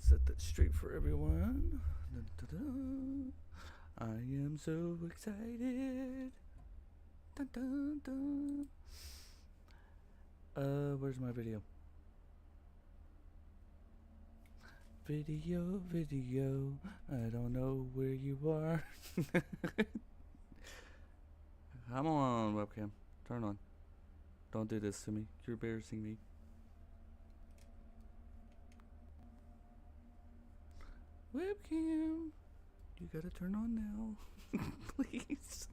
Set that straight for everyone. Dun, dun, dun. I am so excited. Dun, dun, dun. Where's my video? Video, I don't know where you are. Come on, webcam. Turn on. Don't do this to me. You're embarrassing me. Webcam, you gotta turn on now. Please.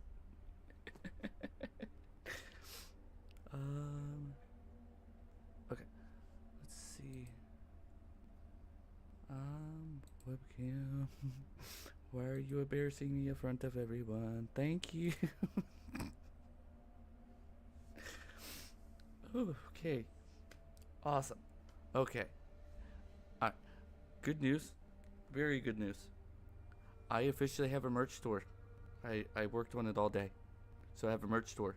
Okay. Let's see. Webcam. Why are you embarrassing me in front of everyone? Thank you. Okay. Awesome. Okay. Alright. Good news. Very good news. I officially have a merch store. I worked on it all day. So I have a merch store.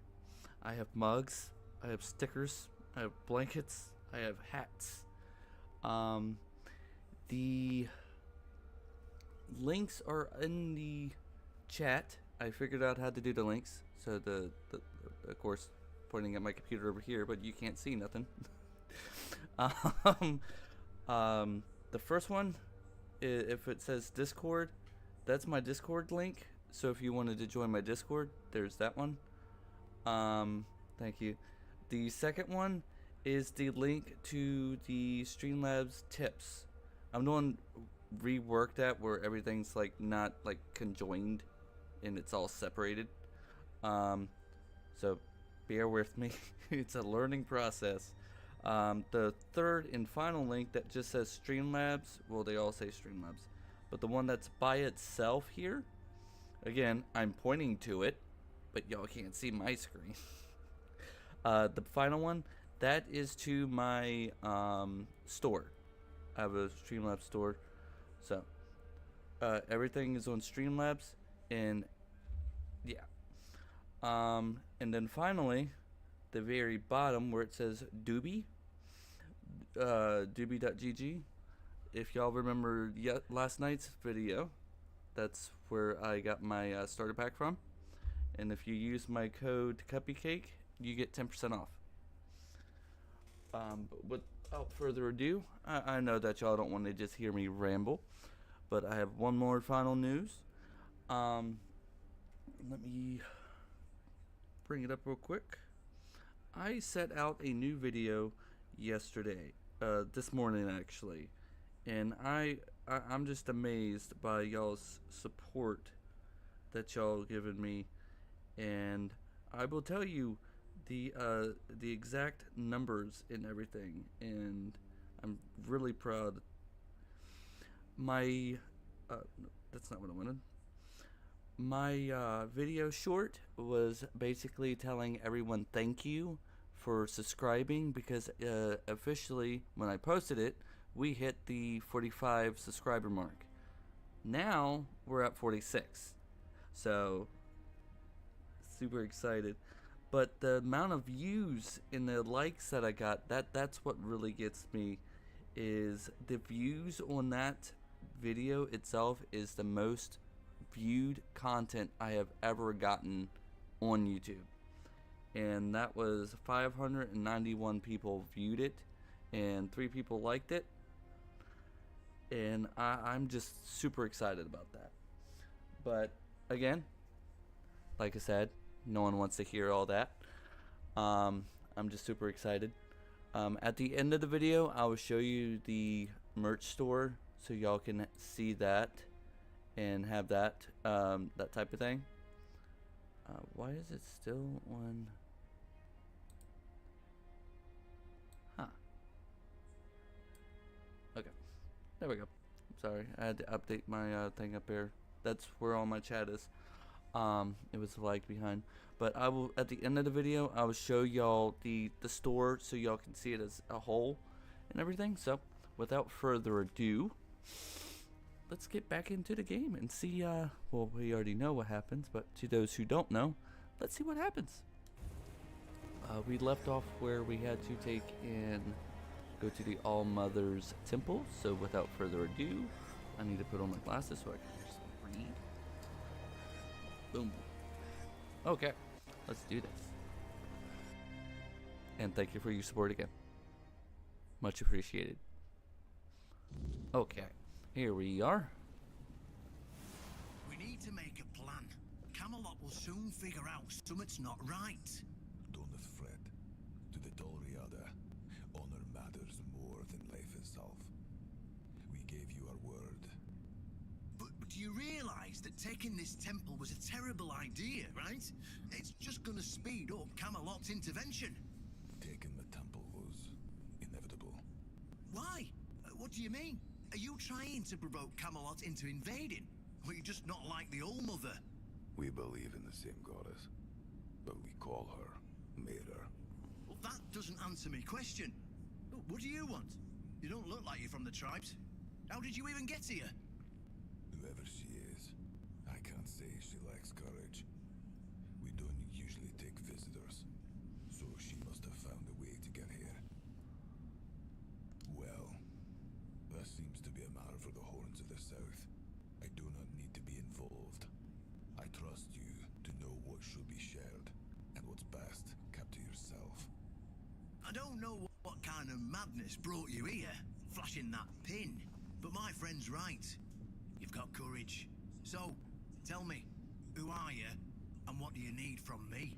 I have mugs. I have stickers. I have blankets. I have hats. The links are in the chat. I figured out how to do the links. So the of course, pointing at my computer over here, but you can't see nothing. The first one, if it says Discord, that's my Discord link. So if you wanted to join my Discord, there's that one. Thank you. The second one is the link to the StreamLabs tips. I'm doing rework that where everything's like not like conjoined and it's all separated. So bear with me. It's a learning process. The third and final link that just says StreamLabs, well, they all say StreamLabs, but the one that's by itself here, again, I'm pointing to it, but y'all can't see my screen. The final one, that is to my store. I have a StreamLabs store, so everything is on StreamLabs, and yeah. And then finally, the very bottom where it says DUBBY, DUBBY.gg. If y'all remember last night's video, that's where I got my starter pack from. And if you use my code Cuppycake, you get 10% off. But without further ado, I know that y'all don't want to just hear me ramble, but I have one more final news. Let me bring it up real quick. I set out a new video yesterday, this morning actually, and I'm just amazed by y'all's support that y'all given me, and I will tell you the exact numbers and everything, and I'm really proud. My that's not what I wanted. My video short was basically telling everyone thank you for subscribing, because officially when I posted it, we hit the 45 subscriber mark. Now we're at 46, so super excited. But the amount of views and the likes that I got, that's what really gets me. Is the views on that video itself is the most viewed content I have ever gotten on YouTube, and that was 591 people viewed it and 3 people liked it, and I'm just super excited about that. But again, like I said, no one wants to hear all that. I'm just super excited. At the end of the video, I will show you the merch store so y'all can see that and have that that type of thing. Why is it still on? Huh. Okay, there we go. Sorry, I had to update my thing up here. That's where all my chat is. It was lagged behind, but I will, at the end of the video, I will show y'all the store so y'all can see it as a whole and everything. So without further ado, let's get back into the game and see, well, we already know what happens, but to those who don't know, let's see what happens. We left off where we had to take in go to the All Mother's Temple. So without further ado, I need to put on my glasses so I can just read. Boom. Okay, let's do this. And thank you for your support again. Much appreciated. Okay, here we are. We need to make a plan. Camelot will soon figure out something's not right. Do not fret. To the Dolriada, honor matters more than life itself. We gave you our word. But do you realize that taking this temple was a terrible idea, right? It's just gonna speed up Camelot's intervention. Taking the temple was inevitable. Why? What do you mean? Are you trying to provoke Camelot into invading? Or you just not like the Old Mother? We believe in the same goddess, but we call her Mater. Well, that doesn't answer my question. What do you want? You don't look like you're from the tribes. How did you even get here? Whoever she is, I can't say she lacks courage. We don't usually take visitors, so she must have found a way to get here. Well, that seems to be a matter for the Horns of the South. I do not need to be involved. I trust you to know what should be shared, and what's best kept to yourself. I don't know what kind of madness brought you here, flashing that pin, but my friend's right. You've got courage. So, tell me, who are you, and what do you need from me?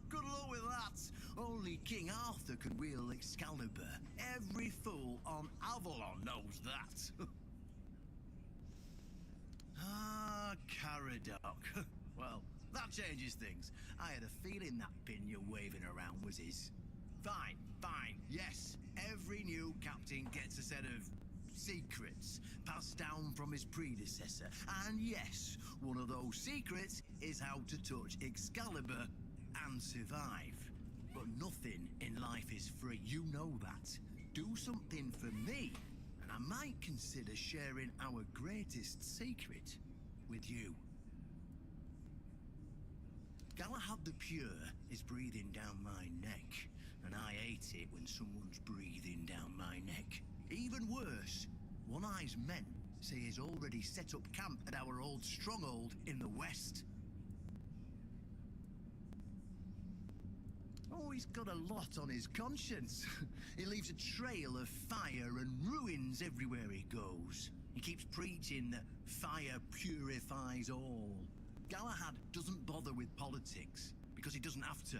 Good luck with that. Only King Arthur could wield Excalibur. Every fool on Avalon knows that. Caradoc. Well, that changes things. I had a feeling that pin you're waving around was his. Fine, fine, yes. Every new captain gets a set of secrets passed down from his predecessor. And yes, one of those secrets is how to touch Excalibur and survive. But nothing in life is free, you know that. Do something for me, and I might consider sharing our greatest secret with you. Galahad the Pure is breathing down my neck, and I hate it when someone's breathing down my neck. Even worse, One Eye's men say he's already set up camp at our old stronghold in the west. Oh, he's got a lot on his conscience. He leaves a trail of fire and ruins everywhere he goes. He keeps preaching that fire purifies all. Galahad doesn't bother with politics, because he doesn't have to.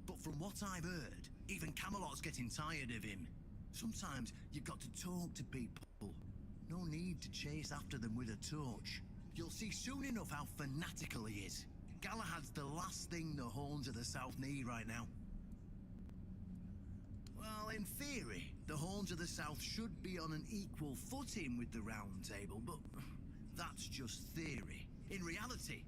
But from what I've heard, even Camelot's getting tired of him. Sometimes you've got to talk to people. No need to chase after them with a torch. You'll see soon enough how fanatical he is. Galahad's the last thing the Horns of the South need right now. Well, in theory, the Horns of the South should be on an equal footing with the Round Table, but that's just theory. In reality,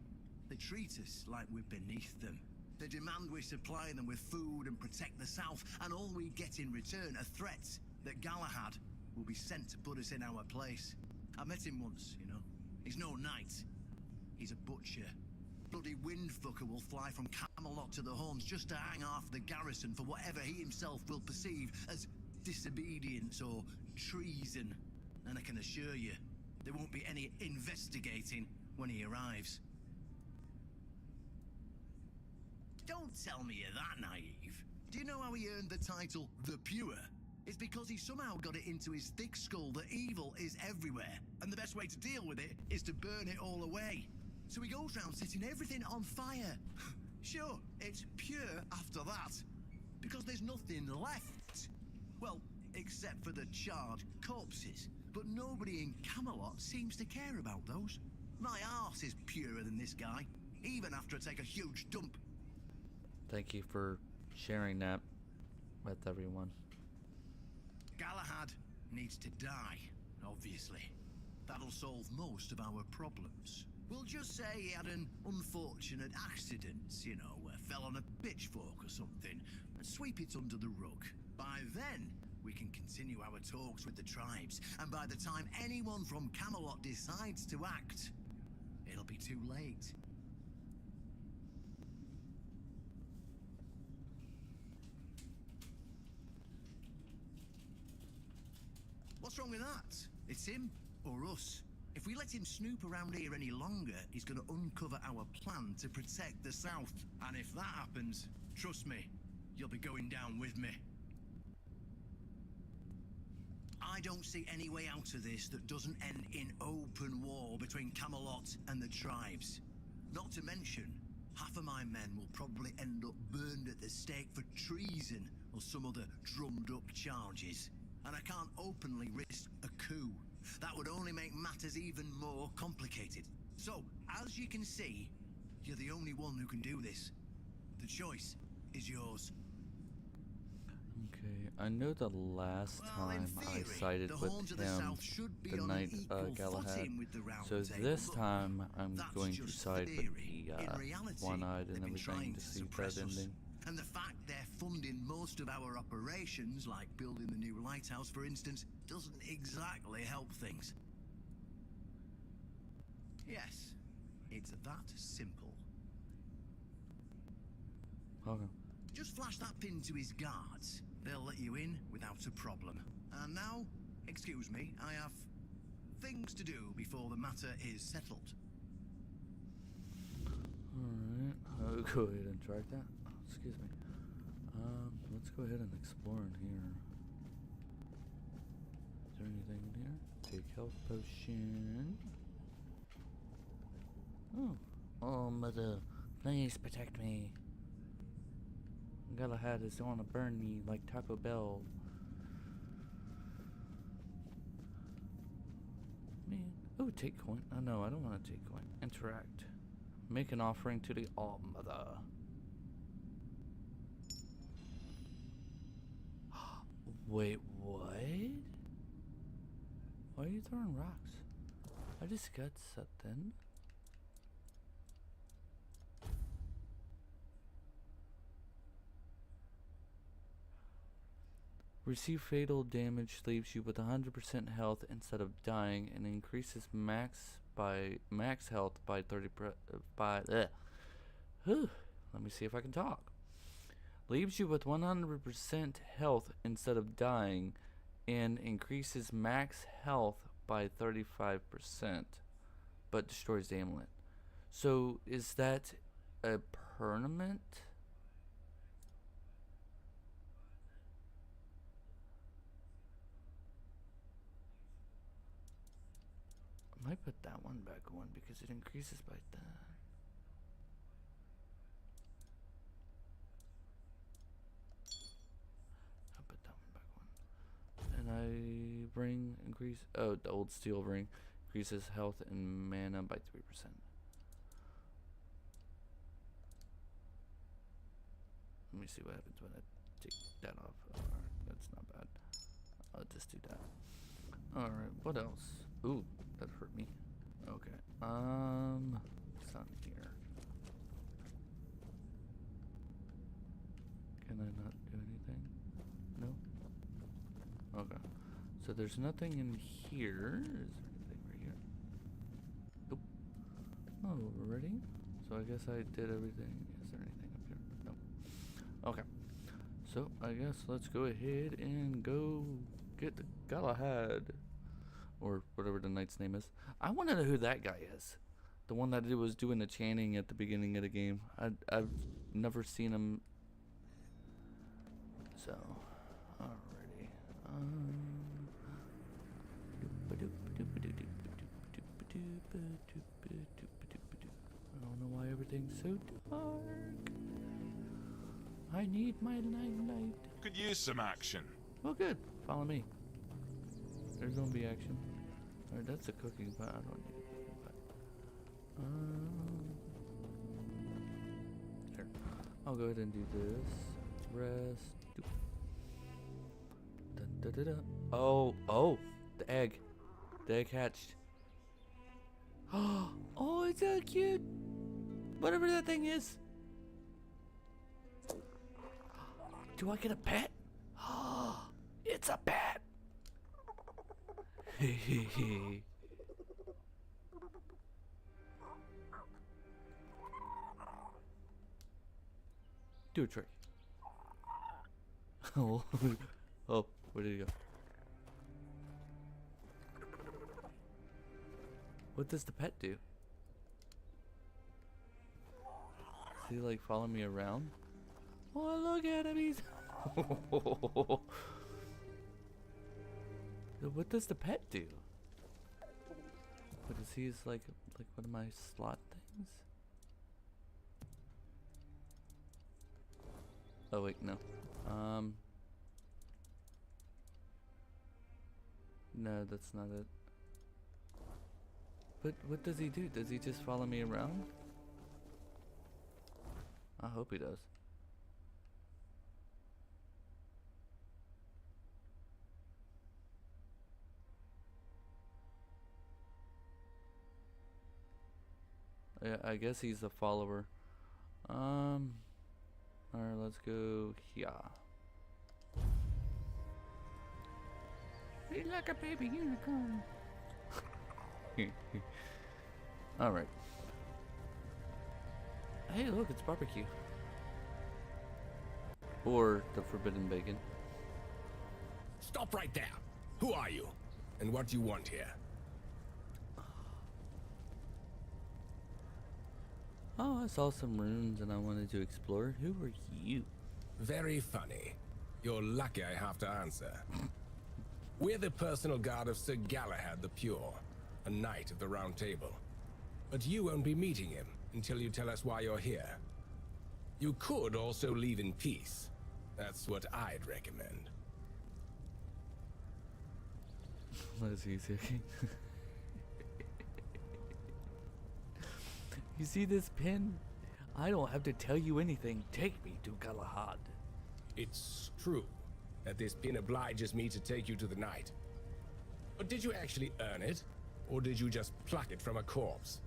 they treat us like we're beneath them. They demand we supply them with food and protect the South, and all we get in return are threats that Galahad will be sent to put us in our place. I met him once, you know. He's no knight. He's a butcher. Bloody windfucker will fly from Camelot to the Horns just to hang half the garrison for whatever he himself will perceive as disobedience or treason. And I can assure you, there won't be any investigating when he arrives. Don't tell me you're that naive. Do you know how he earned the title The Pure? It's because he somehow got it into his thick skull that evil is everywhere, and the best way to deal with it is to burn it all away. So he goes round setting everything on fire. Sure, it's pure after that, because there's nothing left. Well, except for the charred corpses. But nobody in Camelot seems to care about those. My arse is purer than this guy, even after I take a huge dump. Thank you for sharing that with everyone. Galahad needs to die, obviously. That'll solve most of our problems. We'll just say he had an unfortunate accident, you know, fell on a pitchfork or something, and sweep it under the rug. By then, we can continue our talks with the tribes, and by the time anyone from Camelot decides to act, it'll be too late. What's wrong with that? It's him or us. If we let him snoop around here any longer, he's going to uncover our plan to protect the South. And if that happens, trust me, you'll be going down with me. I don't see any way out of this that doesn't end in open war between Camelot and the tribes. Not to mention, half of my men will probably end up burned at the stake for treason or some other drummed up charges. And I can't openly risk a coup. That would only make matters even more complicated. So, as you can see, you're the only one who can do this. The choice is yours. Okay, I know the last time I sided with him, the Knight Galahad. So this time I'm going to side with the one-eyed and everything to see that ending. And the fact they're funding most of our operations, like building the new lighthouse, for instance, doesn't exactly help things. Yes, it's that simple. Okay. Just flash that pin to his guards. They'll let you in without a problem. And now, excuse me, I have things to do before the matter is settled. Alright, I'll go ahead and track that. Oh, excuse me. Let's go ahead and explore in here. Is there anything in here? Take health potion. Oh, mother, please protect me. Galahad is going to burn me like Taco Bell. Man. Oh, take coin. Oh, no, I don't want to take coin. Interact. Make an offering to the All-Mother. Wait, what? Why are you throwing rocks? I just got something. Receive fatal damage, leaves you with 100% health instead of dying, and increases max health by 30. Let me see if I can talk. Leaves you with 100% health instead of dying, and increases max health by 35%, but destroys the amulet. So is that a permanent? I might put that one back on because it increases by that. I'll put that one back on. And I the old steel ring increases health and mana by 3%. Let me see what happens when I take that off. Alright, that's not bad. I'll just do that. Alright, what else? Ooh, that hurt me. Okay. It's not here. Can I not do anything? No? Okay. So there's nothing in here. Is there anything right here? Nope. Oh, we're ready? So I guess I did everything. Is there anything up here? No. Okay. So I guess let's go ahead and go get the Galahad. Or whatever the knight's name is. I want to know who that guy is. The one that was doing the chanting at the beginning of the game. I've never seen him. So, alrighty. I don't know why everything's so dark. I need my light. Could use some action. Well, good. Follow me. There's gonna be action. Alright, that's a cooking pot. I don't need a cooking pot. Here. I'll go ahead and do this. Rest. Dun, dun, dun, dun. Oh, the egg. The egg hatched. Oh, it's so cute. Whatever that thing is. Do I get a pet? It's a pet. Do a trick. Oh, where did he go? What does the pet do? Does he like follow me around? Oh, look at him, he's... What does the pet do? What is he like one of my slot things? Oh wait, no. No, that's not it. But what does he do? Does he just follow me around? I hope he does. Yeah, I guess he's a follower. Alright, let's go here. He's like a baby unicorn. Alright. Hey, look, it's barbecue. Or the forbidden bacon. Stop right there. Who are you? And what do you want here? Oh, I saw some runes and I wanted to explore. Who are you? Very funny. You're lucky I have to answer. We're the personal guard of Sir Galahad the Pure, a knight of the Round Table. But you won't be meeting him until you tell us why you're here. You could also leave in peace. That's what I'd recommend. Let's see. You see this pin? I don't have to tell you anything. Take me to Galahad. It's true that this pin obliges me to take you to the knight. But did you actually earn it? Or did you just pluck it from a corpse?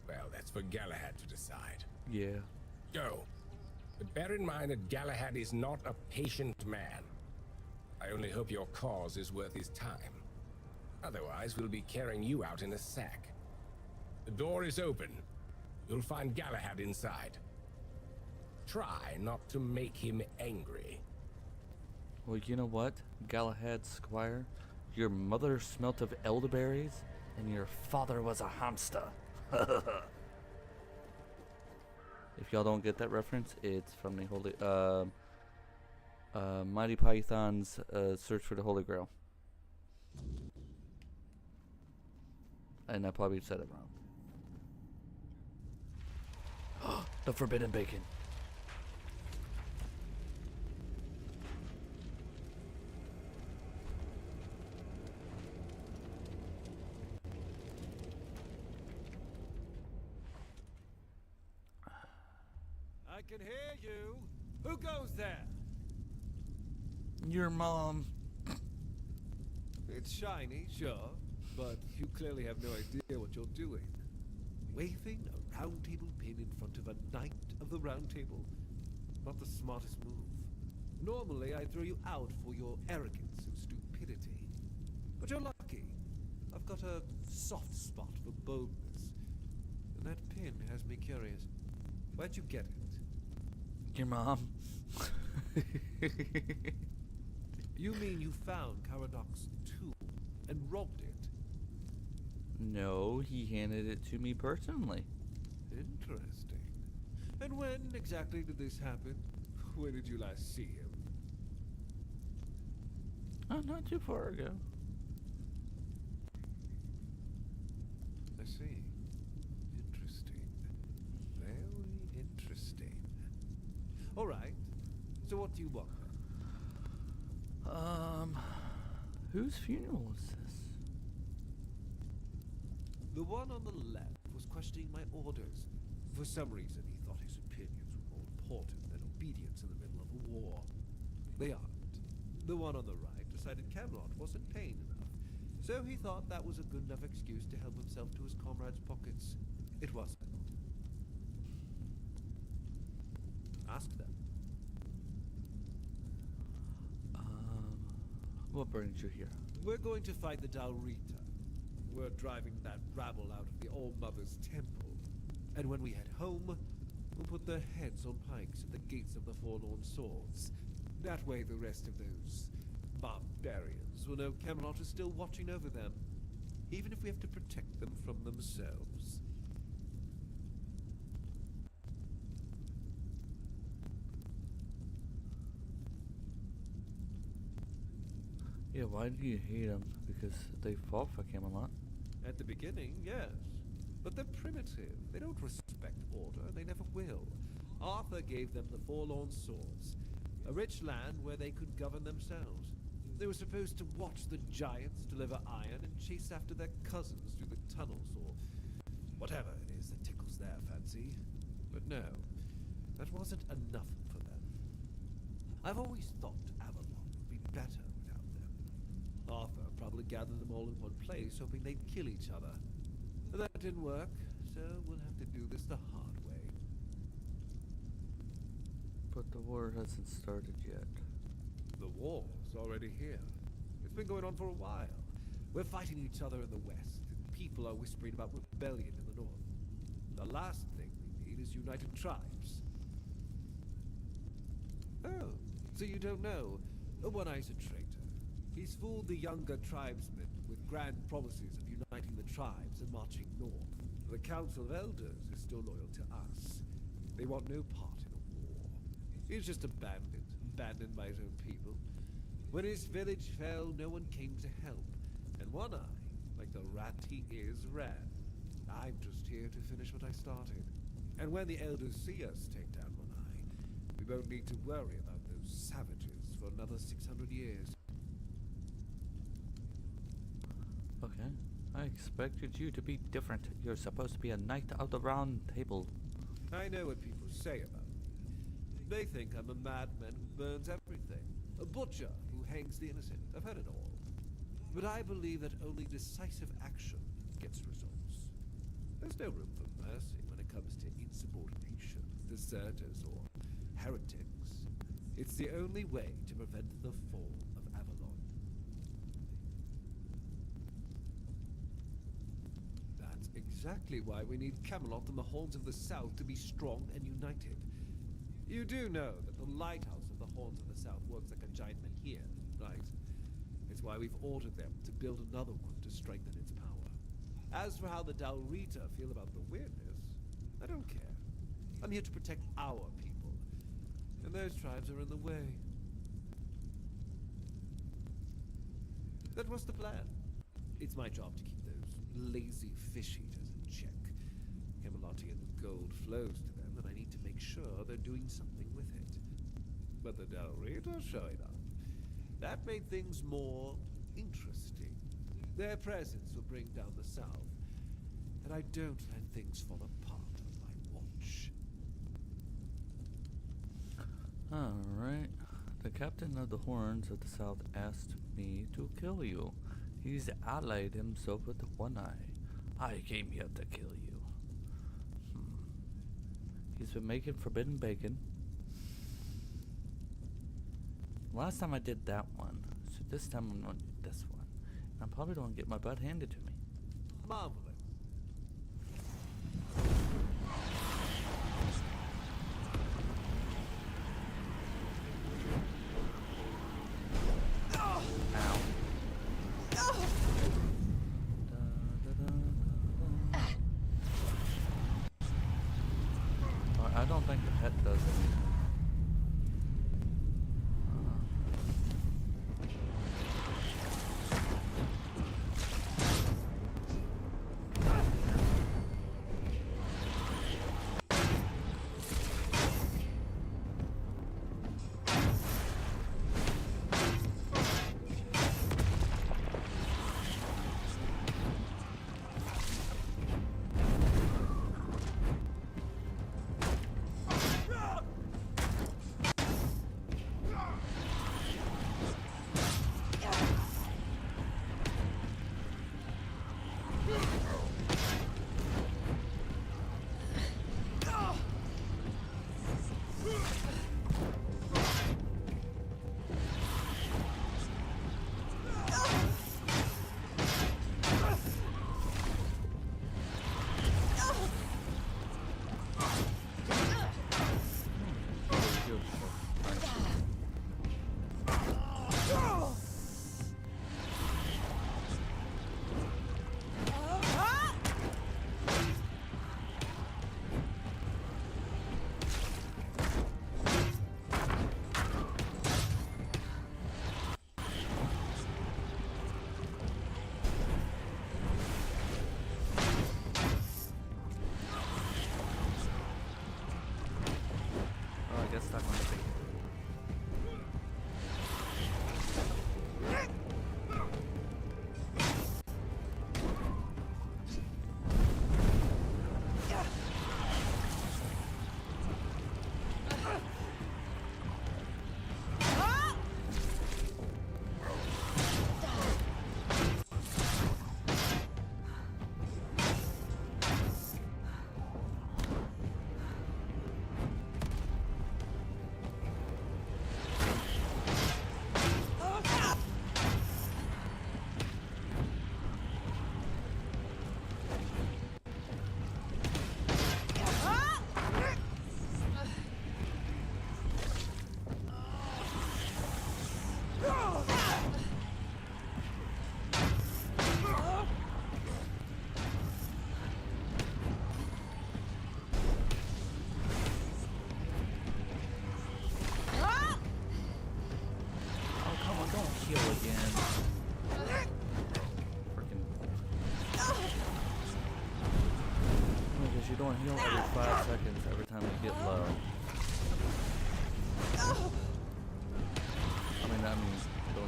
Well, that's for Galahad to decide. Yeah. Go. But bear in mind that Galahad is not a patient man. I only hope your cause is worth his time. Otherwise, we'll be carrying you out in a sack. The door is open. You'll find Galahad inside. Try not to make him angry. Well, you know what, Galahad Squire? Your mother smelt of elderberries, and your father was a hamster. If y'all don't get that reference, it's from the Holy, Mighty Python's Search for the Holy Grail. And I probably said it wrong. The forbidden bacon. I can hear you. Who goes there? Your mom. It's shiny, sure, but you clearly have no idea what you're doing. Waving a round table pin in front of a knight of the round table. Not the smartest move. Normally, I'd throw you out for your arrogance and stupidity. But you're lucky. I've got a soft spot for boldness. And that pin has me curious. Where'd you get it? Your mom. You mean you found Karadoc's tomb and robbed it? No, he handed it to me personally. Interesting. And when exactly did this happen? Where did you last see him? Oh, not too far ago. I see. Interesting. Very interesting. All right. So what do you want then? Whose funeral is this? The one on the left was questioning my orders. For some reason, he thought his opinions were more important than obedience in the middle of a war. They aren't. The one on the right decided Camelot wasn't paying enough, so he thought that was a good enough excuse to help himself to his comrades' pockets. It wasn't. Ask them. What brings you here? We're going to fight the Dalrita. We're driving that rabble out of the All-Mother's temple. And when we head home, we'll put their heads on pikes at the gates of the Forlorn Swords. That way the rest of those barbarians will know Camelot is still watching over them. even if we have to protect them from themselves. Yeah, why do you hate them? Because they fought for Camelot. At the beginning, yes. But they're primitive. They don't respect order. They never will. Arthur gave them the Forlorn Swords, a rich land where they could govern themselves. They were supposed to watch the giants deliver iron and chase after their cousins through the tunnels or whatever it is that tickles their fancy. But no, that wasn't enough for them. I've always thought Avalon would be better without them. Arthur probably gathered them all in one place, hoping they'd kill each other. But that didn't work, so we'll have to do this the hard way. But the war hasn't started yet. The war's already here. It's been going on for a while. We're fighting each other in the west, and people are whispering about rebellion in the north. The last thing we need is united tribes. Oh, so you don't know? One Eye's a traitor. He's fooled the younger tribesmen with grand promises of uniting the tribes and marching north. The Council of Elders is still loyal to us. They want no part in a war. He's just a bandit, abandoned by his own people. When his village fell, no one came to help. And One Eye, like the rat he is, ran. I'm just here to finish what I started. And when the Elders see us take down One Eye, we won't need to worry about those savages for another 600 years. Okay. I expected you to be different. You're supposed to be a knight of the round table. I know what people say about me. They think I'm a madman who burns everything. A butcher who hangs the innocent. I've heard it all. But I believe that only decisive action gets results. There's no room for mercy when it comes to insubordination, deserters, or heretics. It's the only way to prevent the fall of Avalon. That's exactly why we need Camelot and the Horns of the South to be strong and united. You do know that the lighthouse of the Horns of the South works like a giant menhir, right? It's why we've ordered them to build another one to strengthen its power. As for how the Dalrita feel about the weirdness, I don't care. I'm here to protect our people, and those tribes are in the way. That was the plan. It's my job to keep those lazy fish eaters in check. Camelotian gold flows to them, and I need to make sure they're doing something with it. But the Dalrita showing up. That made things more interesting. Their presence will bring down the South, and I don't let things fall apart on my watch. Alright. The captain of the Horns of the South asked me to kill you. He's allied himself with One Eye. I came here to kill you. He's been making forbidden bacon. Last time I did that one, so this time I'm gonna do this one. I'm probably gonna get my butt handed to me. Marvelous. Ow. I don't think the pet does anything.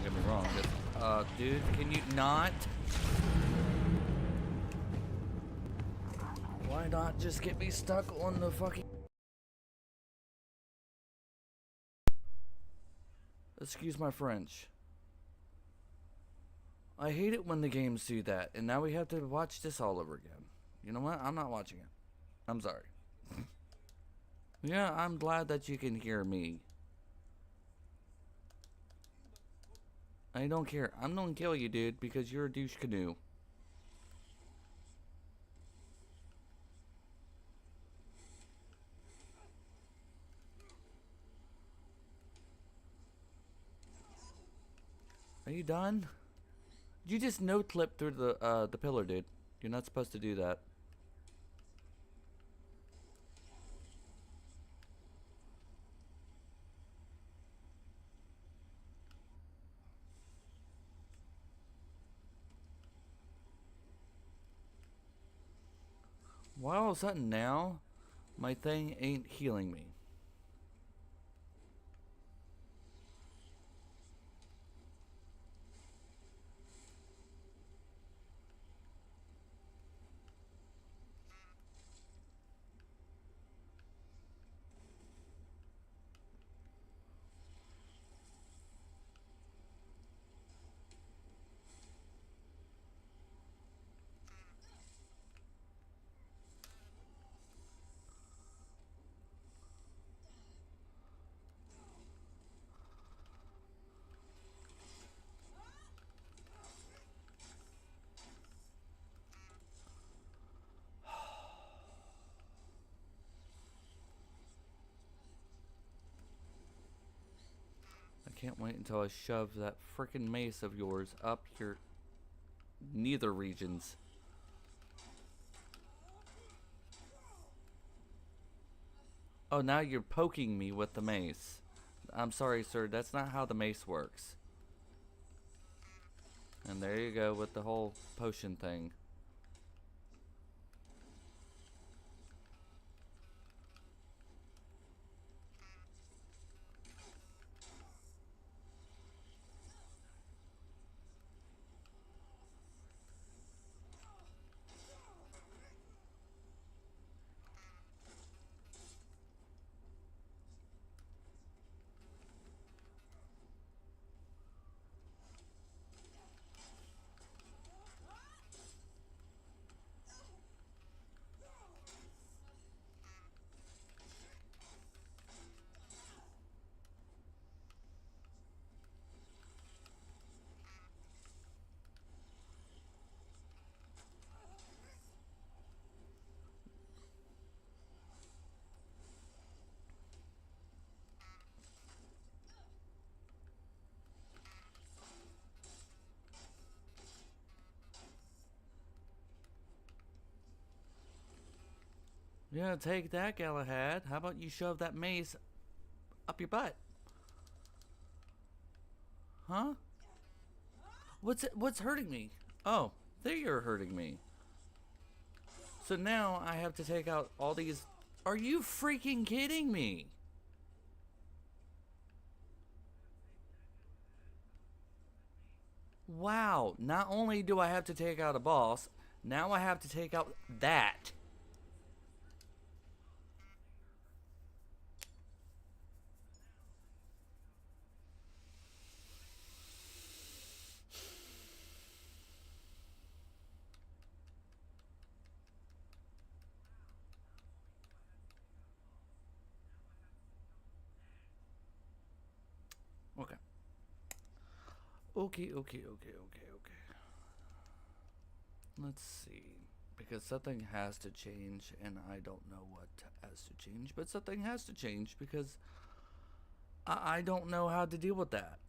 get me wrong. Dude, can you not? Why not just get me stuck on the fucking... Excuse my French. I hate it when the games do that, and now we have to watch this all over again. You know what? I'm not watching it. I'm sorry. Yeah, I'm glad that you can hear me. I don't care. I'm gonna kill you, dude, because you're a douche canoe. Are you done? You just no clip through the pillar, dude. You're not supposed to do that. Why all of a sudden now, my thing ain't healing me? I can't wait until I shove that frickin' mace of yours up your neither regions. Oh, now you're poking me with the mace. I'm sorry, sir. That's not how the mace works. And there you go with the whole potion thing. Yeah, take that, Galahad. How about you shove that mace up your butt? Huh? What's hurting me? Oh, there you're hurting me. So now I have to take out all these... Are you freaking kidding me? Wow, not only do I have to take out a boss, now I have to take out that. Okay. Okay. Let's see. Because something has to change, and I don't know what has to change, but something has to change because I don't know how to deal with that.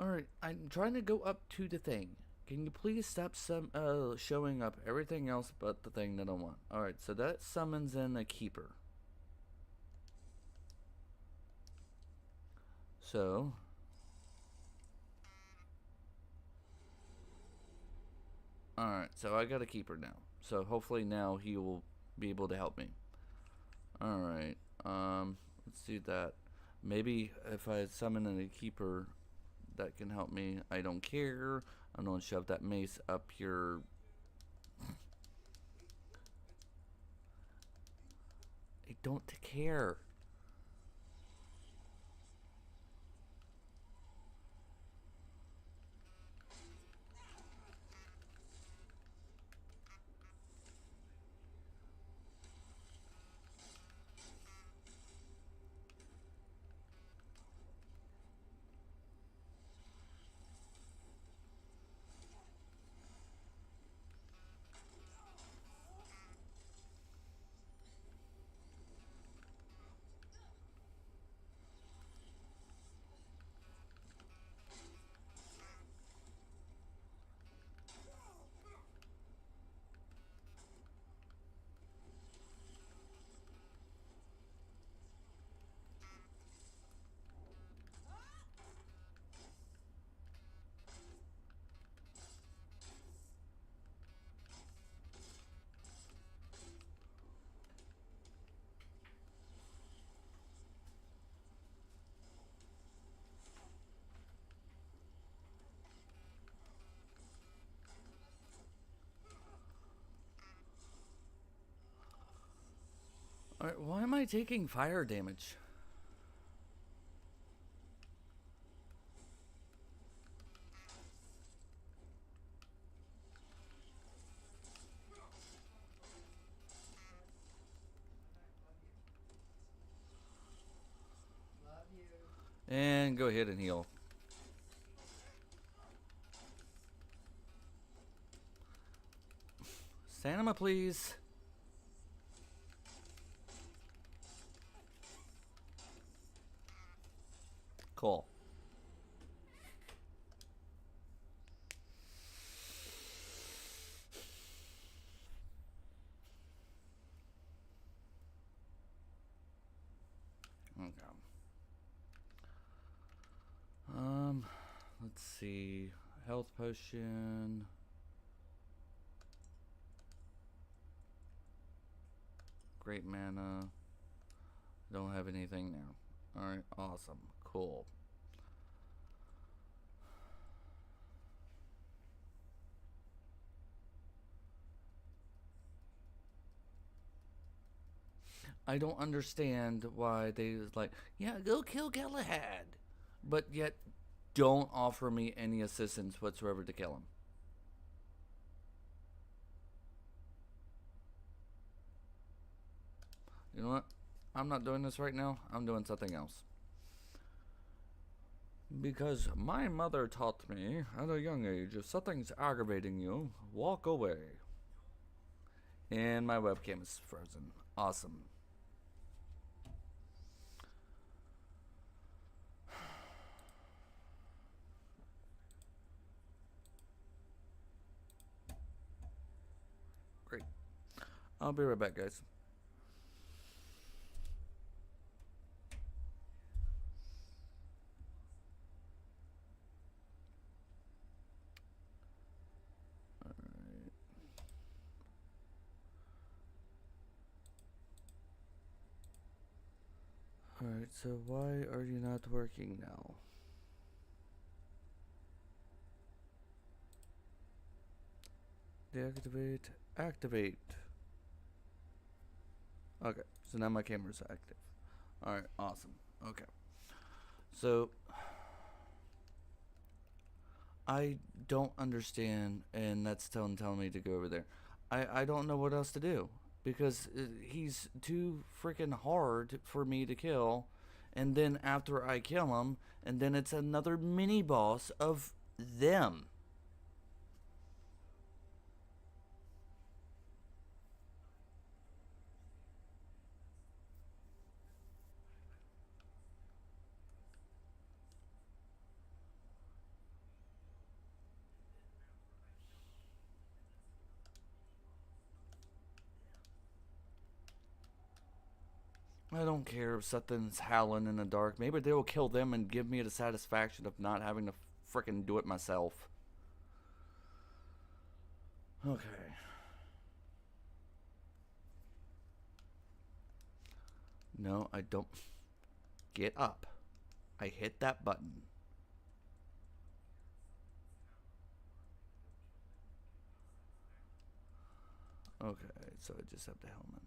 Alright, I'm trying to go up to the thing. Can you please stop showing up everything else but the thing that I want? Alright, so that summons in a keeper. So... Alright, so I got a keeper now. So hopefully now he will be able to help me. Alright, let's do that. Maybe if I summon in a keeper that can help me, I don't care. I'm gonna shove that mace up your... I don't care. Alright, why am I taking fire damage? And go ahead and heal. Stamina, please. Cool. Okay. Let's see. Health potion. Great mana. Don't have anything now. Alright, awesome. Cool. I don't understand why they was like, yeah, go kill Galahad, but yet don't offer me any assistance whatsoever to kill him. You know what? I'm not doing this right now. I'm doing something else. Because my mother taught me at a young age, if something's aggravating you, walk away. And my webcam is frozen. Awesome. Great. I'll be right back, guys. Alright, so why are you not working now? Deactivate, activate. Okay, so now my camera's active. Alright, awesome. Okay. So, I don't understand, and that's telling me to go over there. I don't know what else to do. Because he's too freaking hard for me to kill, and then after I kill him, and then it's another mini boss of them. I don't care if something's howling in the dark. Maybe they will kill them and give me the satisfaction of not having to frickin' do it myself. Okay. No, I don't. Get up. I hit that button. Okay, so I just have the helmet.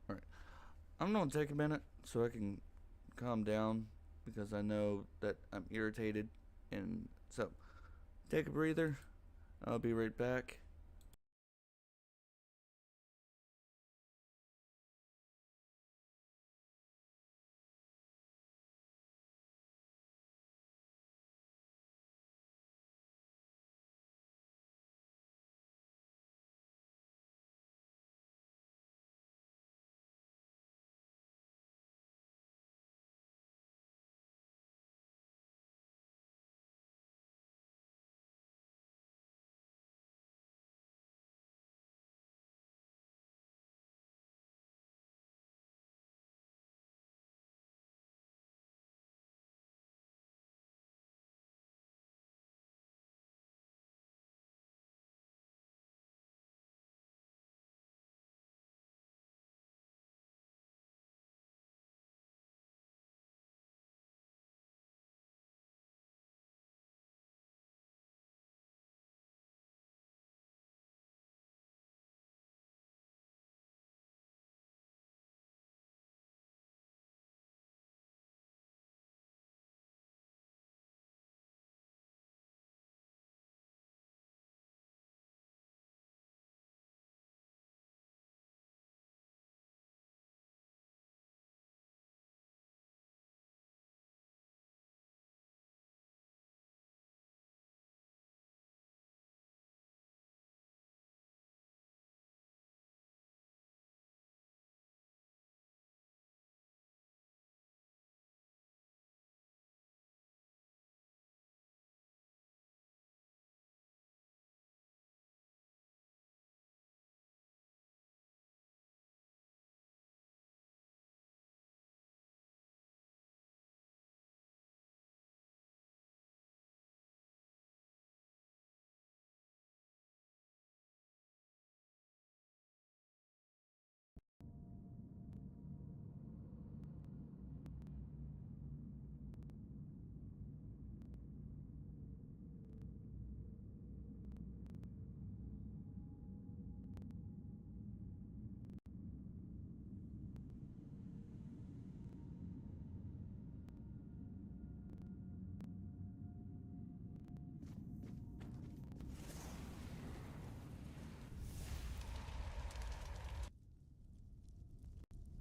Alright. I'm gonna take a minute so I can calm down because I know that I'm irritated. And so, take a breather. I'll be right back.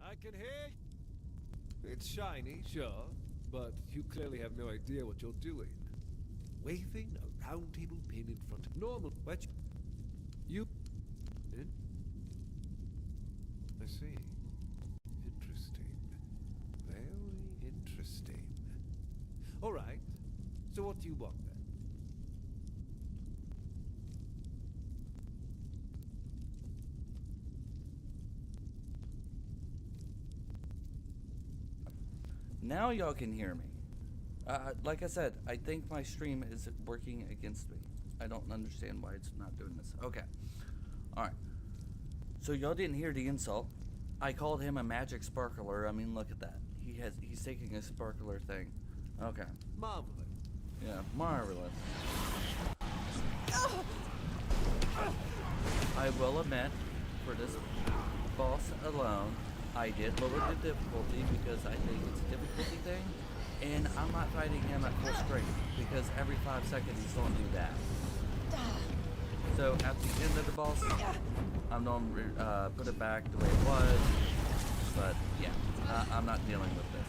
I can hear you. It's shiny, sure, but you clearly have no idea what you're doing. Waving a round table pin in front of normal. What you? I see. Interesting. Very interesting. All right. So what do you want then? Now y'all can hear me. Like I said, I think my stream is working against me. I don't understand why it's not doing this. Okay. Alright. So y'all didn't hear the insult. I called him a magic sparkler. I mean, look at that. He's taking a sparkler thing. Okay. Marvelous. Yeah, marvelous. I will admit, for this boss alone, I did lower the difficulty because I think it's a difficulty thing, and I'm not fighting him at full strength because every 5 seconds he's going to do that. So at the end of the boss, I'm going to put it back the way it was, but yeah, I'm not dealing with this.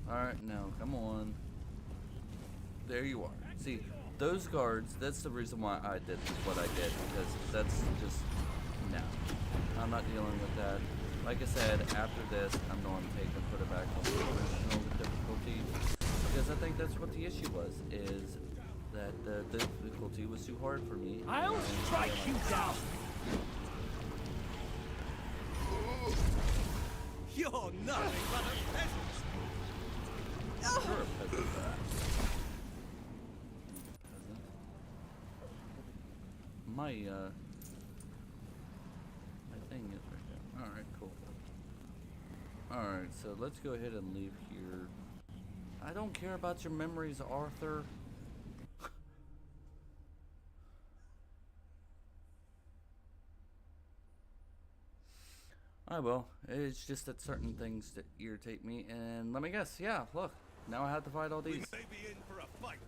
Alright, now, come on. There you are. See, those guards, that's the reason why I did what I did, because that's just, no. I'm not dealing with that. Like I said, after this, I'm going to take and put it back on the original difficulty, because I think that's what the issue was, is that the difficulty was too hard for me. I'll strike you down! You're nothing but a peasant! You're a peasant. My thing is right there. Alright, cool. Alright, so let's go ahead and leave here. I don't care about your memories, Arthur. I will. It's just that certain things that irritate me, and let me guess, yeah, look. Now I have to fight all We these. may be in for a fight.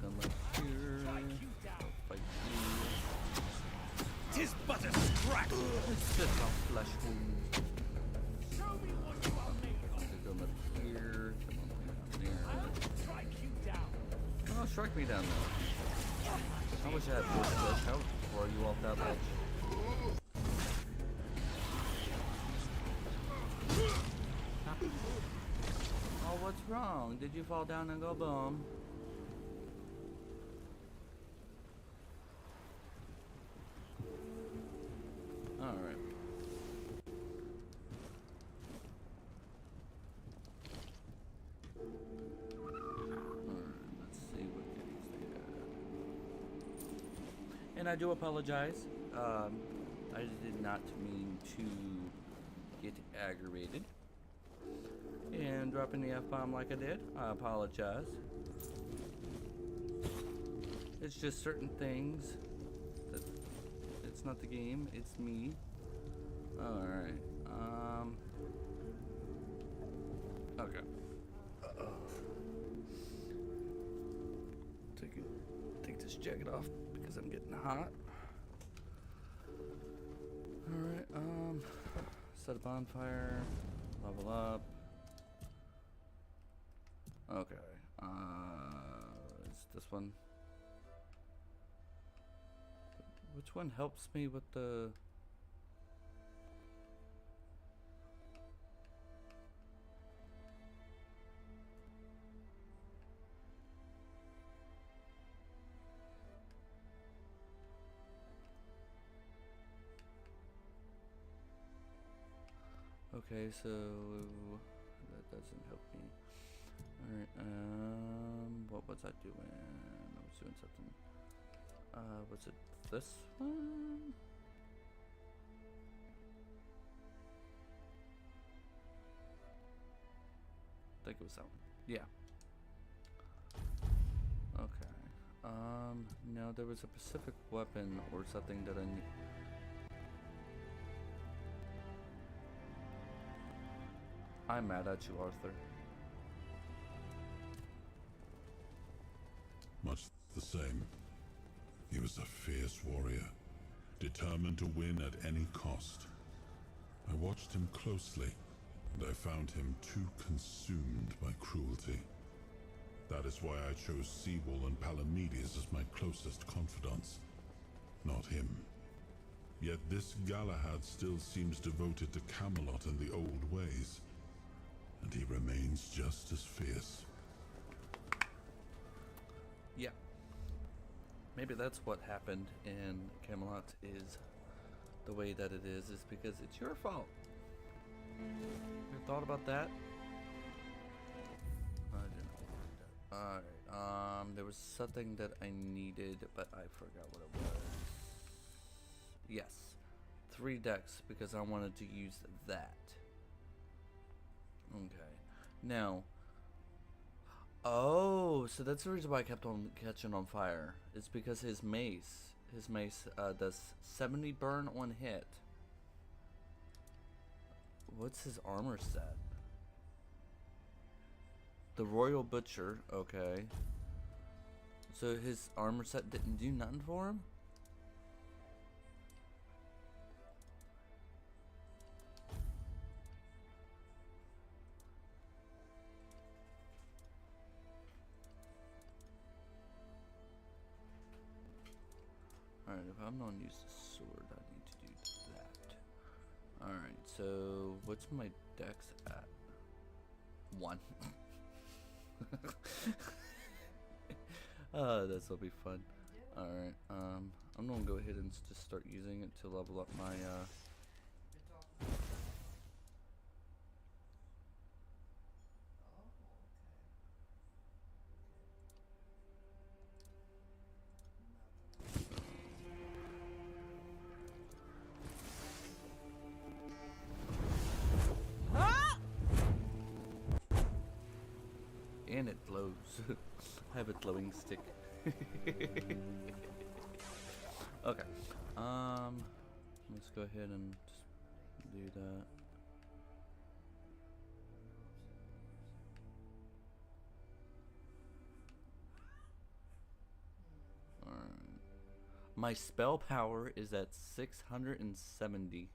Come up here. Fight you. Tis but a scrap. Spit off flesh wounds. Show me what you are made of! So come up here. Come on down there. I'll strike you down! Oh, strike me down there. I wish I had more flesh. How throw you off that ledge? Oh, what's wrong? Did you fall down and go boom? Alright. Let's see what goodies they got. And I do apologize. I did not mean to get aggravated and dropping the F-bomb like I did. I apologize. It's just certain things that it's not the game, it's me. Alright. Okay. Take this jacket off because I'm getting hot. Alright, set a bonfire, level up. Okay, is this one? Which one helps me with the... Okay, so that doesn't help me. Alright, what was I doing? I was doing something. Was it this one? I think it was that one. Yeah. Okay. No, there was a specific weapon or something that I need. I'm mad at you, Arthur. Much the same. He was a fierce warrior, determined to win at any cost. I watched him closely, and I found him too consumed by cruelty. That is why I chose Seawall and Palamedes as my closest confidants, not him. Yet this Galahad still seems devoted to Camelot and the old ways, and he remains just as fierce. Yeah. Maybe that's what happened in Camelot is the way that it is because it's your fault. You thought about that? I didn't want that. Alright, there was something that I needed, but I forgot what it was. Yes. 3 decks because I wanted to use that. Okay. Now, Oh, so that's the reason why I kept on catching on fire. It's because his mace does 70 burn on hit. What's his armor set? The Royal Butcher, okay. So his armor set didn't do nothing for him? Alright, if I'm gonna use the sword, I need to do that. Alright, so what's my dex at? 1. This'll be fun. Alright, I'm gonna go ahead and just start using it to level up my, and it glows. I have a glowing stick. Okay. Let's go ahead and just do that. Alright. My spell power is at 670.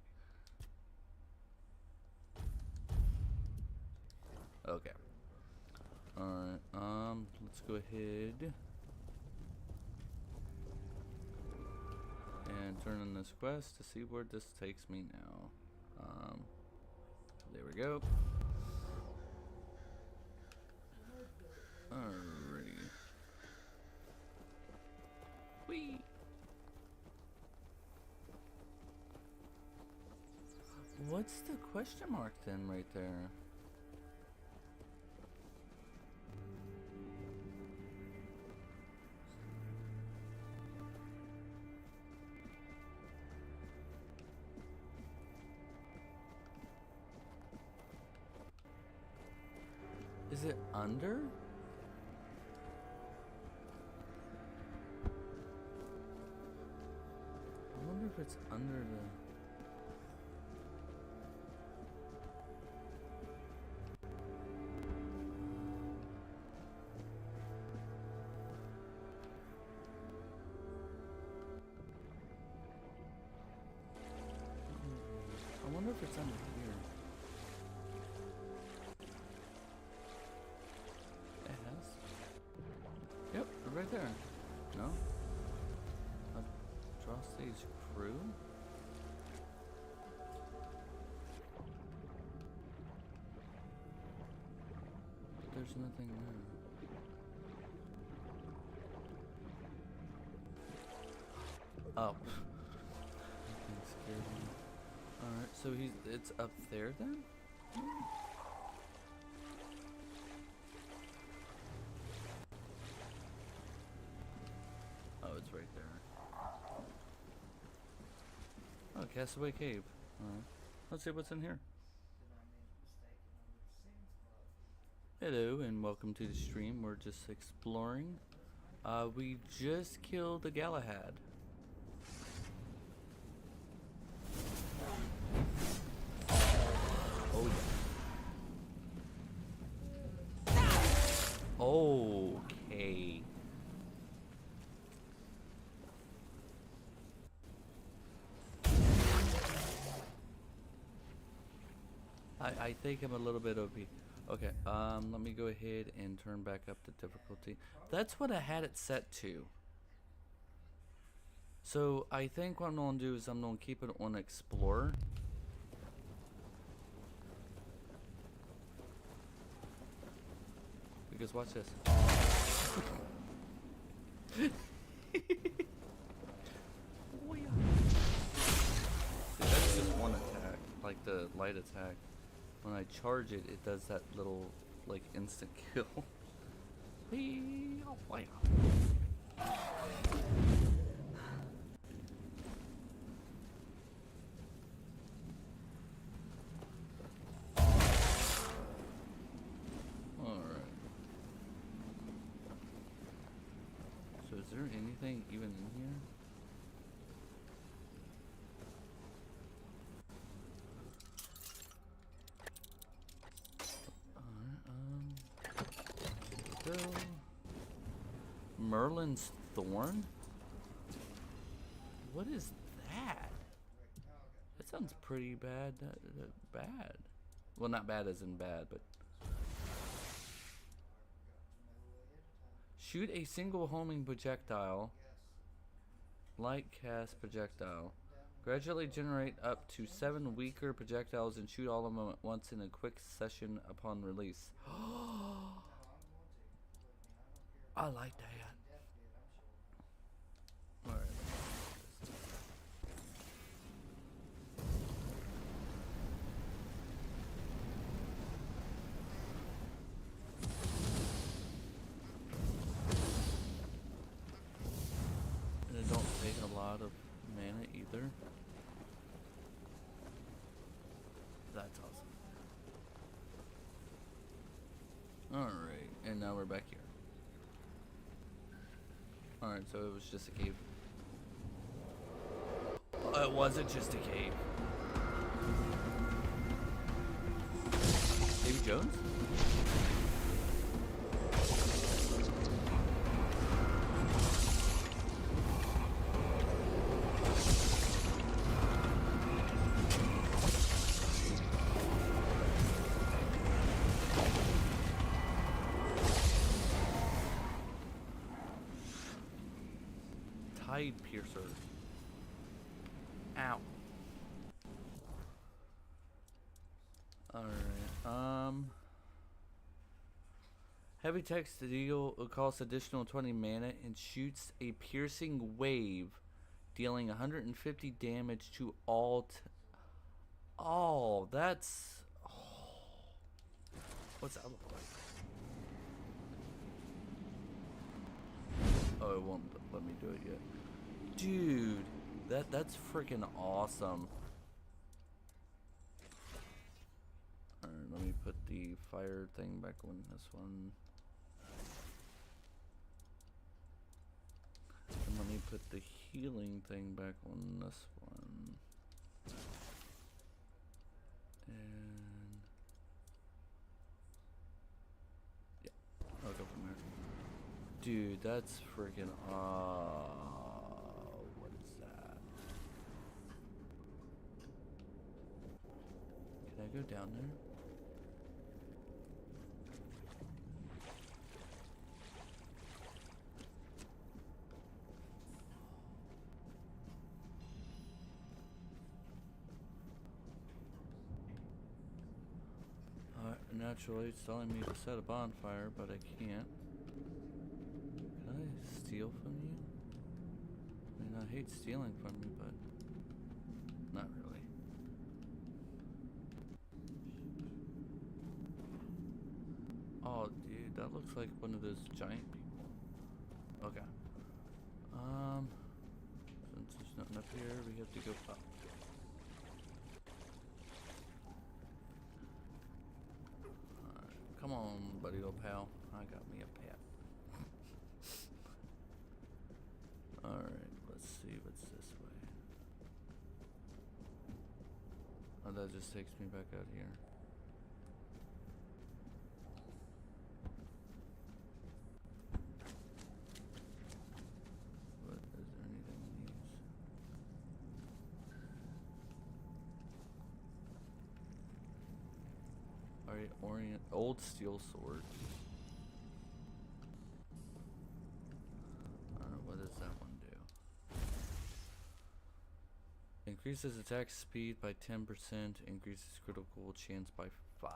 Okay. Alright, let's go ahead and turn on this quest to see where this takes me now. There we go. Alrighty. Whee! What's the question mark then right there? Is it under? I wonder if it's under the... I wonder if it's under here. It has. Yep, right there. No? Draw stage crew? But there's nothing there. Oh. That scared me. Alright, so it's up there then? Oh, it's right there. Oh, Castaway Cave. Alright. Let's see what's in here. Hello and welcome to the stream. We're just exploring. We just killed a Galahad. Oh yeah. Okay. I think I'm a little bit OP. Okay, let me go ahead and turn back up the difficulty. That's what I had it set to. So I think what I'm gonna do is I'm gonna keep it on Explorer. Because watch this. See, that's just one attack, like the light attack. When I charge it, it does that little, like, instant kill. Alright. there anything even in here? Alright, go. Merlin's Thorn? What is that? That sounds pretty bad. Bad. Well, not bad as in bad, but... Shoot a single homing projectile. Light cast projectile. Gradually generate up to 7 weaker projectiles and shoot all of them at once in a quick session upon release. I like that. Alright. And it don't take a lot of mana either. That's awesome. Alright, and now we're back here. Alright, so it was just a cave. It wasn't just a cave. Davy Jones? Tide Piercer. Ow. Alright, heavy text deal costs additional 20 mana and shoots a piercing wave, dealing 150 damage to all. Oh, that's. Oh. What's that look like? Oh, it won't let me do it yet. Dude, that's freaking awesome. Alright, let me put the fire thing back on this one. And let me put the healing thing back on this one. And yeah, I'll go from there. Dude, that's freaking what is that? Can I go down there? Naturally, it's telling me to set a bonfire, but I can't. Can I steal from you? I mean, I hate stealing from you, but not really. Oh, dude, that looks like one of those giant people. Okay. Since there's nothing up here, we have to go up. Come on, buddy old pal. I got me a pet. Alright, let's see what's this way. Oh, that just takes me back out here. What, is there anything in these? Alright, old steel sword. I don't know, what does that one do? Increases attack speed by 10%, increases critical chance by 5.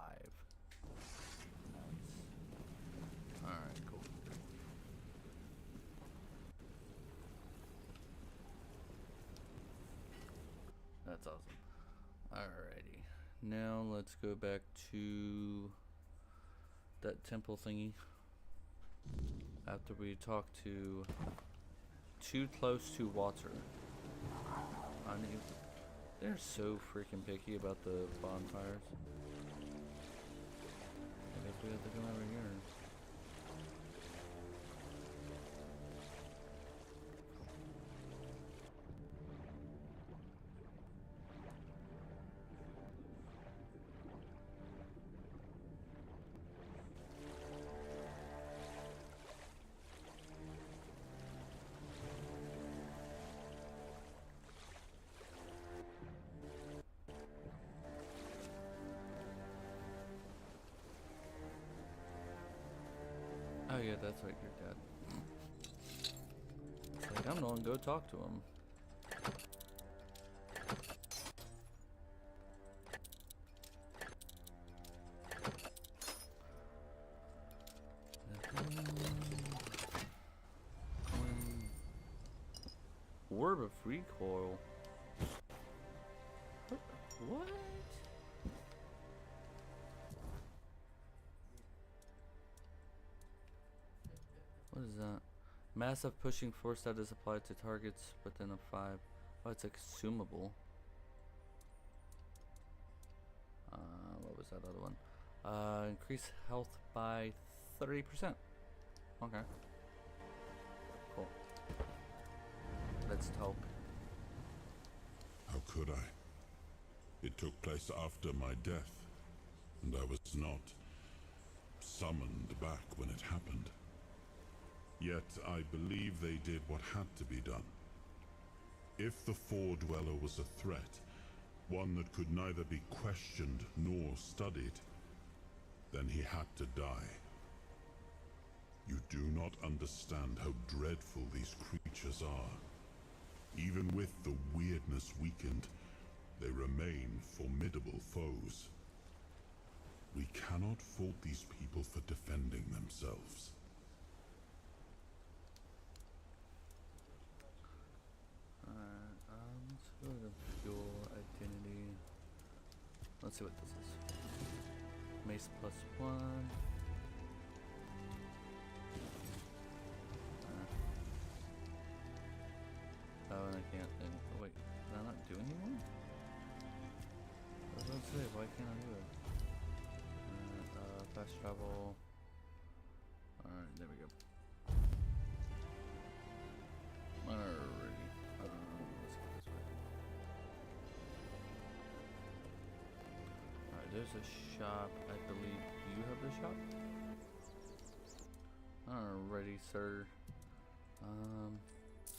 Nice. Alright, cool. That's awesome. Alrighty. Now let's go back to that temple thingy. After we talk to Too Close to Water. They're so freaking picky about the bonfires. I guess we have to come over here. yeah, that's right, your dad. It's like, I'm gonna go talk to him. Orb of recoil. What? What is that? Massive pushing force that is applied to targets within a 5. Oh, it's a consumable. What was that other one? Increase health by 30%. Okay. Cool. Let's talk. How could I? It took place after my death, and I was not summoned back when it happened. Yet I believe they did what had to be done. If the Four Dweller was a threat, one that could neither be questioned nor studied, then he had to die. You do not understand how dreadful these creatures are. Even with the weirdness weakened, they remain formidable foes. We cannot fault these people for defending themselves. Let's go to fuel identity. Let's see what this is. Mace +1. Oh, and I can't. Wait, can I not do anymore? What was I about to say? Why can't I do it? Fast travel. Alright, there we go. Alrighty. Let's go this way. Alright, there's a shop. I believe you have the shop? Alrighty, sir.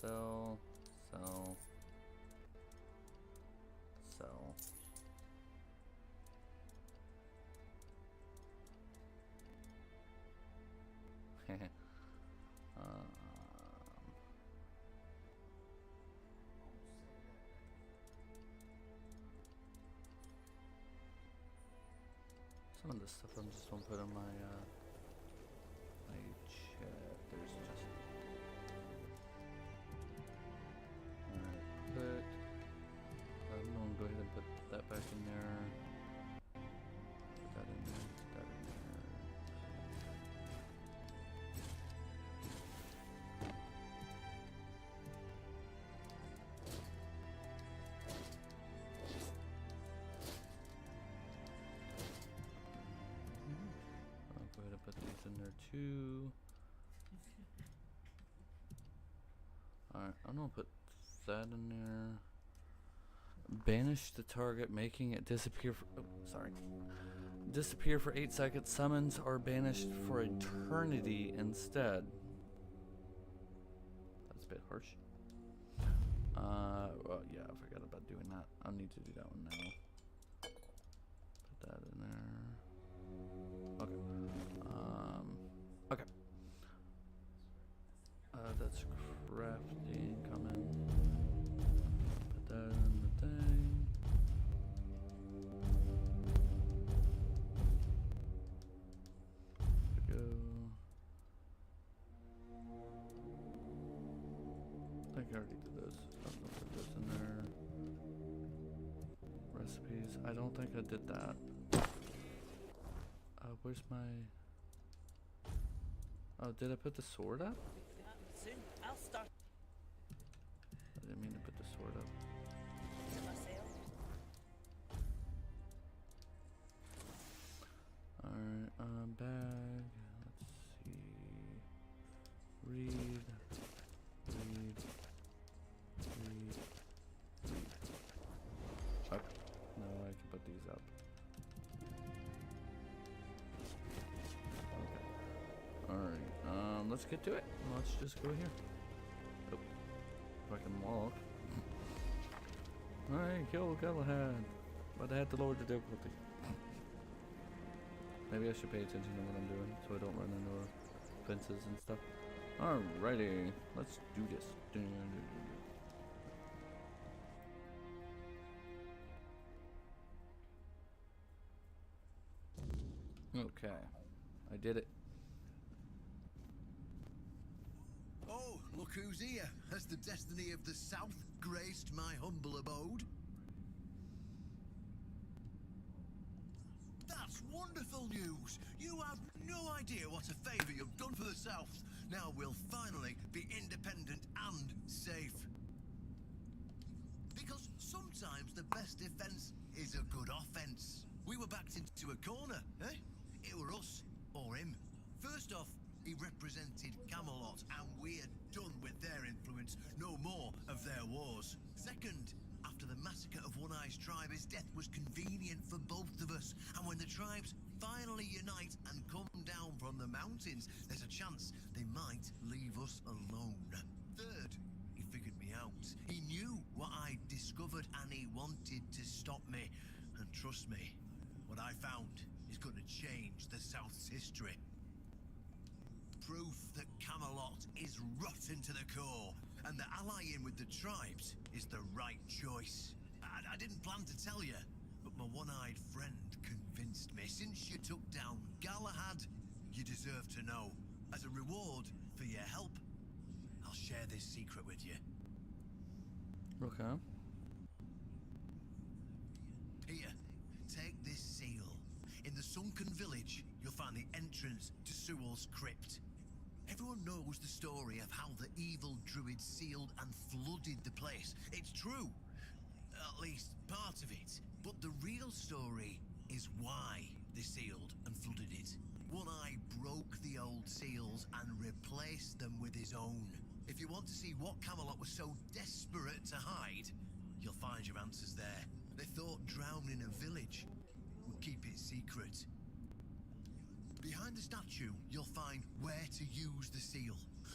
Sell. Sell. Sell. Some of this stuff I'm just gonna put in my chat. There's just alright, I'm gonna go ahead and put that back in there. Put that in there, put that in there. I'll go ahead and put these in there too. Alright, I'm gonna put that in there. Banish the target, making it disappear for disappear for 8 seconds. Summons are banished for eternity instead. That's a bit harsh. Well, yeah, I forgot about doing that. I'll need to do that one now. Put that in there. Okay. Okay. That's crafting coming. Put that in the thing. There we go. I think I already did this. I'm gonna put this in there. Recipes. I don't think I did that. Where's my... Oh, did I put the sword up? Soon, I'll start I didn't mean to put the sword up. myself. Alright, bag. Let's see. Read. Okay. Now I can put these up. Okay. Alright, let's get to it. Let's just go here. Oh, if I can walk. Alright, kill Galahad. But I had to lower the difficulty. Maybe I should pay attention to what I'm doing so I don't run into fences and stuff. Alrighty, let's do this. Okay, I did it. Oh, look who's here. Has the destiny of the South graced my humble abode? That's wonderful news. You have no idea what a favor you've done for the South. Now we'll finally be independent and safe. Because sometimes the best defense is a good offense. We were backed into a corner, eh? It were us or him. First off, he represented Camelot, and we're done with their influence, no more of their wars. Second, after the massacre of One Eye's tribe, his death was convenient for both of us. And when the tribes finally unite and come down from the mountains, there's a chance they might leave us alone. Third, he figured me out. He knew what I discovered and he wanted to stop me. And trust me, what I found is going to change the South's history. Proof that Camelot is rotten to the core, and that allying with the tribes is the right choice. I didn't plan to tell you, but my one-eyed friend convinced me. Since you took down Galahad, you deserve to know. As a reward for your help, I'll share this secret with you. Okay. Here, take this seal. In the sunken village, you'll find the entrance to Sewell's crypt. Everyone knows the story of how the evil druid sealed and flooded the place. It's true. At least part of it. But the real story is why they sealed and flooded it. One Eye broke the old seals and replaced them with his own. If you want to see what Camelot was so desperate to hide, you'll find your answers there. They thought drowning a village would keep it secret. Behind the statue, you'll find where to use the seal.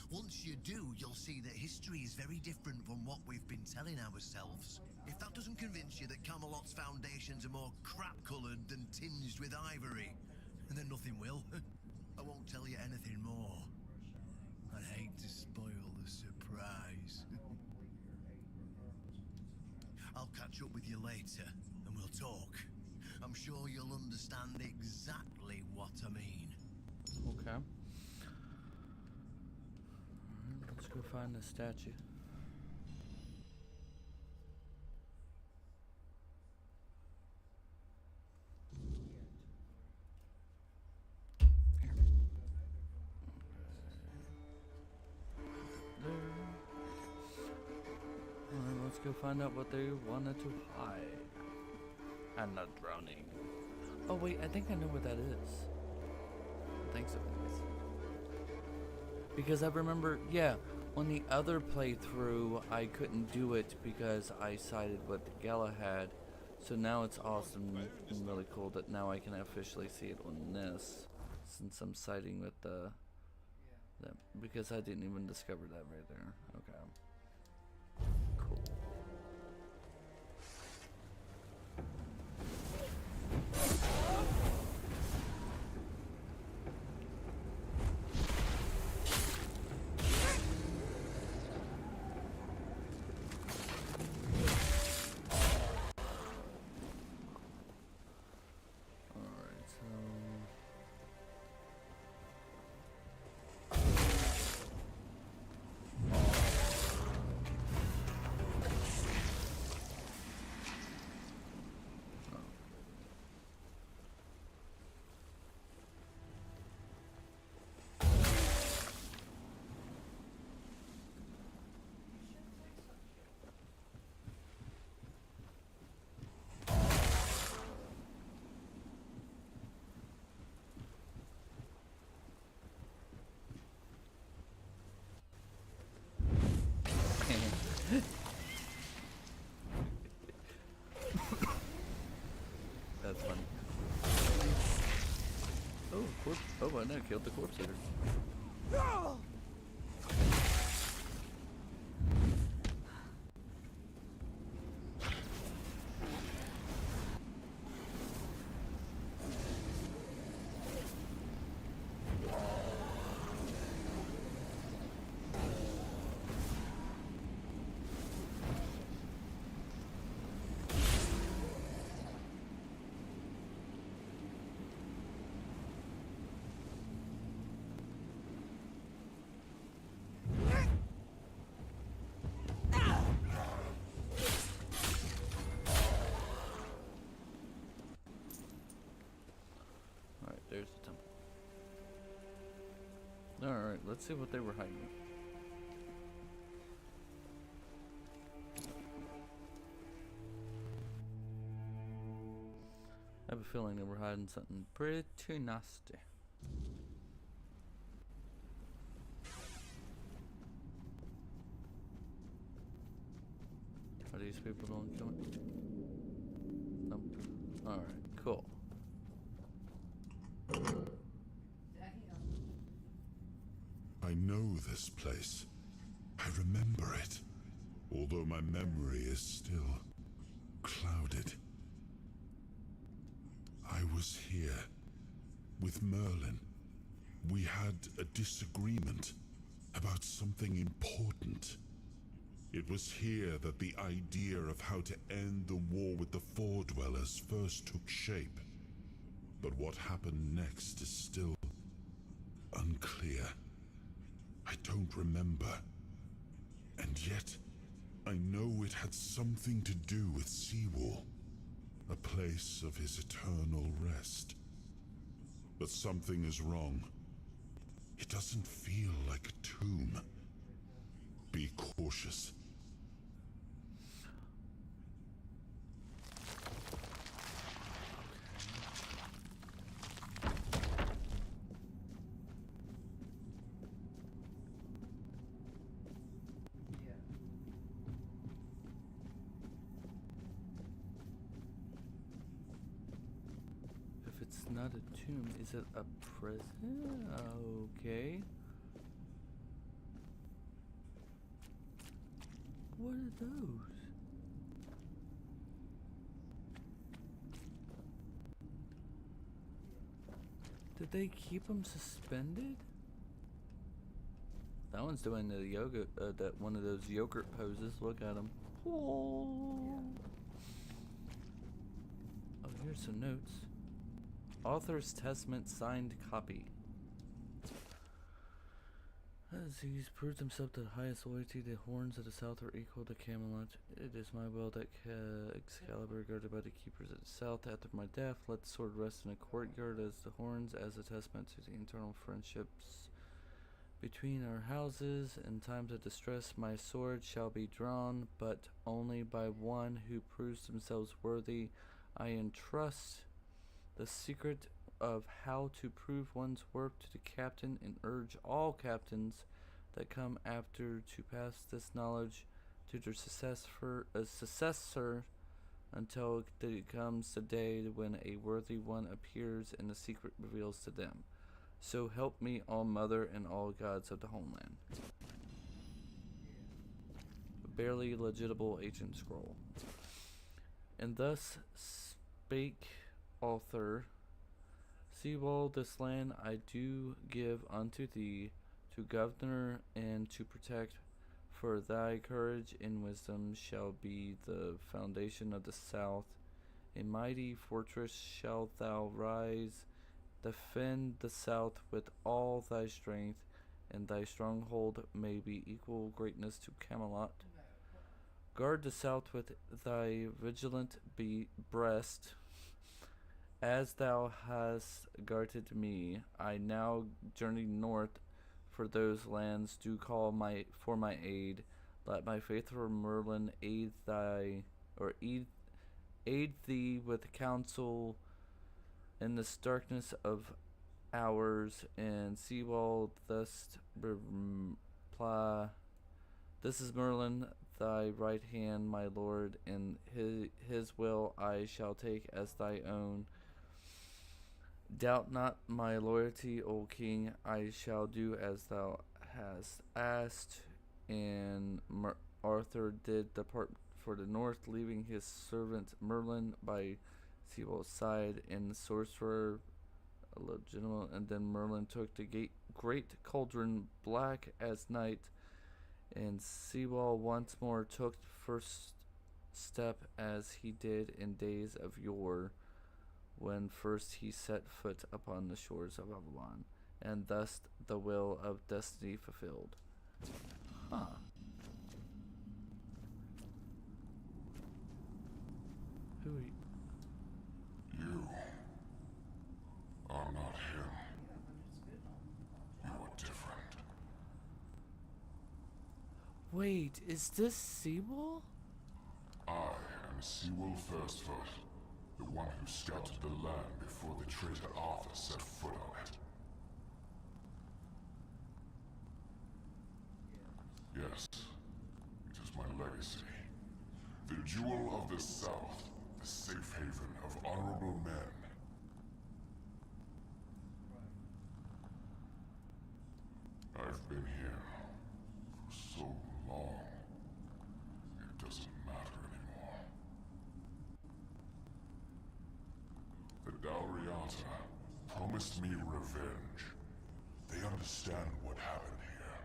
Once you do, you'll see that history is very different from what we've been telling ourselves. If that doesn't convince you that Camelot's foundations are more crap-coloured than tinged with ivory, then nothing will. I won't tell you anything more. I'd hate to spoil the surprise. I'll catch up with you later, and we'll talk. I'm sure you'll understand exactly what I mean. Okay. Alright, let's go find the statue. Alright, let's go find out what they wanted to hide. I'm not drowning. Oh wait, I think I know what that is. I think so. Because I remember, yeah, on the other playthrough, I couldn't do it because I sided with Galahad. So now it's awesome and really cool that now I can officially see it on this, since I'm siding with the because I didn't even discover that right there. Okay. Cool. That's funny. Oh, corpse. Oh, I know, killed the corpse eater. Alright, let's see what they were hiding. I have a feeling they were hiding something pretty nasty. Are these people don't kill me? Nope. Alright, cool. I know this place. I remember it. Although my memory is still clouded. I was here with Merlin. We had a disagreement about something important. It was here that the idea of how to end the war with the Four Dwellers first took shape. But what happened next is still unclear. I don't remember. And yet, I know it had something to do with Seawall, a place of his eternal rest. But something is wrong. It doesn't feel like a tomb. Be cautious. If it's not a tomb, is it a prison? Okay. What are those? Did they keep them suspended? That one's doing the yoga, that one of those yogurt poses. Look at him. Oh, here's some notes. Author's testament signed copy. As he's proved himself the highest loyalty, the horns of the south are equal to Camelot. It is my will that Excalibur, guarded by the keepers of the south, after my death, let the sword rest in a courtyard as the horns, as a testament to the internal friendships between our houses. In times of distress, my sword shall be drawn, but only by one who proves themselves worthy. I entrust the secret of how to prove one's worth to the captain, and urge all captains that come after to pass this knowledge to their successor until it comes the day when a worthy one appears and the secret reveals to them. So help me, all mother and all gods of the homeland. Barely legible ancient scroll. And thus spake author, Seawall, this land I do give unto thee, to governor and to protect, for thy courage and wisdom shall be the foundation of the south. A mighty fortress shalt thou rise, defend the south with all thy strength, and thy stronghold may be equal greatness to Camelot. Guard the south with thy vigilant breast, as thou hast guarded me. I now journey north, for those lands do call for my aid. Let my faithful Merlin aid thee with counsel in this darkness of hours. And Seawall thus reply, this is Merlin, thy right hand, my lord, and his will I shall take as thy own. Doubt not my loyalty, O king. I shall do as thou hast asked. And Arthur did depart for the north, leaving his servant Merlin by Seawall's side, and the sorcerer legitimate. And then Merlin took the great cauldron, black as night, and Seawall once more took first step as he did in days of yore, when first he set foot upon the shores of Avalon, and thus the will of destiny fulfilled. Huh. Who are you? You are not him. You are different. Wait, is this Sewell? I am Sewell Firstfoot, the one who scouted the land before the traitor Arthur set foot on it. Yes, it is my legacy. The jewel of the South, the safe haven of honorable men. I've been here for so long, it doesn't matter anymore. The Dalriata promised me revenge. They understand what happened here.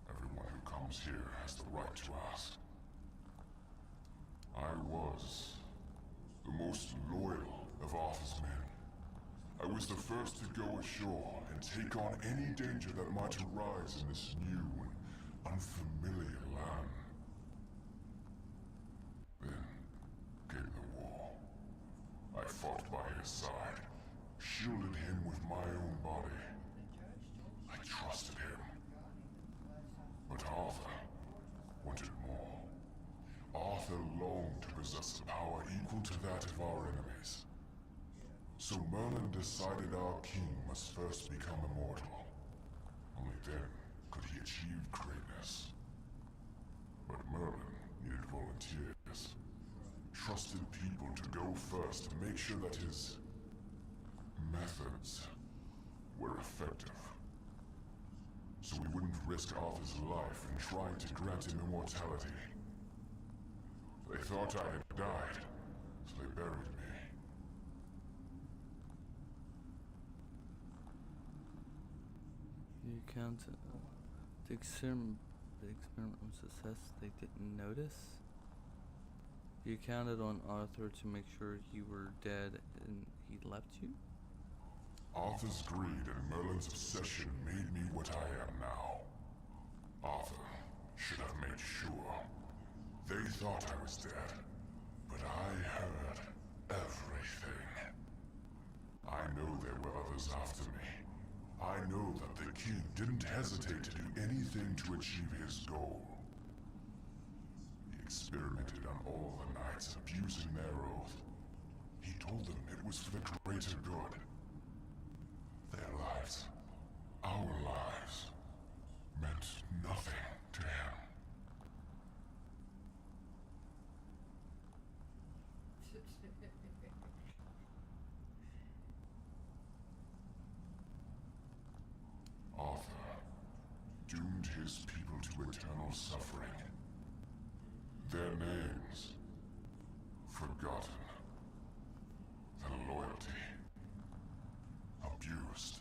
Everyone who comes here has the right to ask. I was the most loyal of Arthur's men. I was the first to go ashore and take on any danger that might arise in this new and unfamiliar land. Then came the war. I fought by his side, shielded him with my own body. I trusted him. But Arthur wanted more. Arthur longed to possess a power equal to that of our enemies. So Merlin decided our king must first become immortal. Only then could he achieve greatness. But Merlin needed volunteers. Trusted people to go first to make sure that his methods were effective. So we wouldn't risk Arthur's life in trying to grant him immortality. They thought I had died, so they buried me. You counted the experiment was success. They didn't notice. You counted on Arthur to make sure you were dead and he left you? Arthur's greed and Merlin's obsession made me what I am now. Arthur should have made sure. They thought I was dead, but I heard everything. I know there were others after me. I know that the king didn't hesitate to do anything to achieve his goal. He experimented on all the knights, abusing their oath. He told them it was for the greater good. Their lives, our lives, meant nothing to him. Arthur doomed his people to eternal suffering. Their names forgotten. Their loyalty abused.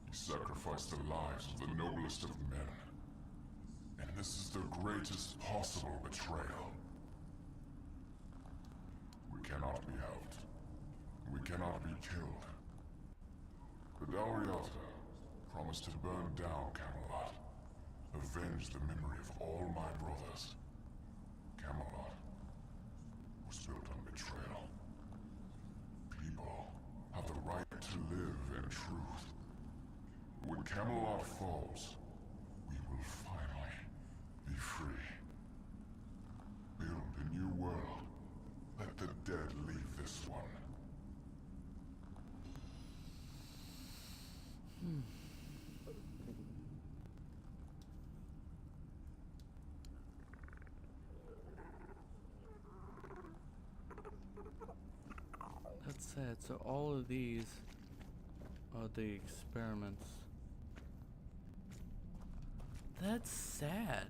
He sacrificed the lives of the noblest of men. And this is the greatest possible betrayal. We cannot be helped. We cannot be killed. The Dalriata promised to burn down Camelot, avenge the memory of all my brothers. Camelot was built on betrayal. People have the right to live in truth. When Camelot falls, we will finally be free. Build a new world. Let the dead leave this one. That's sad. So all of these are the experiments. That's sad.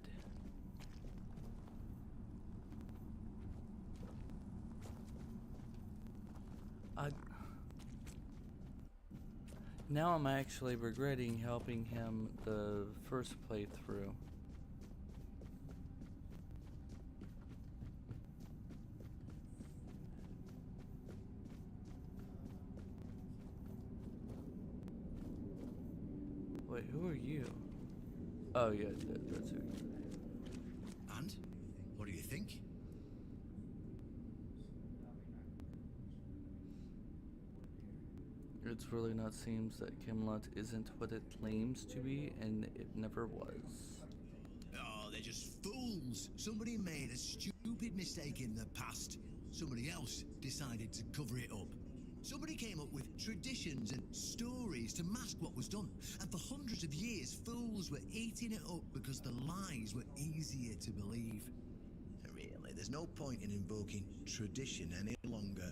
Now I'm actually regretting helping him the first playthrough. Wait, who are you? Oh yeah, that's who you are. And? What do you think? It's really not seems that Camelot isn't what it claims to be, and it never was. just fools. Somebody made a stupid mistake in the past. Somebody else decided to cover it up. Somebody came up with traditions and stories to mask what was done. And for hundreds of years, fools were eating it up because the lies were easier to believe. Really, there's no point in invoking tradition any longer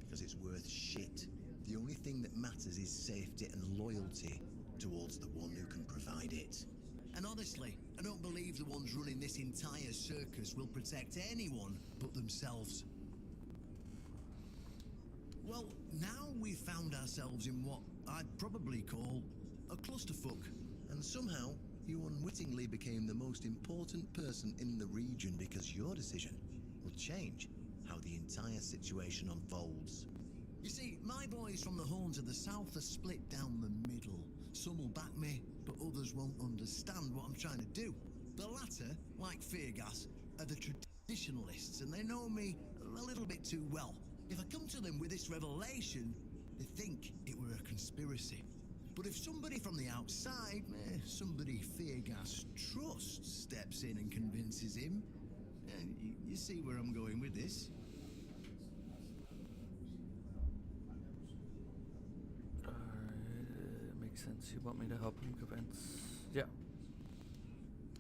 because it's worth shit. The only thing that matters is safety and loyalty towards the one who can provide it. And honestly, I don't believe the ones running this entire circus will protect anyone but themselves. Well, now we've found ourselves in what I'd probably call a clusterfuck. And somehow, you unwittingly became the most important person in the region because your decision will change how the entire situation unfolds. You see, my boys from the Horns of the South are split down the middle. Some will back me, but others won't understand what I'm trying to do. The latter, like Feargas, are the traditionalists, and they know me a little bit too well. If I come to them with this revelation, they think it were a conspiracy. But if somebody from the outside, somebody Feargas trusts, steps in and convinces him, you see where I'm going with this? Makes sense. You want me to help him convince? Yeah.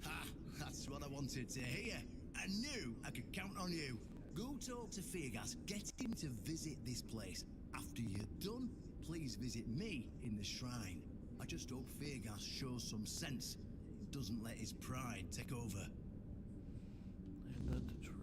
Ha! That's what I wanted to hear. I knew I could count on you. Go talk to Feargas. Get him to visit this place. After you're done, please visit me in the shrine. I just hope Feargas shows some sense and doesn't let his pride take over. Ain't that the truth?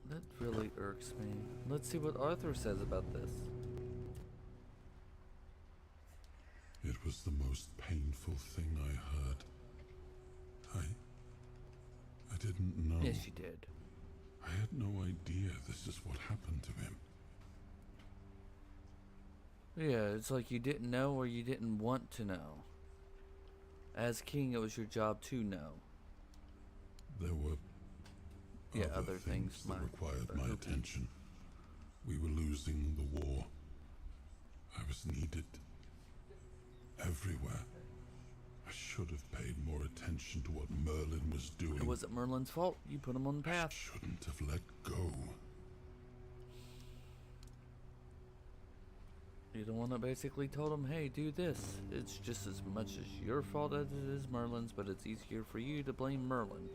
That really irks me. Let's see what Arthur says about this. It was the most painful thing I heard. I didn't know. Yes, you did. I had no idea this is what happened to him. Yeah, it's like you didn't know or you didn't want to know. As king, it was your job to know. There were other things that required my attention. We were losing the war. I was needed everywhere. I should have paid more attention to what Merlin was doing. It wasn't Merlin's fault. You put him on the path. I shouldn't have let go. You're the one that basically told him, hey, do this. It's just as much as your fault as it is Merlin's, but it's easier for you to blame Merlin.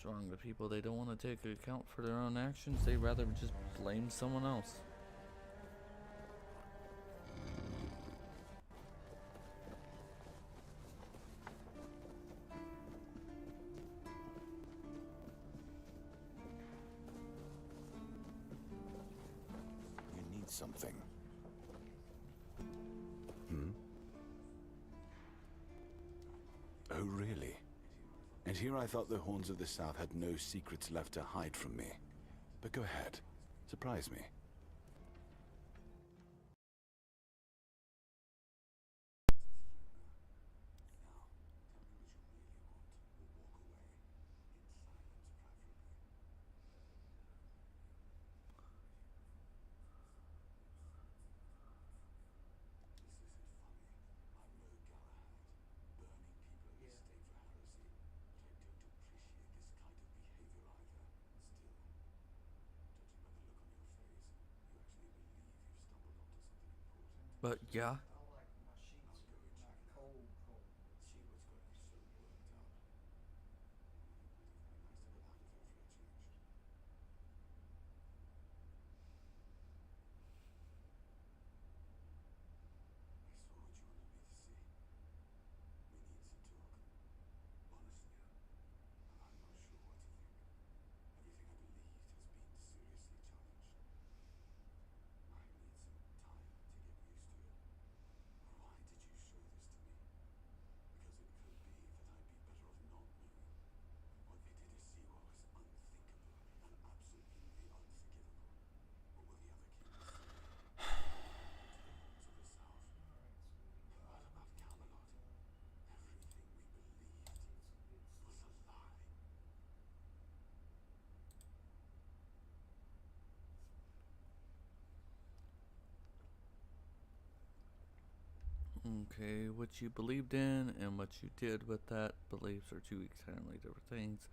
Wrong. The people, they don't want to take account for their own actions. They rather just blame someone else. You need something. Oh, really? And here I thought the Horns of the South had no secrets left to hide from me. But go ahead. Surprise me. But yeah. Okay, what you believed in and what you did with that beliefs are two entirely different things.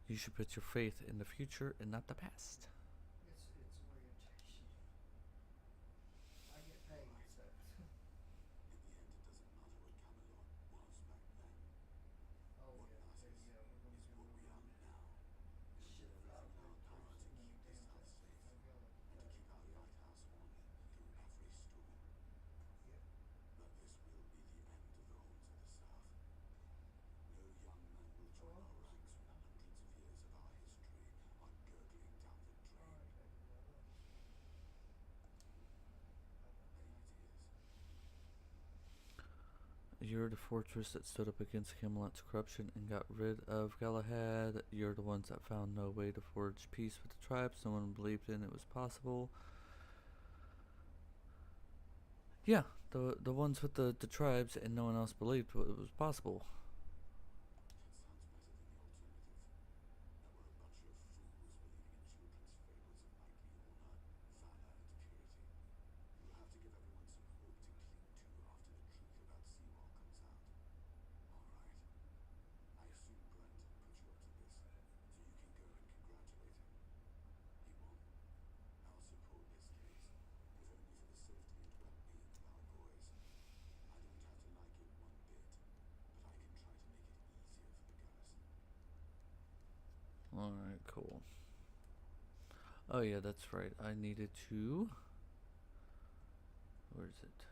You should put your faith in the future and not the past. It's orientation. I get paid, so. In the end, it doesn't matter what Camelot was back then. Oh What yeah, matters yeah, we're gonna is do what we are now. shit Doing about everything in our power to keep this house safe and to keep our lighthouse on through every storm. Yep. But this will be the end of the Horns of the South. No young men will join our ranks when hundreds of years of our history are gurgling down the drain. Alright, baby, well done. Any ideas? You're the fortress that stood up against Camelot's corruption and got rid of Galahad. You're the ones that found no way to forge peace with the tribes. No one believed in it was possible. Yeah, the ones with the tribes and no one else believed it was possible. Alright, cool. Oh yeah, that's right. I needed to... Where is it?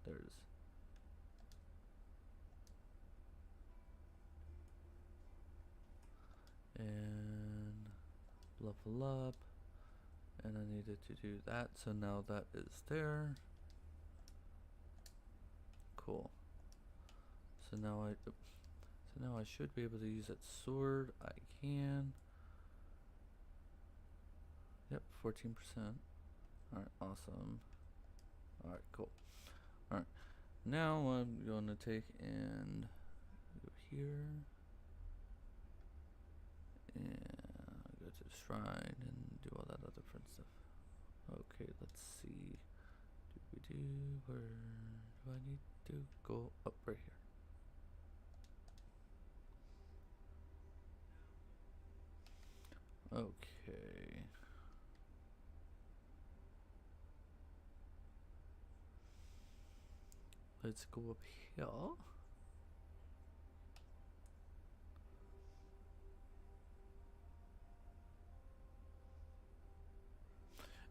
There's... And... level up. And I needed to do that, so now that is there. Cool. So now I should be able to use that sword. I can. Yep, 14%. Alright, awesome. Alright, cool. Alright. Now I'm going to take and go here. And go to the shrine and do all that other fun stuff. Okay, let's see. Where do I need to go? Up right here. Okay. Let's go up here.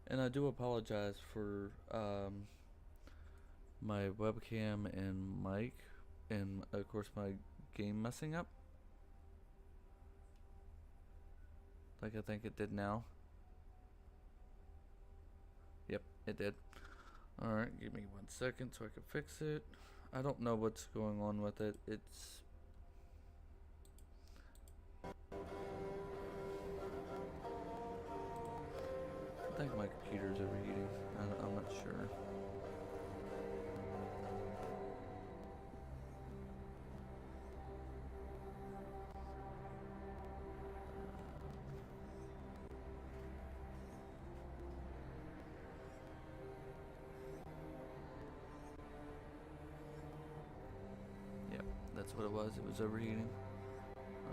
And I do apologize for my webcam and mic and of course my game messing up. Like I think it did now. Yep, it did. Alright, give me 1 second so I can fix it. I don't know what's going on with it. It's... I think my computer's overheating. I'm not sure. Yep, that's what it was. It was overheating.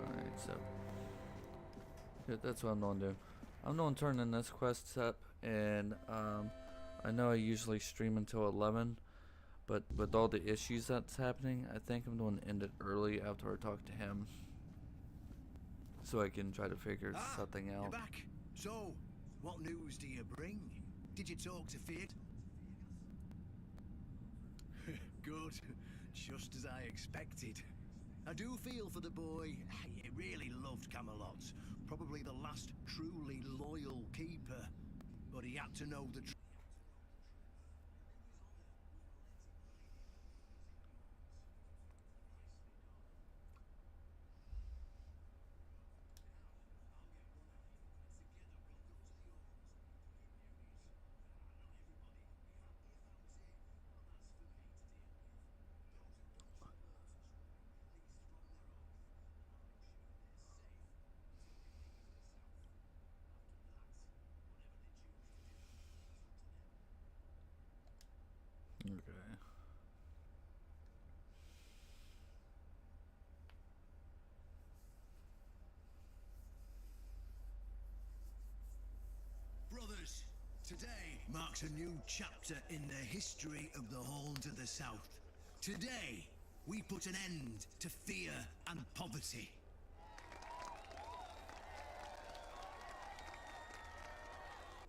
Alright, so... yeah, that's what I'm going to do. I'm going to turn in this quest up, and I know I usually stream until 11, but with all the issues that's happening, I think I'm going to end it early after I talk to him, so I can try to figure something out. You're back. So, what news do you bring? Did you talk to Fiat? Good. Just as I expected. I do feel for the boy. He really loved Camelot. Probably the last truly loyal keeper. But he had to know the truth. marks a new chapter in the history of the Horns of the South. Today, we put an end to fear and poverty.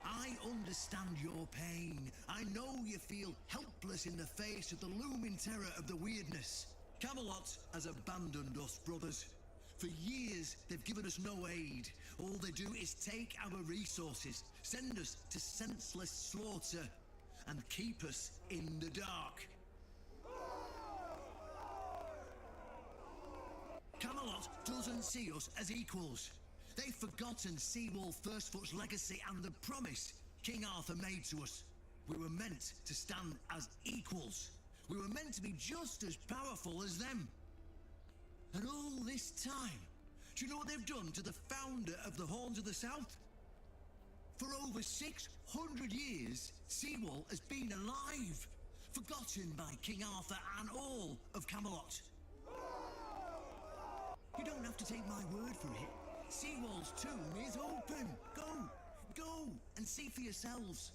I understand your pain. I know you feel helpless in the face of the looming terror of the weirdness. Camelot has abandoned us, brothers. For years, they've given us no aid. All they do is take our resources, send us to senseless slaughter, and keep us in the dark. Camelot doesn't see us as equals. They've forgotten Seawolf Firstfoot's legacy and the promise King Arthur made to us. We were meant to stand as equals. We were meant to be just as powerful as them. And all this time, do you know what they've done to the founder of the Horns of the South? For over 600 years, Seawolf has been alive, forgotten by King Arthur and all of Camelot. You don't have to take my word for it. Seawolf's tomb is open. Go and see for yourselves.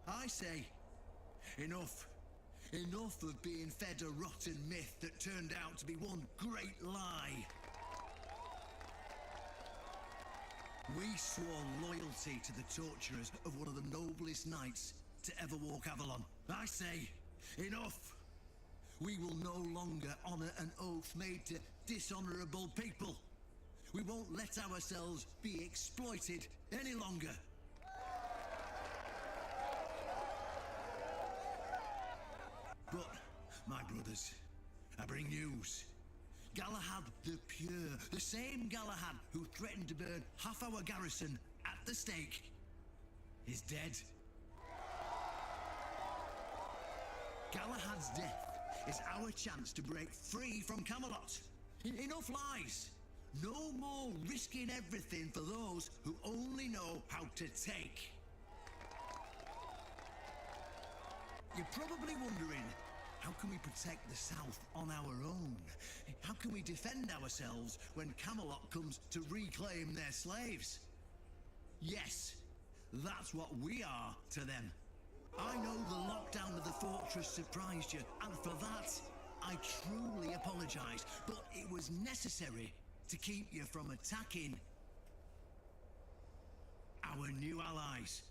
I say, enough. Enough of being fed a rotten myth that turned out to be one great lie. We swore loyalty to the torturers of one of the noblest knights to ever walk Avalon. I say, enough. We will no longer honor an oath made to dishonorable people. We won't let ourselves be exploited any longer. But, my brothers, I bring news. Galahad the Pure, the same Galahad who threatened to burn half our garrison at the stake, is dead. Galahad's death is our chance to break free from Camelot. Enough lies. No more risking everything for those who only know how to take. You're probably wondering, how can we protect the South on our own? How can we defend ourselves when Camelot comes to reclaim their slaves? Yes, that's what we are to them. I know the lockdown of the fortress surprised you, and for that, I truly apologize, but it was necessary to keep you from attacking our new allies,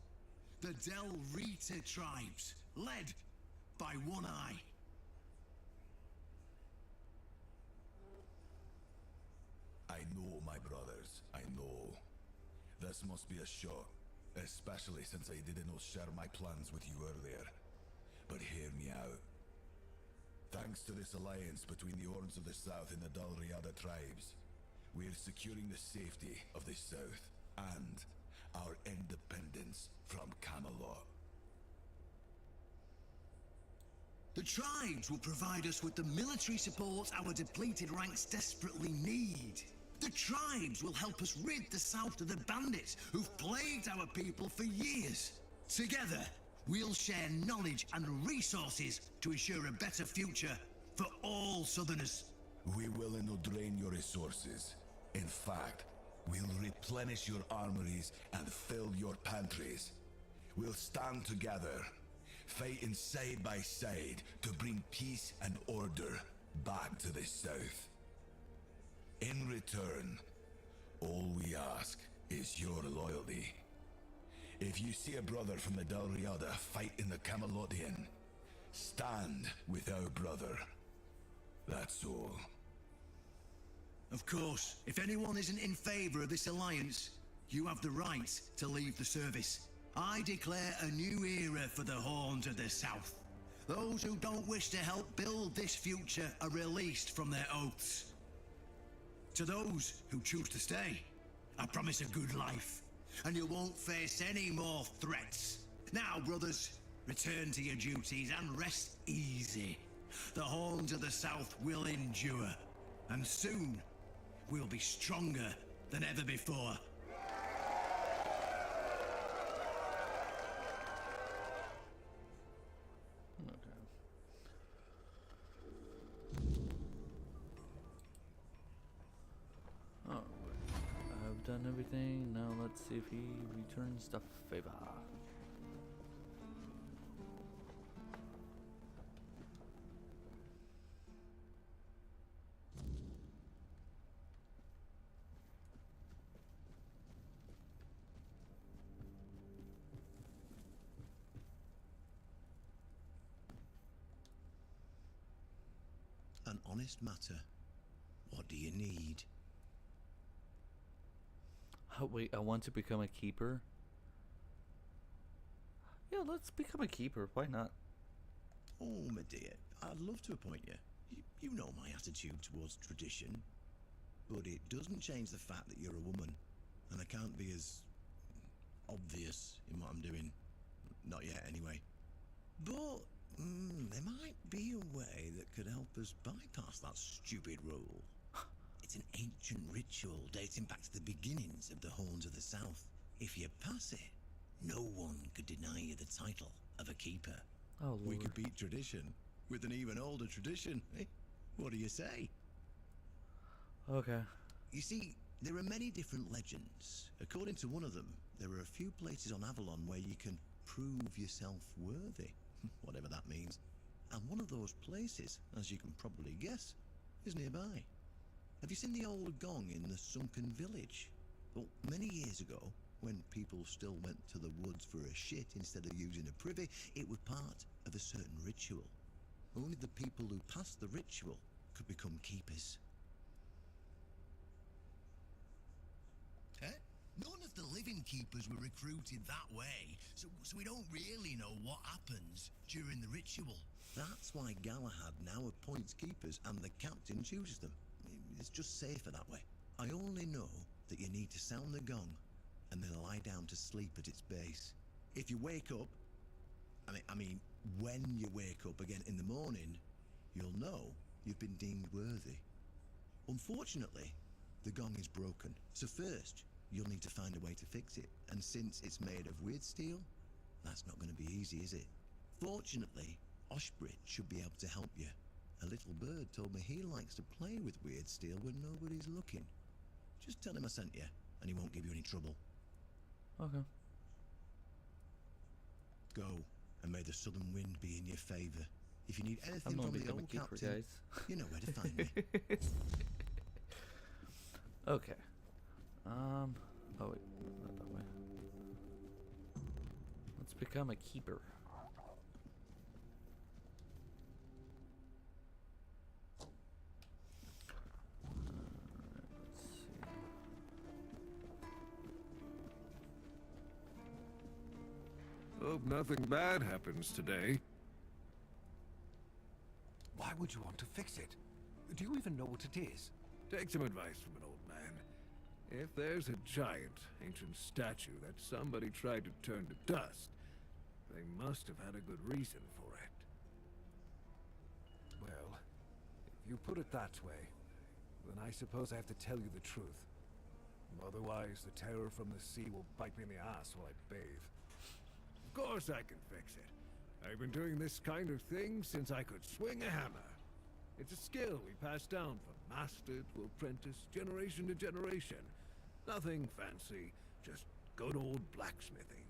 the Del Rita tribes, led by One Eye. I know, my brothers, I know. This must be a shock, especially since I didn't share my plans with you earlier. But hear me out. Thanks to this alliance between the Horns of the South and the Dalriada tribes, we're securing the safety of the South and our independence from Camelot. The tribes will provide us with the military support our depleted ranks desperately need. The tribes will help us rid the South of the bandits who've plagued our people for years. Together, we'll share knowledge and resources to ensure a better future for all Southerners. We will not drain your resources. In fact, we'll replenish your armories and fill your pantries. We'll stand together, fighting side by side to bring peace and order back to the South. In return, all we ask is your loyalty. If you see a brother from the Dalriada fight in the Camelotian, stand with our brother. That's all. Of course, if anyone isn't in favor of this alliance, you have the right to leave the service. I declare a new era for the Horns of the South. Those who don't wish to help build this future are released from their oaths. To those who choose to stay, I promise a good life, and you won't face any more threats. Now, brothers, return to your duties and rest easy. The Horns of the South will endure, and soon we'll be stronger than ever before. Okay. Alright. I've done everything. Now let's see if he returns the favor. honest matter. What do you need? Oh, wait, I want to become a keeper. Yeah, let's become a keeper. Why not? Oh, my dear, I'd love to appoint you. You know my attitude towards tradition. But it doesn't change the fact that you're a woman, and I can't be as obvious in what I'm doing. Not yet, anyway. But there might be a way that could help us bypass that stupid rule. It's an ancient ritual dating back to the beginnings of the Horns of the South. If you pass it, no one could deny you the title of a keeper. Oh, Lord. We could beat tradition with an even older tradition. Eh? What do you say? Okay. You see, there are many different legends. According to one of them, there are a few places on Avalon where you can prove yourself worthy, whatever that means. And one of those places, as you can probably guess, is nearby. Have you seen the old gong in the sunken village? Well, many years ago, when people still went to the woods for a shit instead of using a privy, it was part of a certain ritual. Only the people who passed the ritual could become keepers. None of the living keepers were recruited that way, so we don't really know what happens during the ritual. That's why Galahad now appoints keepers and the captain chooses them. It's just safer that way. I only know that you need to sound the gong and then lie down to sleep at its base. If you wake up, I mean, when you wake up again in the morning, you'll know you've been deemed worthy. Unfortunately, the gong is broken, so first, you'll need to find a way to fix it. And since it's made of weird steel, that's not going to be easy, is it? Fortunately, Oshbridge should be able to help you. A little bird told me he likes to play with weird steel when nobody's looking. Just tell him I sent you, and he won't give you any trouble. Okay. Go, and may the southern wind be in your favor. If you need I'm anything gonna from the become a old keeper, captain, guys. you know where to find me. Okay. Oh wait, not that way. Let's become a keeper. Let's see. Hope nothing bad happens today. Why would you want to fix it? Do you even know what it is? Take some advice from an old man. If there's a giant, ancient statue that somebody tried to turn to dust, they must have had a good reason for it. Well, if you put it that way, then I suppose I have to tell you the truth. Otherwise, the terror from the sea will bite me in the ass while I bathe. Of course I can fix it. I've been doing this kind of thing since I could swing a hammer. It's a skill we pass down from master to apprentice, generation to generation. Nothing fancy, just good old blacksmithing.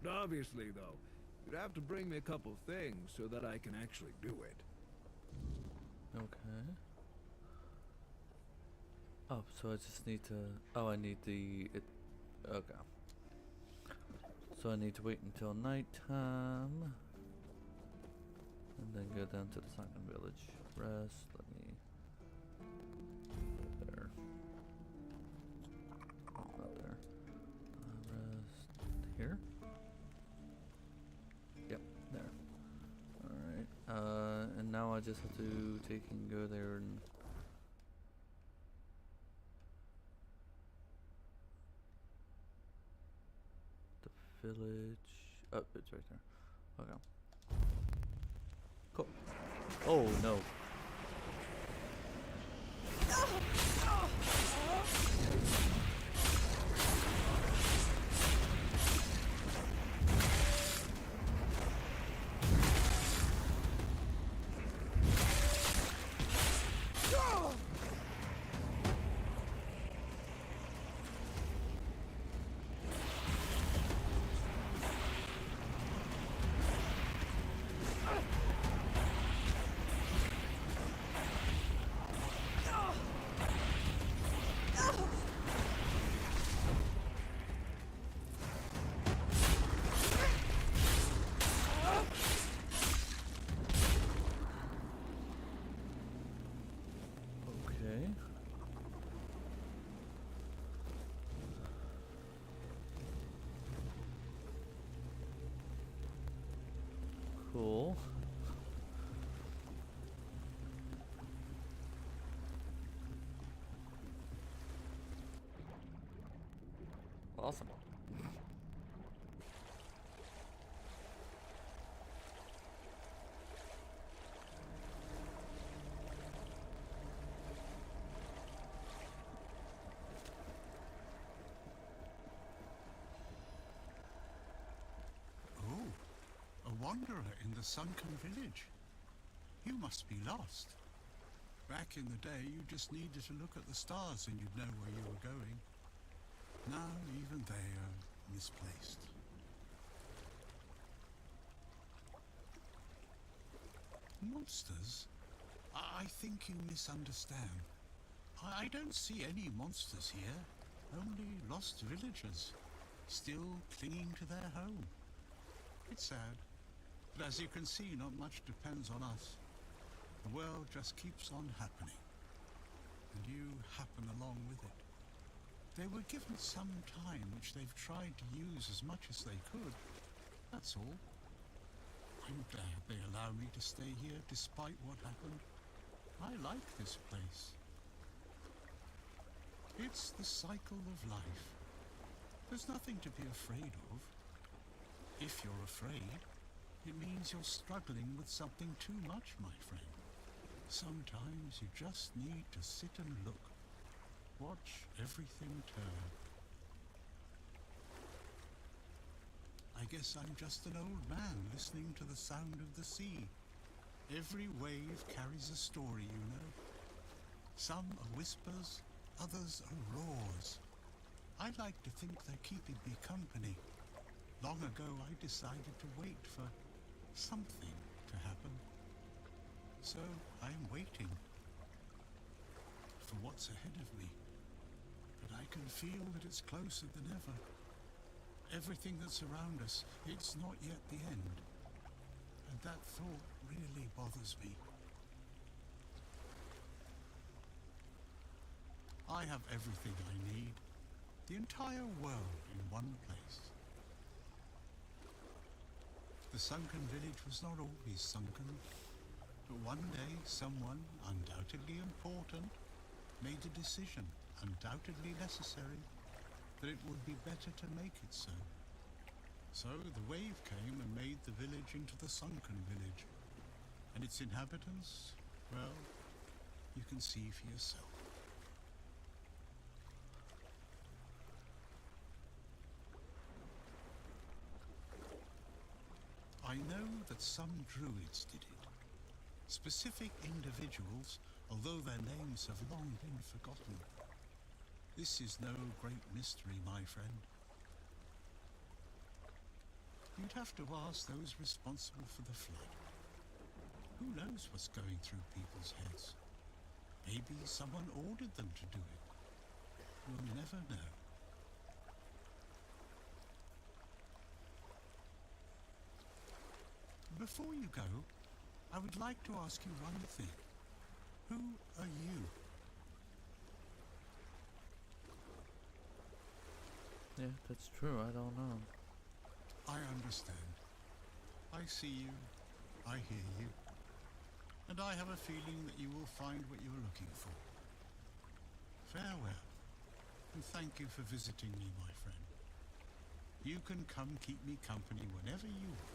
Obviously, though, you'd have to bring me a couple things so that I can actually do it. Okay. Oh, so I just need to. Oh, I need the. Okay. So I need to wait until nighttime. And then go down to the sunken village. Rest. Let me. There. Not there. Rest here. Yep, there. Alright. And now I just have to take and go there and. The village. Oh, it's right there. Okay. Cool. Oh no. awesome. Oh, a wanderer in the sunken village. You must be lost. Back in the day, you just needed to look at the stars and you'd know where you were going. Now, even they are misplaced. Monsters? I think you misunderstand. I don't see any monsters here, only lost villagers, still clinging to their home. It's sad, but as you can see, not much depends on us. The world just keeps on happening, and you happen along with it. They were given some time which they've tried to use as much as they could. That's all. I'm glad they allow me to stay here despite what happened. I like this place. It's the cycle of life. There's nothing to be afraid of. If you're afraid, it means you're struggling with something too much, my friend. Sometimes you just need to sit and look. Watch everything turn. I guess I'm just an old man listening to the sound of the sea. Every wave carries a story, you know. Some are whispers, others are roars. I like to think they're keeping me company. Long ago I decided to wait for something to happen. So I'm waiting for what's ahead of me. But I can feel that it's closer than ever. Everything that's around us, it's not yet the end. And that thought really bothers me. I have everything I need. The entire world in one place. The sunken village was not always sunken. But one day, someone, undoubtedly important, made a decision, undoubtedly necessary, that it would be better to make it so. So the wave came and made the village into the sunken village. And its inhabitants, well, you can see for yourself. I know that some druids did it. Specific individuals, although their names have long been forgotten. This is no great mystery, my friend. You'd have to ask those responsible for the flood. Who knows what's going through people's heads? Maybe someone ordered them to do it. We'll never know. Before you go, I would like to ask you one thing. Who are you? Yeah, that's true. I don't know. I understand. I see you. I hear you. And I have a feeling that you will find what you're looking for. Farewell. And thank you for visiting me, my friend. You can come keep me company whenever you want.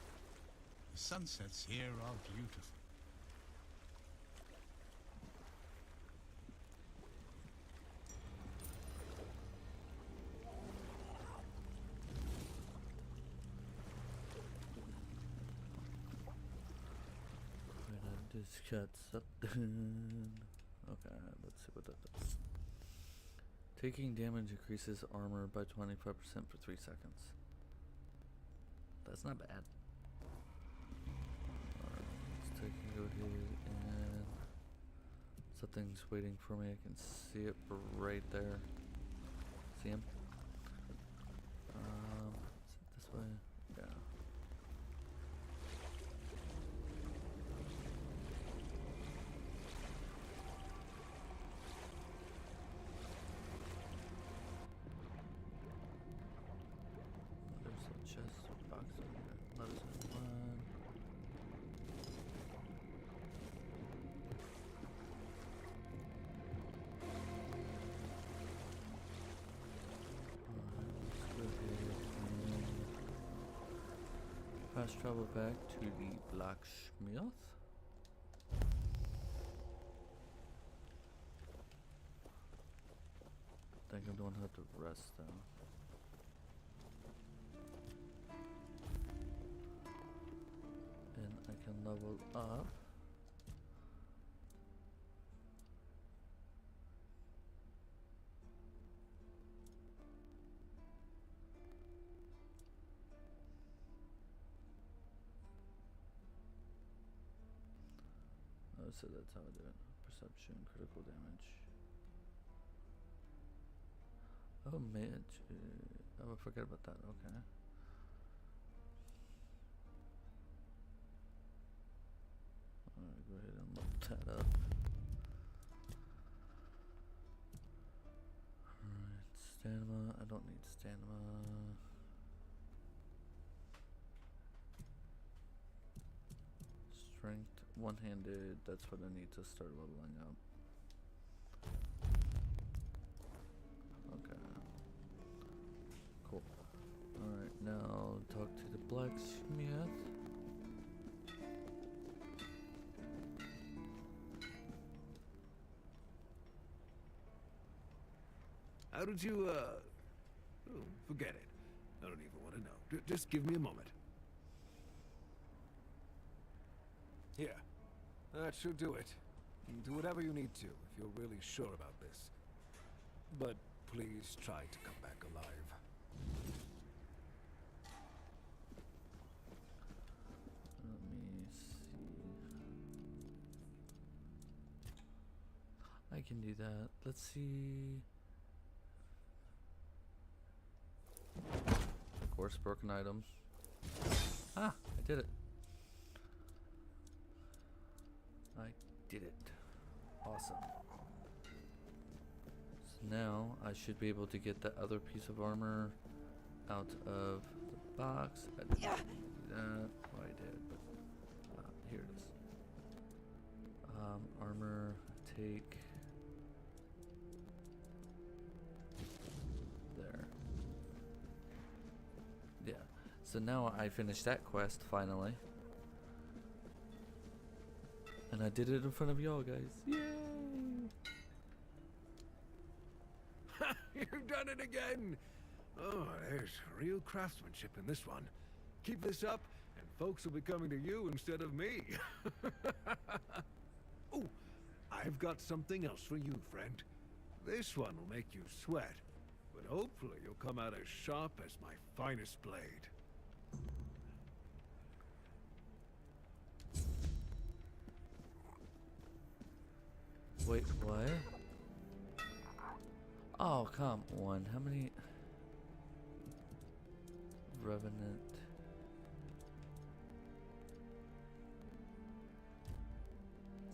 The sunsets here are beautiful. This cut something. Okay, let's see what that does. Taking damage increases armor by 25% for 3 seconds. That's not bad. Alright, let's take and go here and something's waiting for me. I can see it right there. See him? Is it this way? Yeah. Chest box over there. Let us in one. Alright, let's go Let's travel back to the blacksmith. I think I'm going to have to rest though. And I can level up. Oh, so that's how I do it. Perception, critical damage. Oh, mage. Oh, I forgot about that. Okay. Alright, go ahead and level that up. Alright, stamina. I don't need stamina. Strength, one-handed. That's what I need to start leveling up. Okay. Cool. Alright, now talk to the blacksmith. How did you, oh, forget it. I don't even want to know. Just give me a moment. Here. That should do it. Do whatever you need to, if you're really sure about this. But please try to come back alive. Let me see. I can do that. Let's see. Of course, broken items. Ah, I did it. I did it. Awesome. So now I should be able to get the other piece of armor out of the box. I didn't do that. Well, I did, but here it is. Armor, take. There. Yeah. So now I finished that quest finally. And I did it in front of y'all guys. Yay! You've done it again! Oh, there's real craftsmanship in this one. Keep this up, and folks will be coming to you instead of me. Oh, I've got something else for you, friend. This one will make you sweat, but hopefully you'll come out as sharp as my finest blade. Wait, what? Oh, come on. How many? Revenant.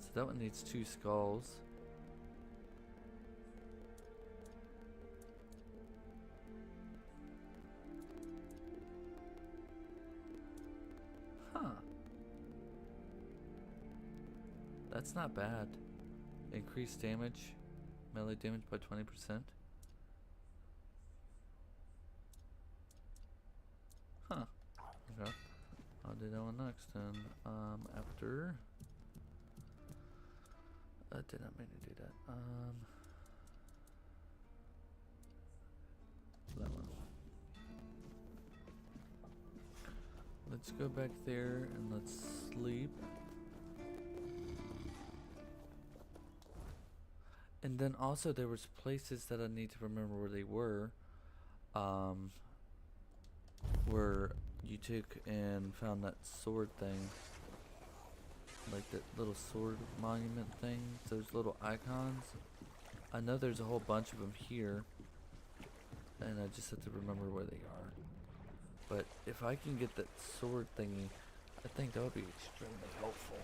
So that one needs 2 skulls. Huh. That's not bad. Increased damage, melee damage by 20%. Huh. Okay. I'll do that one next then. After. I did not mean to do that. That one. Let's go back there and let's sleep. And then also there was places that I need to remember where they were. Where you took and found that sword thing. Like that little sword monument thing. Those little icons. I know there's a whole bunch of them here. And I just have to remember where they are. But if I can get that sword thingy, I think that would be extremely helpful.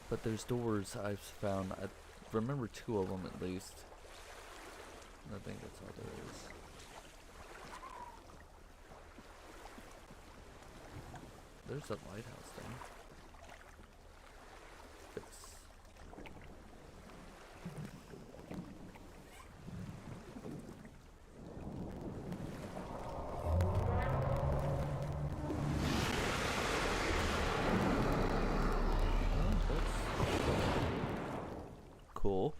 But there's doors I've found. I remember 2 of them at least. And I think that's all there is. There's a lighthouse thing. Fix. cool.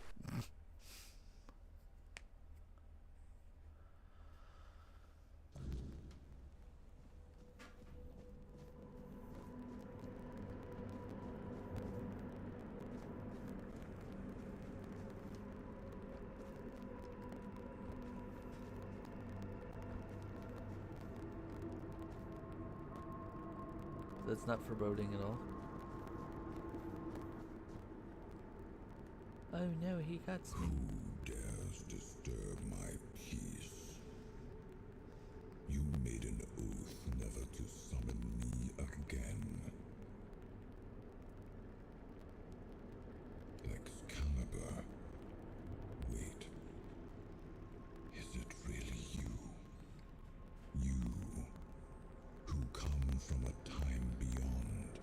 That's not foreboding at all. Oh no, he got me. Who dares disturb my peace? You made an oath never to summon me again. Excalibur. Wait. Is it really you? You, who come from a time beyond.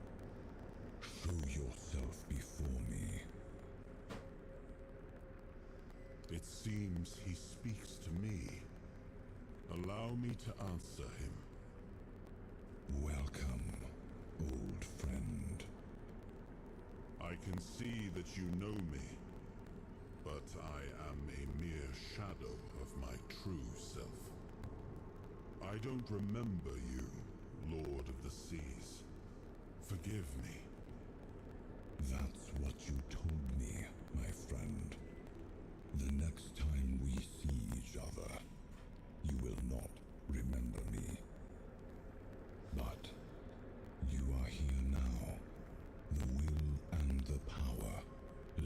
Show yourself before me. It seems he speaks to me. Allow me to answer him. Welcome, old friend. I can see that you know me, but I am a mere shadow of my true self. I don't remember you, Lord of the Seas. Forgive me. That's what you told me, my friend. The next time we see each other, you will not remember me. But you are here now. The will and the power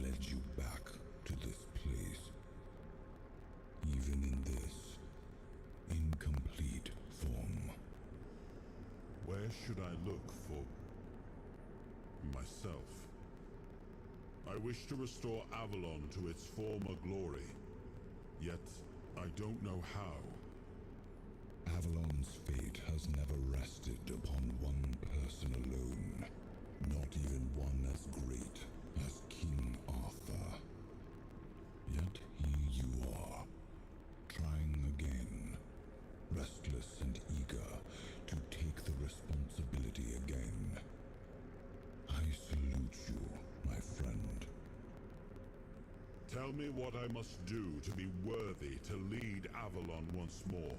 led you back to this place. Even in this incomplete form. Where should I look for myself? I wish to restore Avalon to its former glory, yet I don't know how. Avalon's fate has never rested upon one person alone, not even one as great as King Arthur. Yet here you are, trying again, restless and eager to take the responsibility again. I salute you, my friend. Tell me what I must do to be worthy to lead Avalon once more.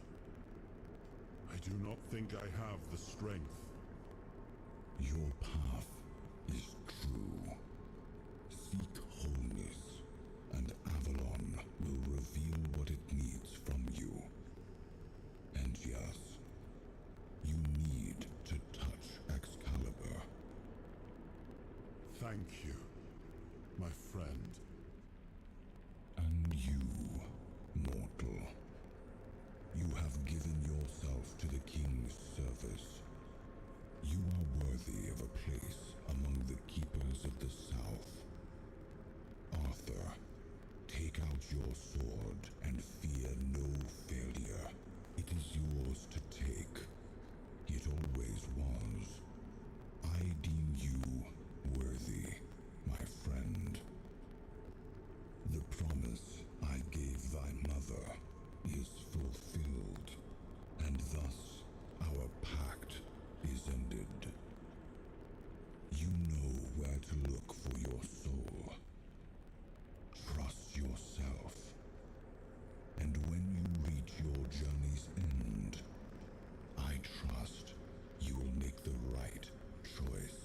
I do not think I have the strength. Your path is true. Seek wholeness, and Avalon will reveal what it needs from you. And yes, you need to touch Excalibur. Thank you, my friend. And you, mortal. You have given yourself to the King's service. You are worthy of a place among the keepers of the South. Arthur, take out your sword and fear no failure. It is yours to take. It always was. I deem you worthy, my friend. The promise I gave thy mother is fulfilled, and thus our pact is ended. You know where to look for your soul. Trust yourself. And when you reach your journey's end, I trust you will make the right choice.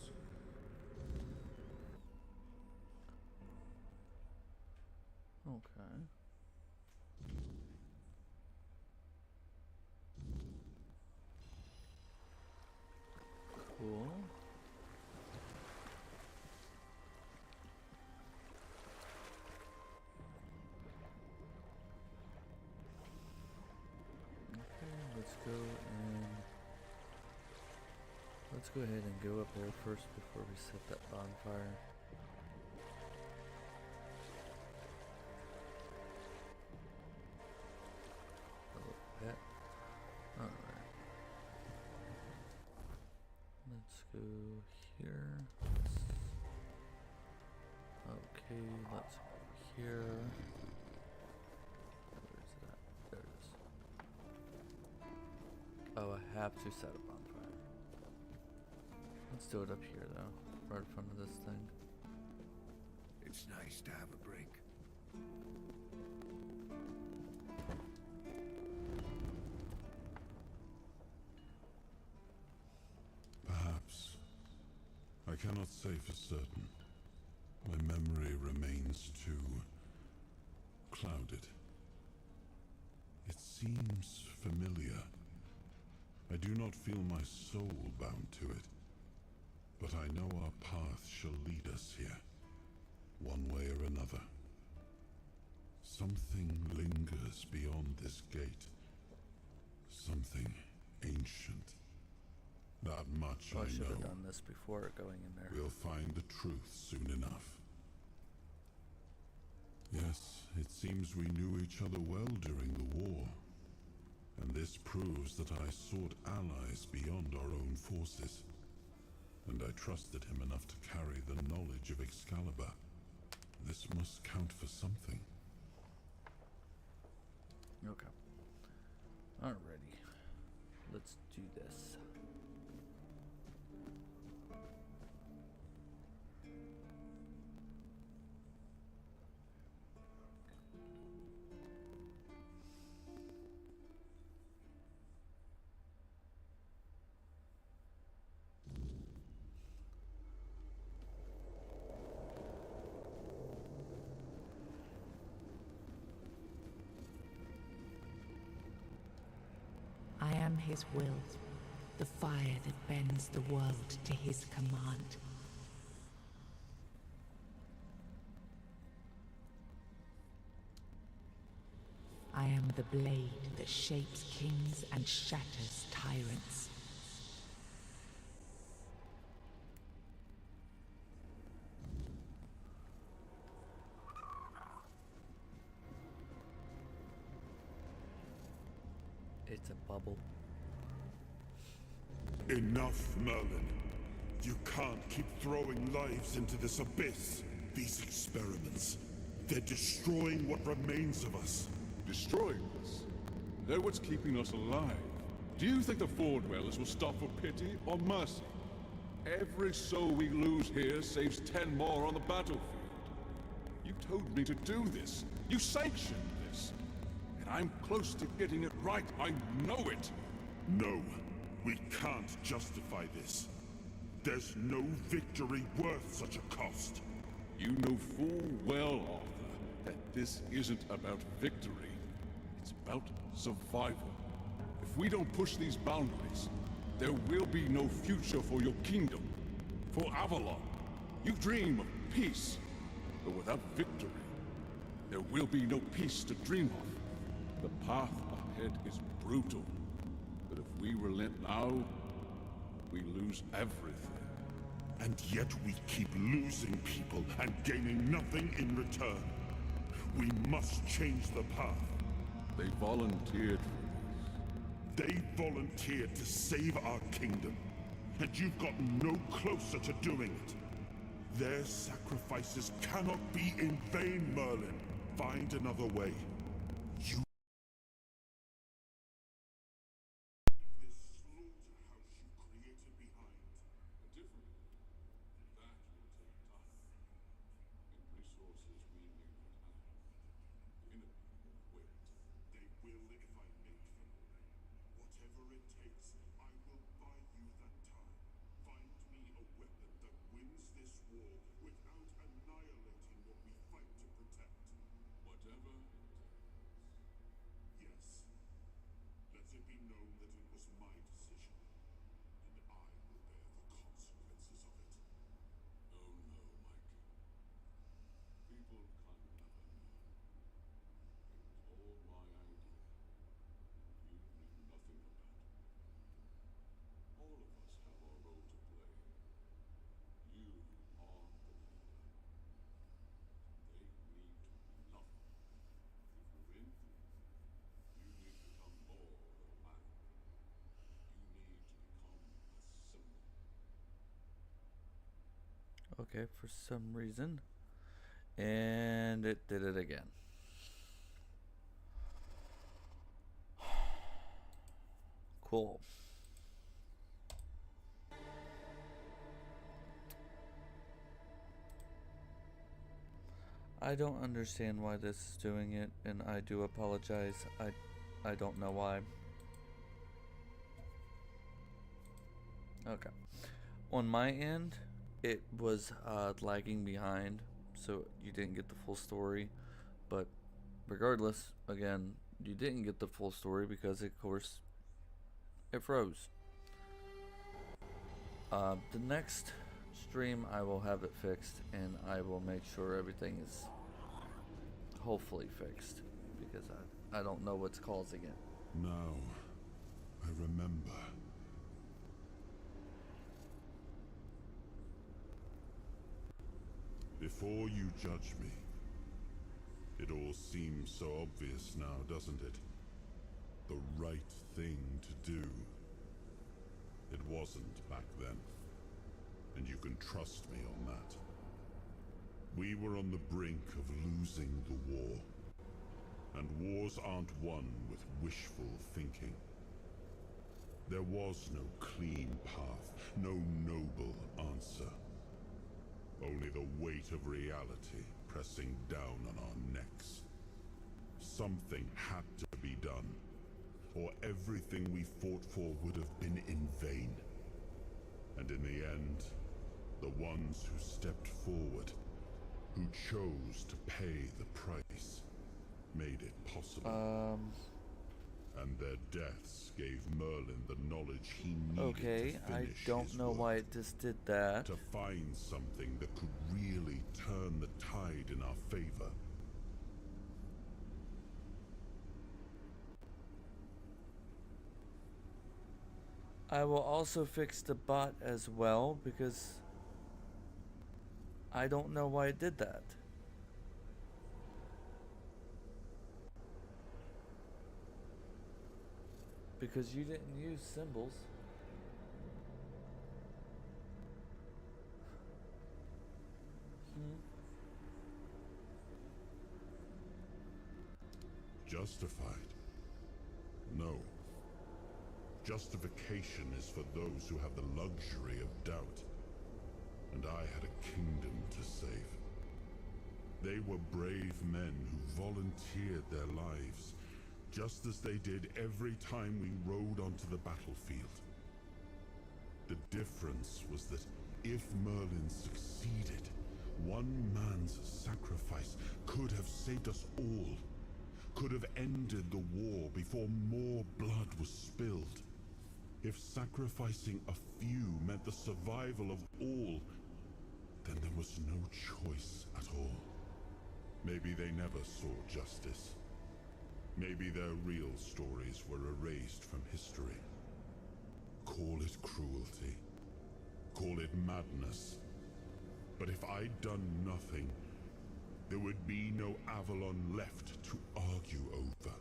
Okay. Cool. Okay, let's go ahead and go up there first before we set that bonfire. Pet. Alright. Let's go here. Okay, let's go here. Where's it at? There it is. Oh, I have to set a bonfire. Let's do it up here though, right in front of this thing. It's nice to have a break. Perhaps. I cannot say for certain. My memory remains too clouded. It seems familiar. I do not feel my soul bound to it, but I know our path shall lead us here, one way or another. Something lingers beyond this gate. Something ancient. That much I I should have know. done this before going in there. We'll find the truth soon enough. Yes, it seems we knew each other well during the war. And this proves that I sought allies beyond our own forces. And I trusted him enough to carry the knowledge of Excalibur. This must count for something. Okay. Alrighty. Let's do this. I am his will, the fire that bends the world to his command. I am the blade that shapes kings and shatters tyrants. It's a bubble. Enough, Merlin. You can't keep throwing lives into this abyss. These experiments, they're destroying what remains of us. Destroying us? They're what's keeping us alive. Do you think the Ford dwellers will stop for pity or mercy? Every soul we lose here saves 10 more on the battlefield. You told me to do this. You sanctioned this. And I'm close to getting it right. I know it. No, we can't justify this. There's no victory worth such a cost. You know full well, Arthur, that this isn't about victory. It's about survival. If we don't push these boundaries, there will be no future for your kingdom, for Avalon. You dream of peace, but without victory, there will be no peace to dream of. The path ahead is brutal, but if we relent now, we lose everything. And yet we keep losing people and gaining nothing in return. We must change the path. They volunteered for this. They volunteered to save our kingdom. And you've gotten no closer to doing it. Their sacrifices cannot be in vain, Merlin. Find another way. You... This slaughterhouse you created behind. Different. That will take time. And resources we may not have. The enemy will wait. They will if I make them. Whatever it takes, I will buy you that time. Find me a weapon that wins this war without annihilating what we fight to protect. Whatever it takes. Yes. Let it be known that it was my decision, and I will bear the consequences of it. Oh no, my king. People can never know. It was all my idea. You knew nothing about it. All of us have our role to play. You are the leader. They need to love you. If you're in, you need to become more of a man. You need to become a symbol. Okay, for some reason. And it did it again. Cool. I don't understand why this is doing it, and I do apologize. I don't know why. Okay. On my end, it was lagging behind, so you didn't get the full story. But regardless, again, you didn't get the full story because, of course, it froze. The next stream, I will have it fixed, and I will make sure everything is hopefully fixed, because I don't know what's causing it. Now, I remember. Before you judge me, it all seems so obvious now, doesn't it? The right thing to do. It wasn't back then, and you can trust me on that. We were on the brink of losing the war, and wars aren't won with wishful thinking. There was no clean path, no noble answer. Only the weight of reality pressing down on our necks. Something had to be done, or everything we fought for would have been in vain. And in the end, the ones who stepped forward, who chose to pay the price, made it possible. And their deaths gave Merlin the knowledge he needed to finish I don't his know work. why it just did that. To find something that could really turn the tide in our favor. I will also fix the bot as well, because I don't know why it did that. Because you didn't use symbols. Justified? No. Justification is for those who have the luxury of doubt. And I had a kingdom to save. They were brave men who volunteered their lives, just as they did every time we rode onto the battlefield. The difference was that if Merlin succeeded, one man's sacrifice could have saved us all, could have ended the war before more blood was spilled. If sacrificing a few meant the survival of all, then there was no choice at all. Maybe they never saw justice. Maybe their real stories were erased from history. Call it cruelty. Call it madness. But if I'd done nothing, there would be no Avalon left to argue over.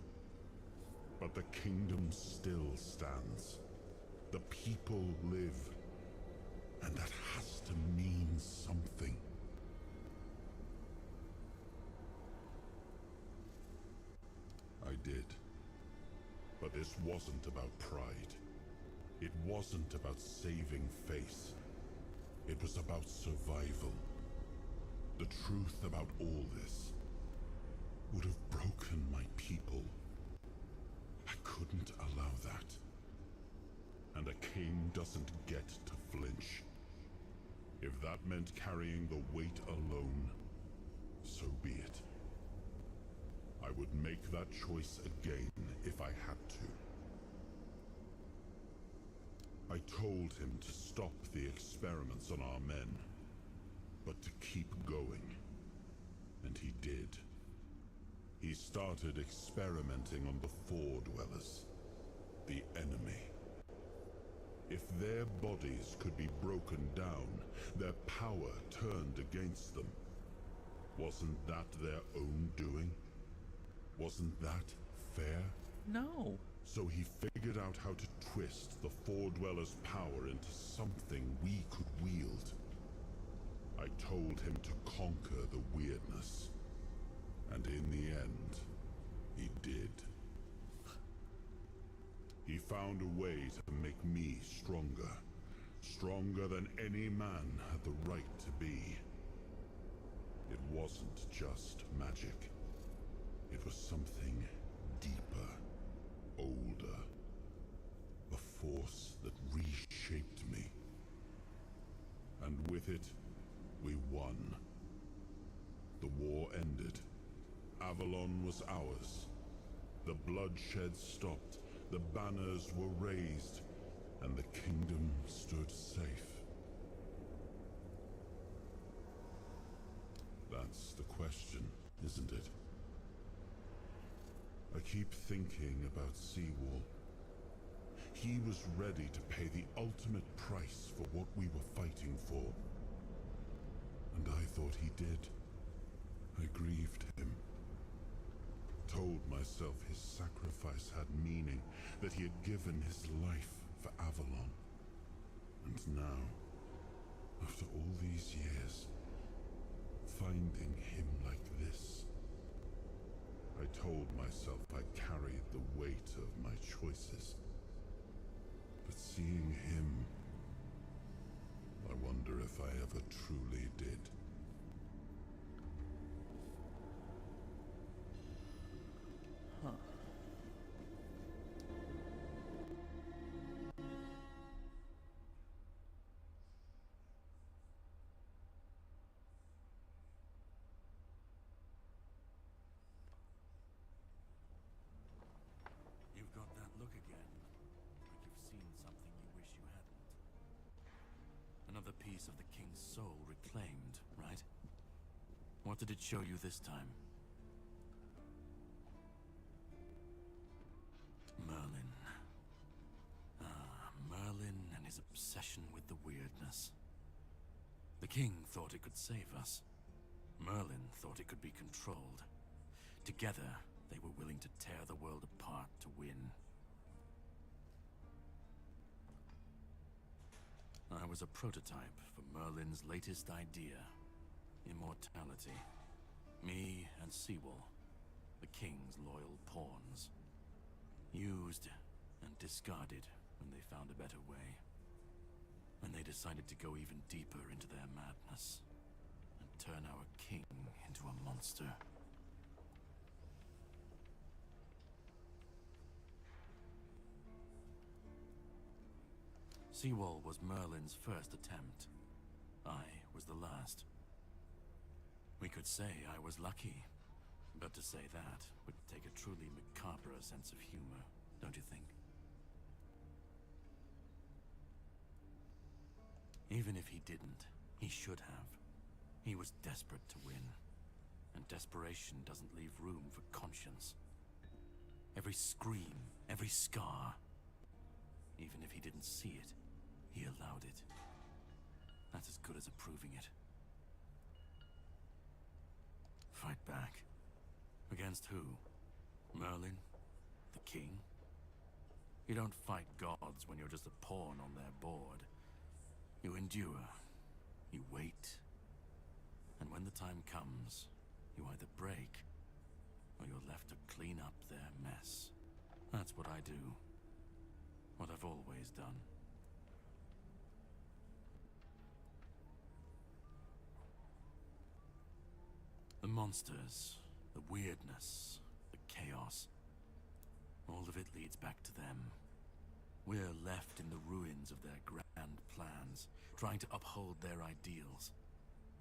But the kingdom still stands. The people live. And that has to mean something. I did. But this wasn't about pride. It wasn't about saving face. It was about survival. The truth about all this would have broken my people. I couldn't allow that. And a king doesn't get to flinch. If that meant carrying the weight alone, so be it. I would make that choice again if I had to. I told him to stop the experiments on our men, but to keep going. And he did. He started experimenting on the Four Dwellers, the enemy. If their bodies could be broken down, their power turned against them, wasn't that their own doing? Wasn't that fair? No. So he figured out how to twist the Four Dwellers' power into something we could wield. I told him to conquer the weirdness. And in the end, he did. He found a way to make me stronger. Stronger than any man had the right to be. It wasn't just magic. It was something deeper, older. A force that reshaped me. And with it, we won. The war ended. Avalon was ours. The bloodshed stopped, the banners were raised, and the kingdom stood safe. That's the question, isn't it? I keep thinking about Seawall. He was ready to pay the ultimate price for what we were fighting for. And I thought he did. I grieved him. Told myself his sacrifice had meaning, that he had given his life for Avalon. And now, after all these years, finding him like this, I told myself I carried the weight of my choices. But seeing him, I wonder if I ever truly did. Huh. You've got that look again. Like you've seen something you wish you hadn't. Another piece of the king's soul reclaimed, right? What did it show you this time? Merlin. Ah, Merlin and his obsession with the weirdness. The king thought it could save us. Merlin thought it could be controlled. Together, they were willing to tear the world apart to win. I was a prototype for Merlin's latest idea, immortality. Me and Seawall, the king's loyal pawns. Used and discarded when they found a better way. When they decided to go even deeper into their madness and turn our king into a monster. Seawall was Merlin's first attempt. I was the last. We could say I was lucky, but to say that would take a truly macabre sense of humor, don't you think? Even if he didn't, he should have. He was desperate to win, and desperation doesn't leave room for conscience. Every scream, every scar, even if he didn't see it, he allowed it. That's as good as approving it. Fight back. Against who? Merlin? The king? You don't fight gods when you're just a pawn on their board. You endure. You wait. And when the time comes, you either break, or you're left to clean up their mess. That's what I do. What I've always done. The monsters, the weirdness, the chaos. All of it leads back to them. We're left in the ruins of their grand plans, trying to uphold their ideals,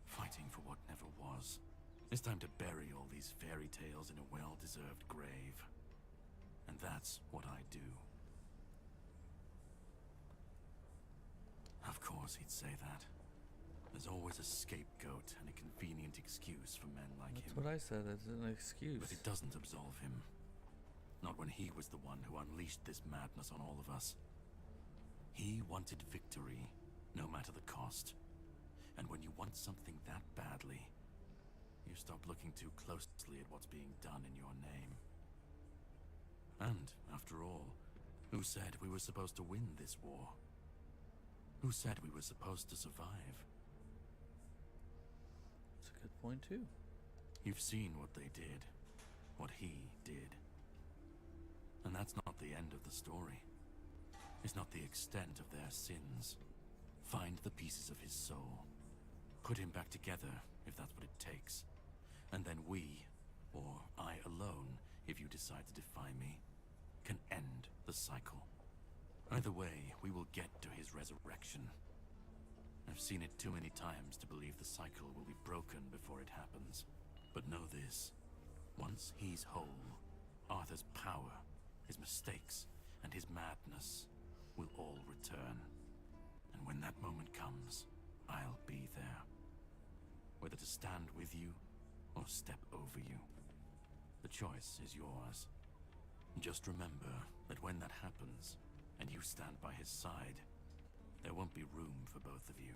fighting for what never was. It's time to bury all these fairy tales in a well-deserved grave. And that's what I do. Of course he'd say that. There's always a scapegoat and a convenient excuse for men like him. That's what I said, it's an excuse. But it doesn't absolve him. Not when he was the one who unleashed this madness on all of us. He wanted victory, no matter the cost. And when you want something that badly, you stop looking too closely at what's being done in your name. And, after all, who said we were supposed to win this war? Who said we were supposed to survive? That's a good point, too. You've seen what they did. What he did. And that's not the end of the story. It's not the extent of their sins. Find the pieces of his soul. Put him back together, if that's what it takes. And then we, or I alone, if you decide to defy me, can end the cycle. Either way, we will get to his resurrection. I've seen it too many times to believe the cycle will be broken before it happens. But know this, once he's whole, Arthur's power, his mistakes, and his madness will all return. And when that moment comes, I'll be there. Whether to stand with you, or step over you. The choice is yours. Just remember that when that happens, and you stand by his side, there won't be room for both of you.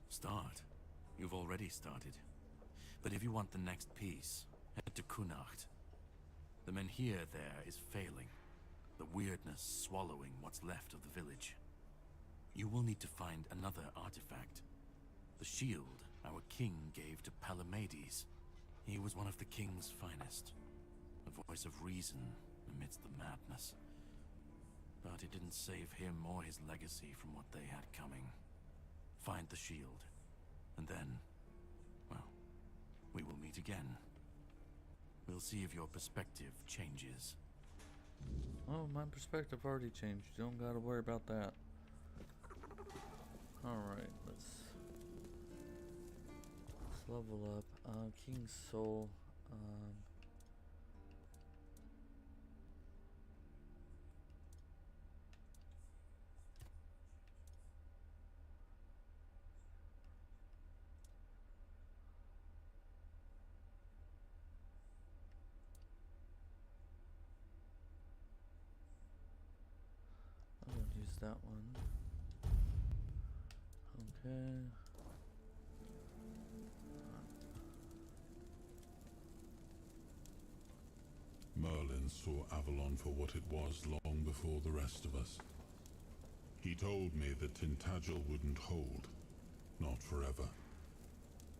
Start. You've already started. But if you want the next piece, head to Kunacht. The menhir there is failing, the weirdness swallowing what's left of the village. You will need to find another artifact. The shield our king gave to Palamedes. He was one of the king's finest, a voice of reason amidst the madness. But it didn't save him or his legacy from what they had coming. Find the shield, and then, well, we will meet again. We'll see if your perspective changes. Oh, my perspective already changed. You don't gotta worry about that. Alright, let's level up. King's Soul. I won't use that one. Okay. Merlin saw Avalon for what it was long before the rest of us. He told me that Tintagel wouldn't hold, not forever.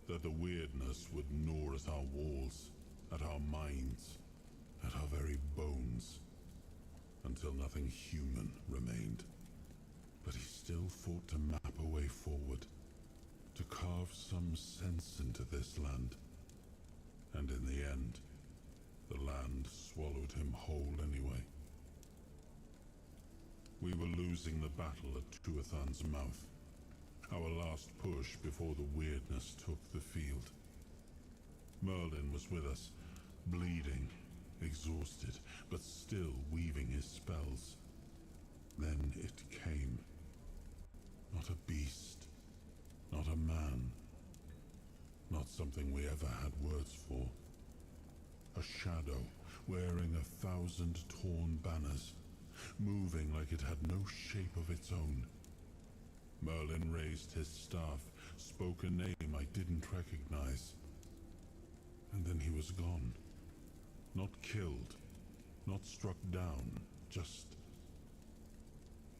That the weirdness would gnaw at our walls, at our minds, at our very bones, until nothing human remained. But he still fought to map a way forward, to carve some sense into this land. And in the end, the land swallowed him whole anyway. We were losing the battle at Tuathan's mouth, our last push before the weirdness took the field. Merlin was with us, bleeding, exhausted, but still weaving his spells. Then it came. Not a beast, not a man, not something we ever had words for. A shadow, wearing 1,000 torn banners, moving like it had no shape of its own. Merlin raised his staff, spoke a name I didn't recognize. And then he was gone. Not killed, not struck down, just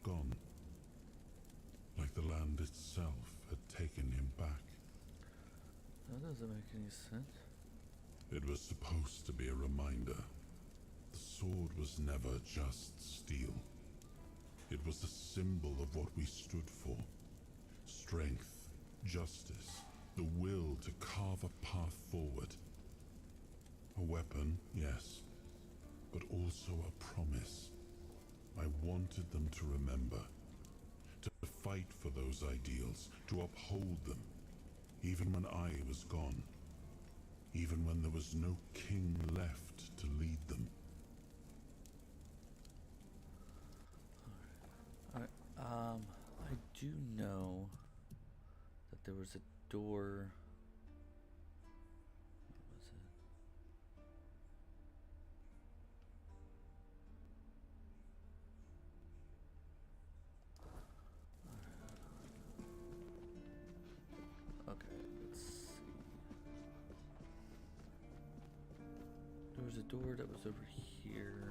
gone. Like the land itself had taken him back. That doesn't make any sense. It was supposed to be a reminder. The sword was never just steel. It was the symbol of what we stood for. Strength, justice, the will to carve a path forward. A weapon, yes, but also a promise. I wanted them to remember, to fight for those ideals, to uphold them, even when I was gone, even when there was no king left to lead them. Alright, I do know that there was a door. What was it? Okay, let's see. There was a door that was over here.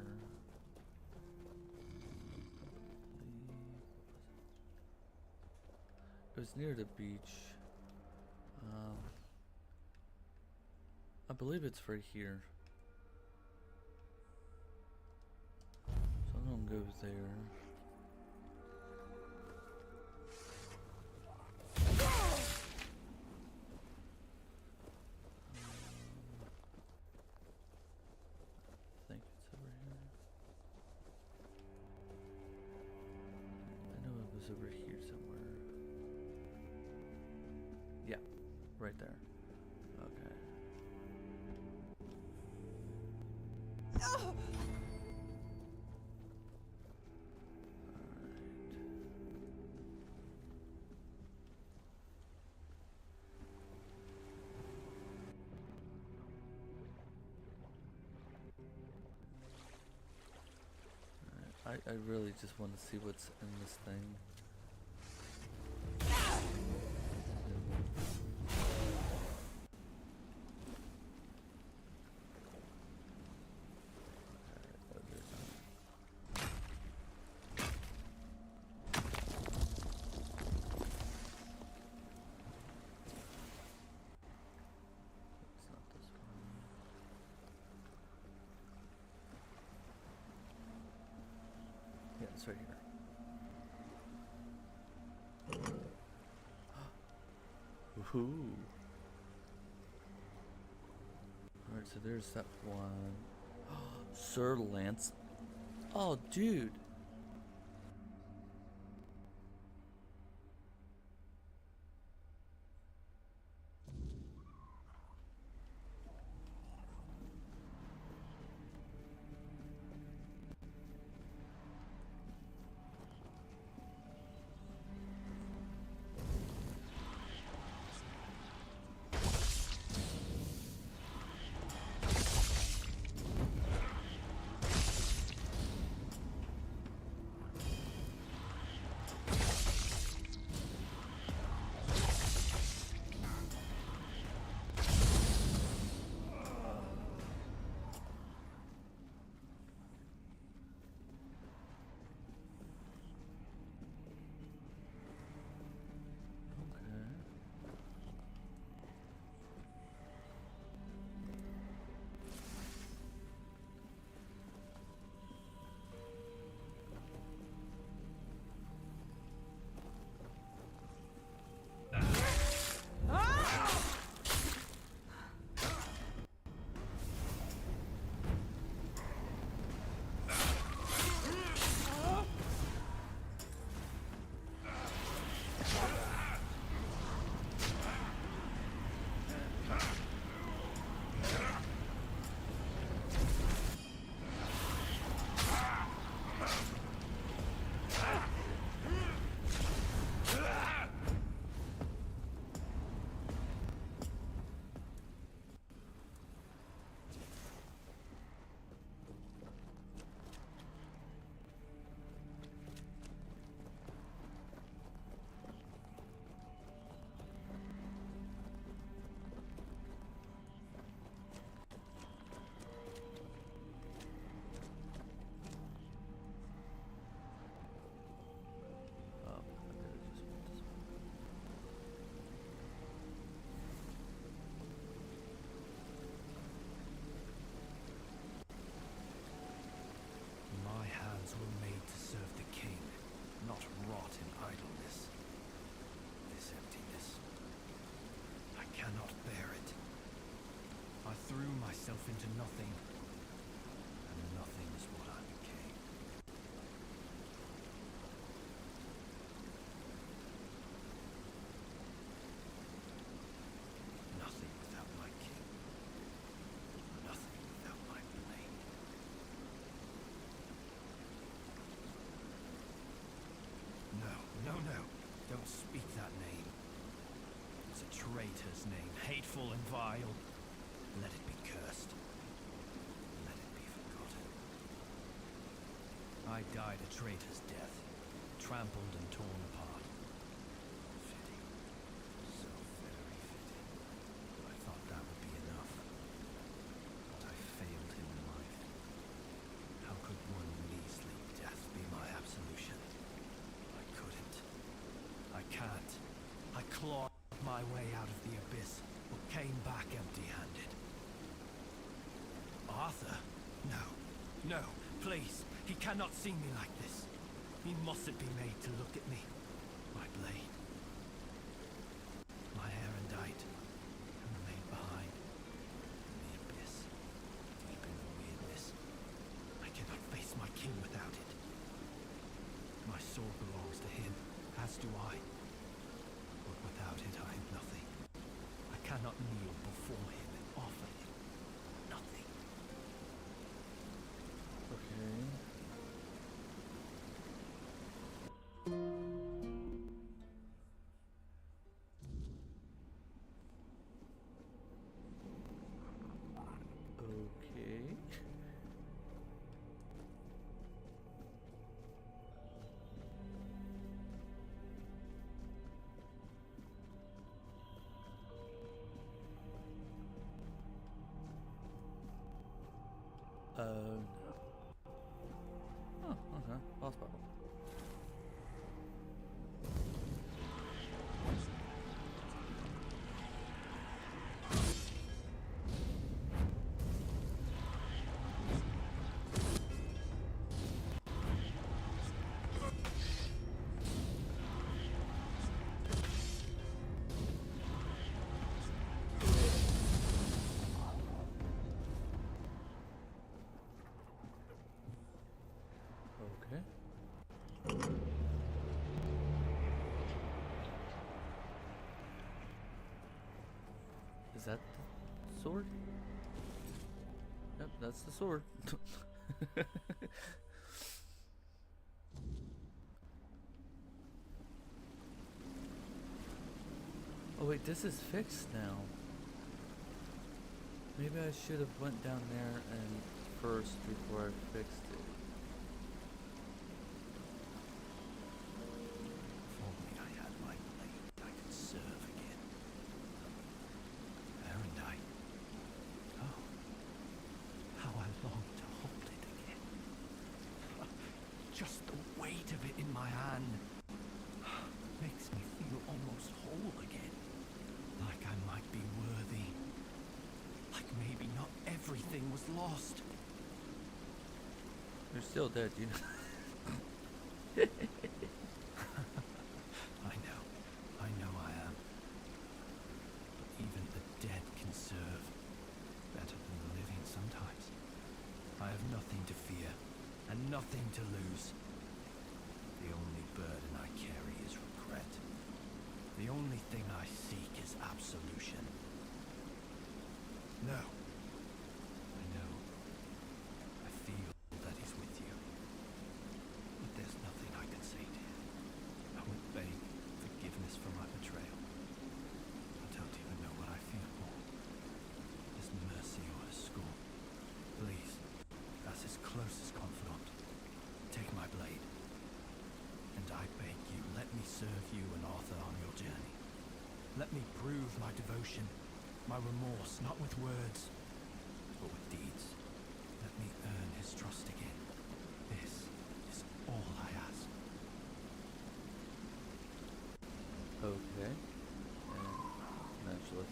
It was near the beach. I believe it's right here. go there. I think it's over here. I know it was over here somewhere. Yeah, right there. Okay. I really just want to see what's in this thing. Yeah, it's right here. Woohoo! Alright, so there's that one. Sir Lance. Oh, dude! Into nothing, and nothing is what I became. Nothing without my king. Nothing without my blade. No. Don't speak that name. It's a traitor's name, hateful and vile. Let it be cursed. Let it be forgotten. I died a traitor's death, trampled and torn apart. Fitting. So very fitting. I thought that would be enough. But I failed him in life. How could one measly death be my absolution? I couldn't. I can't. I clawed my way out of the abyss, but came back empty-handed. Arthur? No. Please. He cannot see me like this. He mustn't be made to look at me. My blade. My erendite. And remain behind. In the abyss. Deep in the weirdness. I cannot face my king without it. My sword belongs to him, as do I. But without it I am nothing. I cannot kneel before him and offer him nothing. Okay. Okay. No. Oh, okay. Boss battle. Okay. Is that the sword? Yep, that's the sword. Oh wait, this is fixed now. Maybe I should have went down there and first before I fixed it. If only I had my blade, I could serve again. Erendite. Oh, how I long to hold it again. Just the weight of it in my hand makes me feel almost whole again. Like I might be worthy. Like maybe not everything was lost. You're still dead, you know. I know I am. But even the dead can serve. Better than the living sometimes. I have nothing to fear, and nothing to lose. The only burden I carry is regret. The only thing I seek is absolution. No. I know. I feel that he's with you. But there's nothing I can say to him. I won't beg forgiveness for my betrayal. I don't even know what I feel more. His mercy or his scorn. Please, as his closest confidant, take my blade. And I beg you, let me serve you and Arthur on your journey. Let me prove my devotion, my remorse, not with words, but with deeds. Let me earn his trust again. This is all I ask. Okay. And naturally.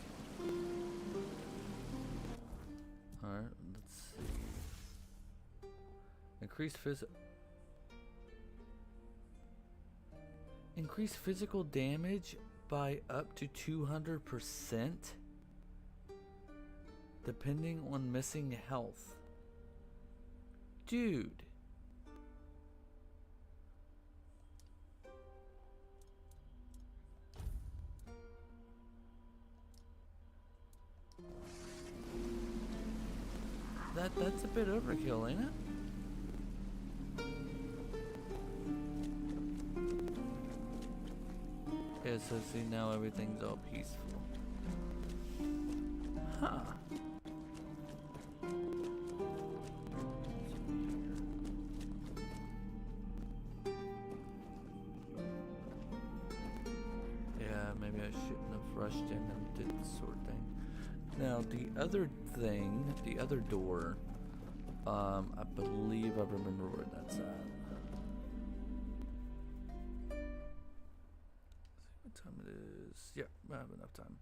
Alright, let's see. Increase physical damage by up to 200%, depending on missing health. Dude. That's a bit overkill, ain't it? Yeah, so see, now everything's all peaceful. Huh. Yeah, maybe I shouldn't have rushed in and did the sword thing. Now, the other thing, the other door, I believe I remember where that's at. What time it is? Yeah, I have enough time.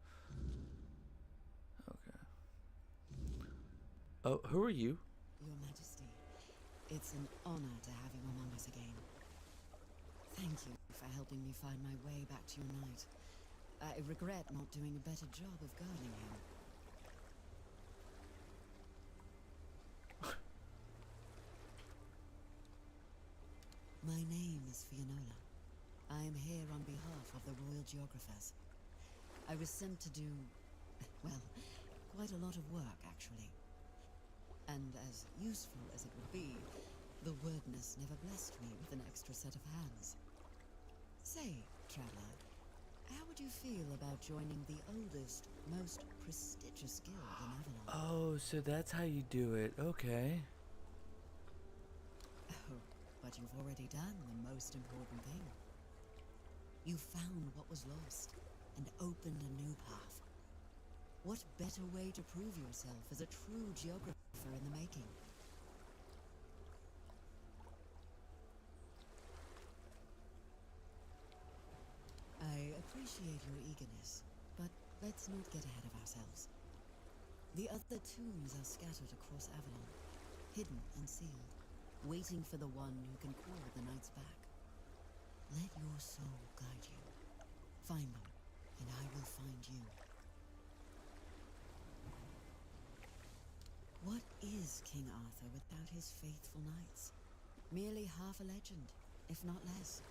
Okay. Oh, who are you? Your Majesty, It's an honor to have you among us again. Thank you for helping me find my way back to your knight. I regret not doing a better job of guarding him. My name is Fiona. I am here on behalf of the Royal Geographers. I was sent to do, well, quite a lot of work, actually. And as useful as it would be, the wordness never blessed me with an extra set of hands. Say, traveler, how would you feel about joining the oldest, most prestigious guild in Avalon? Oh, so that's how you do it. Okay. Oh, but you've already done the most important thing. You found what was lost and opened a new path. What better way to prove yourself as a true geographer in the making? I appreciate your eagerness, but let's not get ahead of ourselves. The other tombs are scattered across Avalon, hidden and sealed, waiting for the one who can call the knights back. Let your soul guide you. Find them, and I will find you. What is King Arthur without his faithful knights? Merely half a legend, if not less.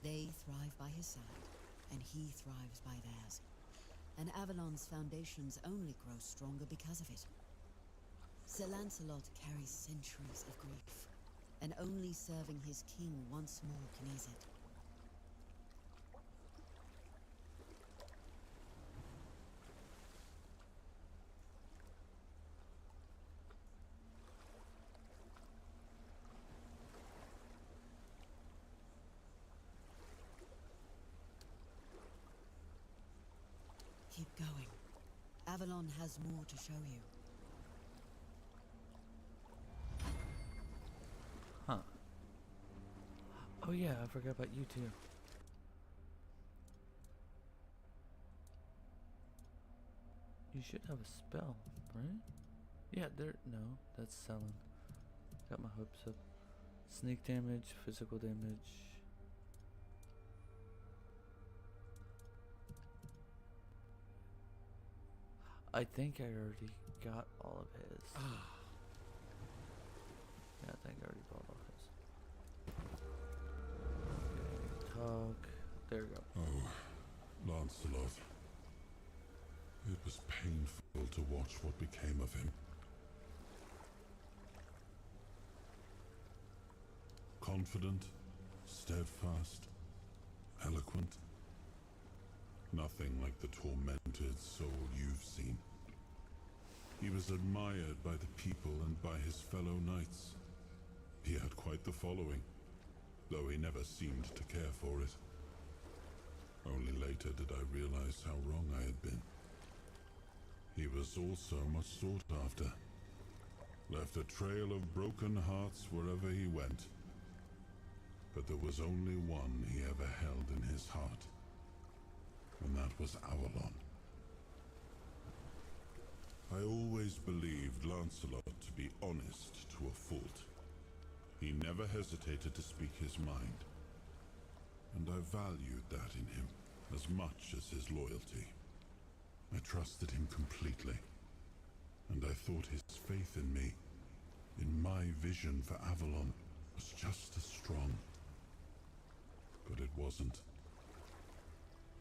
They thrive by his side, and he thrives by theirs. And Avalon's foundations only grow stronger because of it. Sir Lancelot carries centuries of grief, and only serving his king once more can ease it. Keep going. Avalon has more to show you. Huh. Oh yeah, I forgot about you too. You should have a spell, right? Yeah, no, that's selling. Got my hopes up. Sneak damage, physical damage. I think I already got all of his. Yeah, I think I already bought all his. Okay, talk. There we go. Oh, Lancelot. It was painful to watch what became of him. Confident, steadfast, eloquent. Nothing like the tormented soul you've seen. He was admired by the people and by his fellow knights. He had quite the following, though he never seemed to care for it. Only later did I realize how wrong I had been. He was also much sought after. Left a trail of broken hearts wherever he went. But there was only one he ever held in his heart. And that was Avalon. I always believed Lancelot to be honest to a fault. He never hesitated to speak his mind. And I valued that in him as much as his loyalty. I trusted him completely. And I thought his faith in me, in my vision for Avalon, was just as strong. But it wasn't.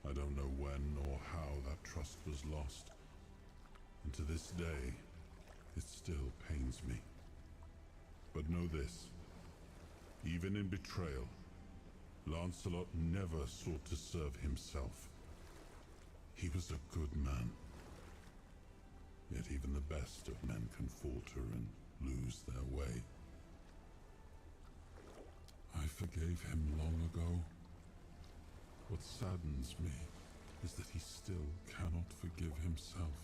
I don't know when or how that trust was lost. And to this day, it still pains me. But know this. Even in betrayal, Lancelot never sought to serve himself. He was a good man. Yet even the best of men can falter and lose their way. I forgave him long ago. What saddens me is that he still cannot forgive himself.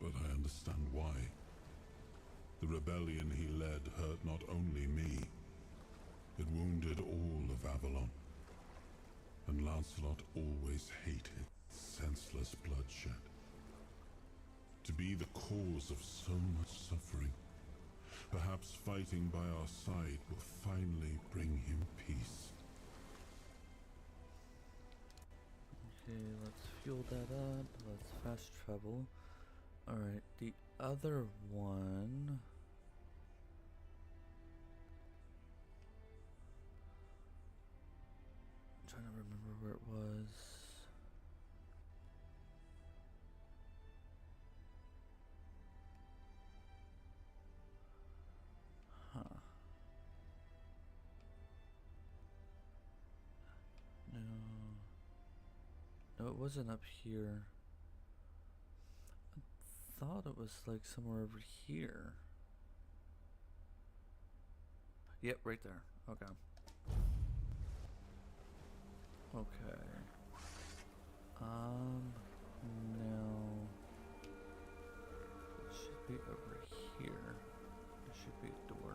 But I understand why. The rebellion he led hurt not only me, it wounded all of Avalon. And Lancelot always hated senseless bloodshed. To be the cause of so much suffering Perhaps fighting by our side will finally bring him peace. Okay, let's fuel that up. Let's fast travel. Alright, the other one. I'm trying to remember where it was. Huh. No. No, it wasn't up here. I thought it was like somewhere over here. Yep, right there. Okay. Okay. Now it should be over here. There should be a door.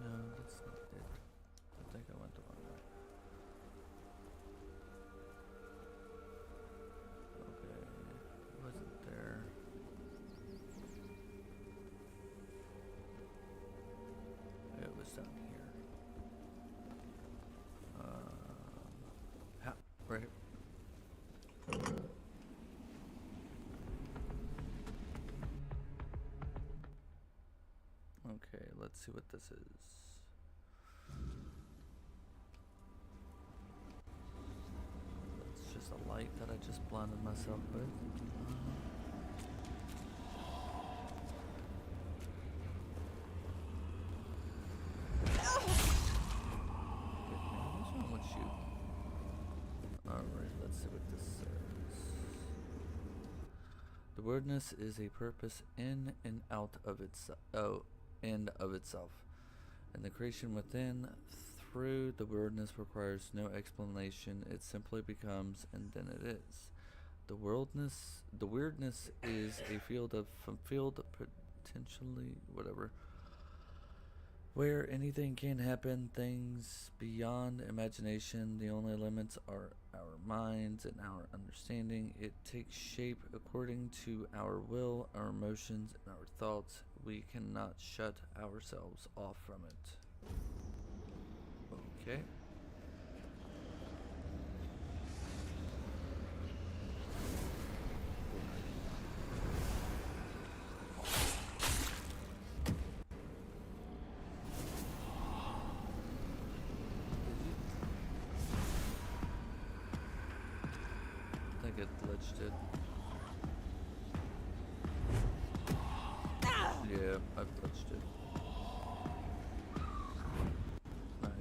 No, that's not it. I think I went the wrong way. Okay, it wasn't there. It was down here. Right here. Okay, let's see what this is. It's just a light that I just blinded myself with. What's wrong with you? Alright, let's see what this says. The wordness is a purpose in and out of itself. End of itself. And the creation within through the wordness requires no explanation. It simply becomes, and then it is. The weirdness is a field potentially whatever, where anything can happen, things beyond imagination. The only limits are our minds and our understanding. It takes shape according to our will, our emotions, and our thoughts. We cannot shut ourselves off from it. Okay. I think it glitched it. Yeah, I've glitched it. Nice.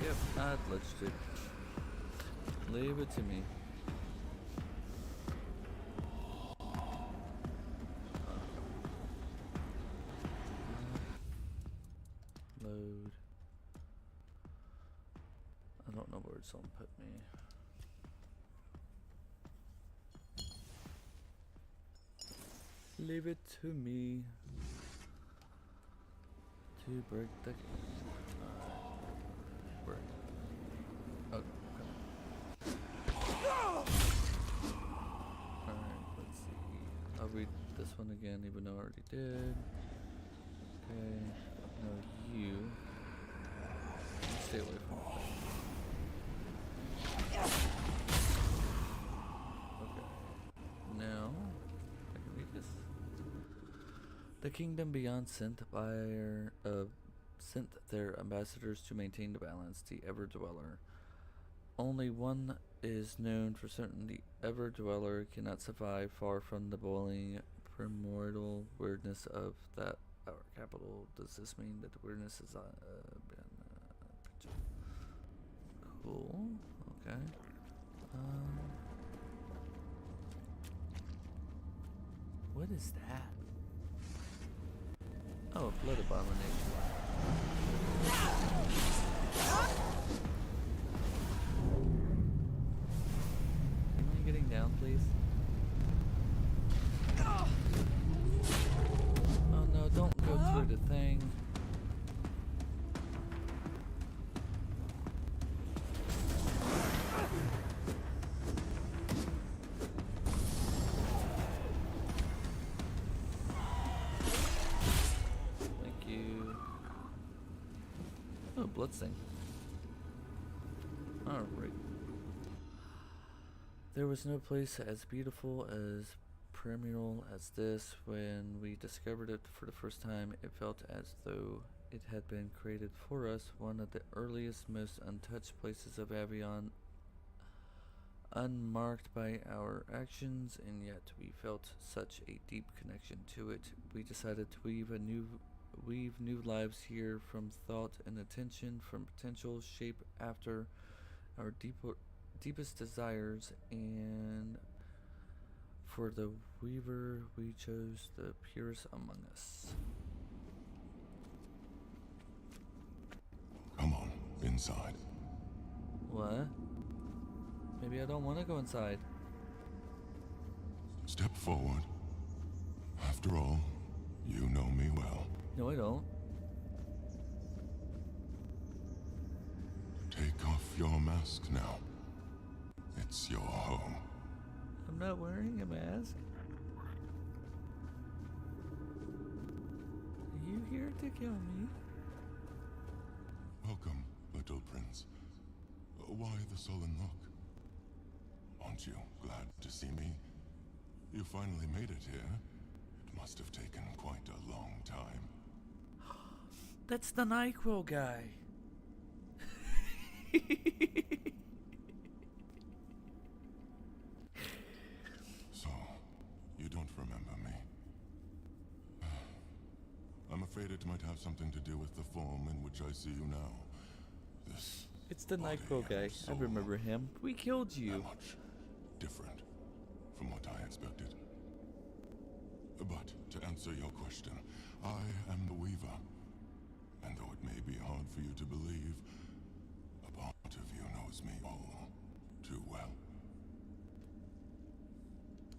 Yep, I glitched it. Leave it to me. Load. I don't know where it's gonna put me. Leave it to me to break the game. Break. Okay. Alright, let's see. I'll read this one again, even though I already did. Okay. No, you stay away from me. Okay. Now, I can read this. The kingdom beyond sent their ambassadors to maintain the balance, the Ever-Dweller. Only one is known for certain. The Ever-Dweller cannot survive far from the boiling primordial weirdness of that our capital. Does this mean that the weirdness has been cool? Okay. What is that? Oh, blood abomination. Am I getting down, please? Oh no, don't go through the thing. Thank you. Oh, bloodstain. Alright. There was no place as beautiful as primeval as this. When we discovered it for the first time, it felt as though it had been created for us, one of the earliest, most untouched places of Avalon, unmarked by our actions, and yet we felt such a deep connection to it. We decided to weave new lives here, from thought and attention, from potential, shape after our deepest desires, and for the weaver we chose the purest among us. Come on, inside. What? Maybe I don't want to go inside. Step forward. After all, you know me well. No, I don't. Take off your mask now. It's your home. I'm not wearing a mask. Are you here to kill me? Welcome, little prince. Why the sullen look? Aren't you glad to see me? You finally made it here. It must have taken quite a long time. That's the NyQuil guy. So, you don't remember me? I'm afraid it might have something to do with the form in which I see you now. This It's the body NyQuil guy. and I soul remember him. We killed you. are much different from what I expected. But to answer your question, I am the Weaver. And though it may be hard for you to believe, a part of you knows me all too well.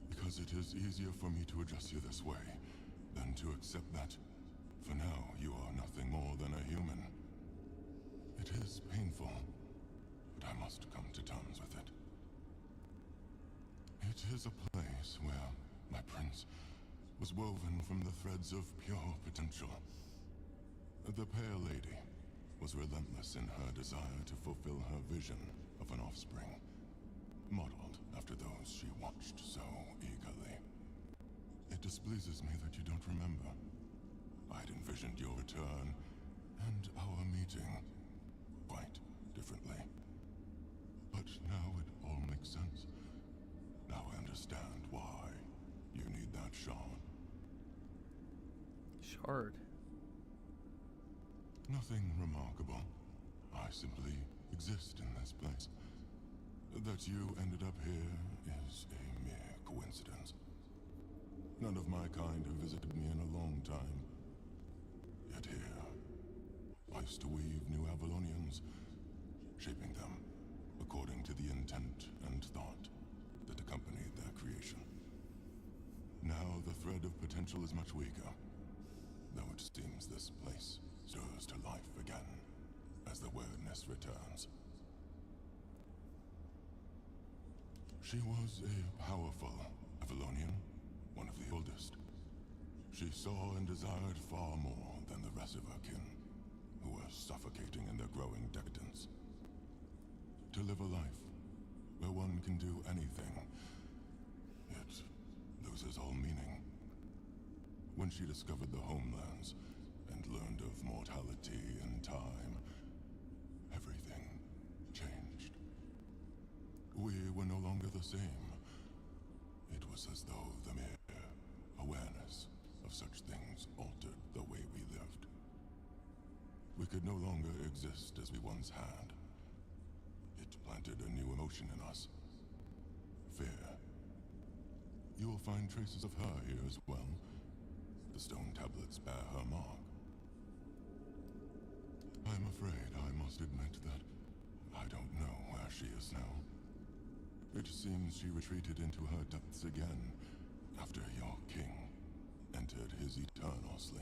Because it is easier for me to address you this way than to accept that, for now, you are nothing more than a human. It is painful, but I must come to terms with it. It is a place where my prince was woven from the threads of pure potential. The Pale Lady was relentless in her desire to fulfill her vision of an offspring, modeled after those she watched so eagerly. It displeases me that you don't remember. I'd envisioned your return and our meeting quite differently. But now it all makes sense. Now I understand why you need that shard. Shard? Nothing remarkable. I simply exist in this place. That you ended up here is a mere coincidence. None of my kind have visited me in a long time. Yet here, I used to weave new Avalonians, shaping them according to the intent and thought that accompanied their creation. Now the thread of potential is much weaker, though it seems this place stirs to life again as the weirdness returns. She was a powerful Avalonian, one of the oldest. She saw and desired far more than the rest of her kin, who were suffocating in their growing decadence. To live a life where one can do anything, it loses all meaning. When she discovered the homelands and learned of mortality and time, everything changed. We were no longer the same. It was as though the mere awareness of such things altered the way we lived. We could no longer exist as we once had. It planted a new emotion in us. Fear. You will find traces of her here as well. The stone tablets bear her mark. afraid I must admit that I don't know where she is now. It seems she retreated into her depths again after your king entered his eternal sleep.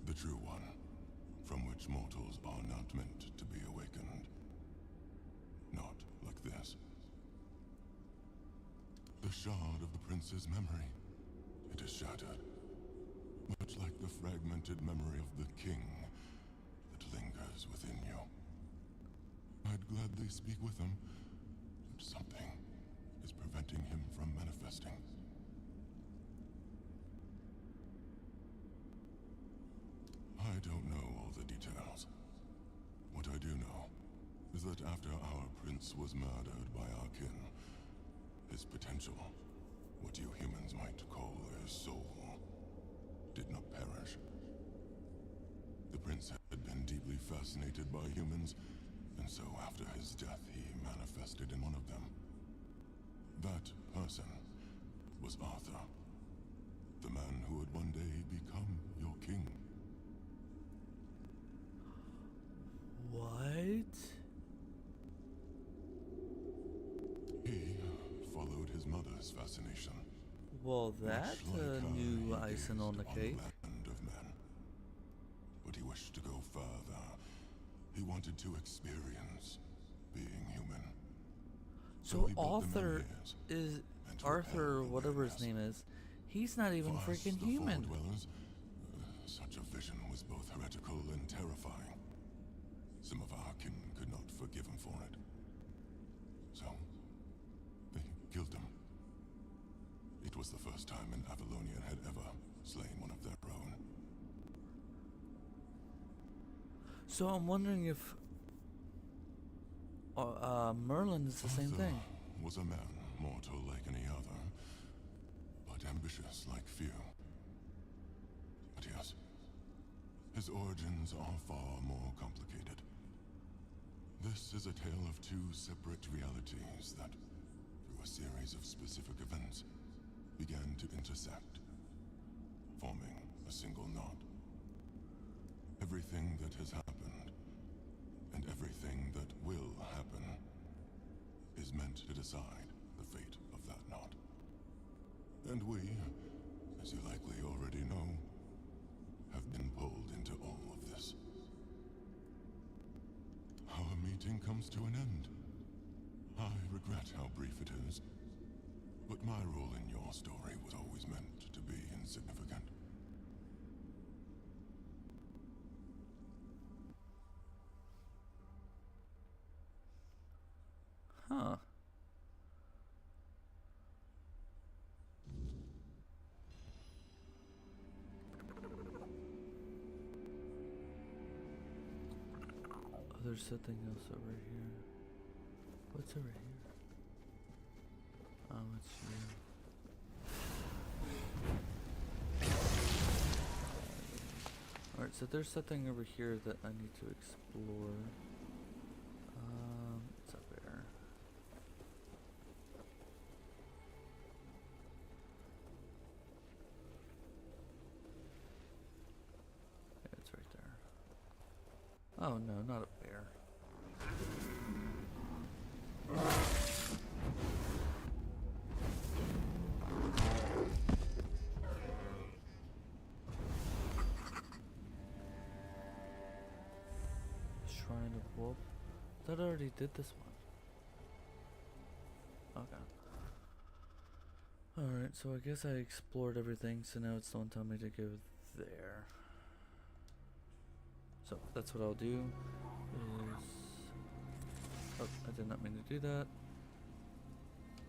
The true one, from which mortals are not meant to be awakened. Not like this. The shard of the prince's memory. It is shattered. Much like the fragmented memory of the king that lingers within you. I'd gladly speak with him, but something is preventing him from manifesting. I don't know all the details. What I do know is that after our prince was murdered by our kin, his potential, what you humans might call his soul, did not perish. The prince had been deeply fascinated by humans, and so after his death he manifested in one of them. That person was Arthur, the man who would one day become your king. What? He followed his mother's fascination. Well, that's a new icing on the cake. Land of men. But he wished to go further. He wanted to experience being human. So he built the Arthur menhirs is and Arthur, repelled whatever his awareness. name is. He's not even For us, freaking the human. Four-Dwellers, such a vision was both heretical and terrifying. Some of our kin could not forgive him for it. So, they killed him. It was the first time an Avalonian had ever slain one of their own. So I'm wondering if Merlin is the same Arthur thing. was a man, mortal like any other, but ambitious like few. But yes, his origins are far more complicated. This is a tale of two separate realities that, through a series of specific events, began to intersect, forming a single knot. Everything that has happened, and everything that will happen, is meant to decide the fate of that knot. And we, as you likely already know, have been pulled into all of this. Our meeting comes to an end. I regret how brief it is, but my role in your story was always meant to be insignificant. Huh. Oh, there's something else over here. What's over here? Oh, it's you. Alright, so there's something over here that I need to explore. It's up there. Yeah, it's right there. Oh no, not a bear. Shrine of Wolf. I thought I already did this one. Okay. Alright, so I guess I explored everything, so now it's don't tell me to go there. So that's what I'll do is... Oh, I did not mean to do that.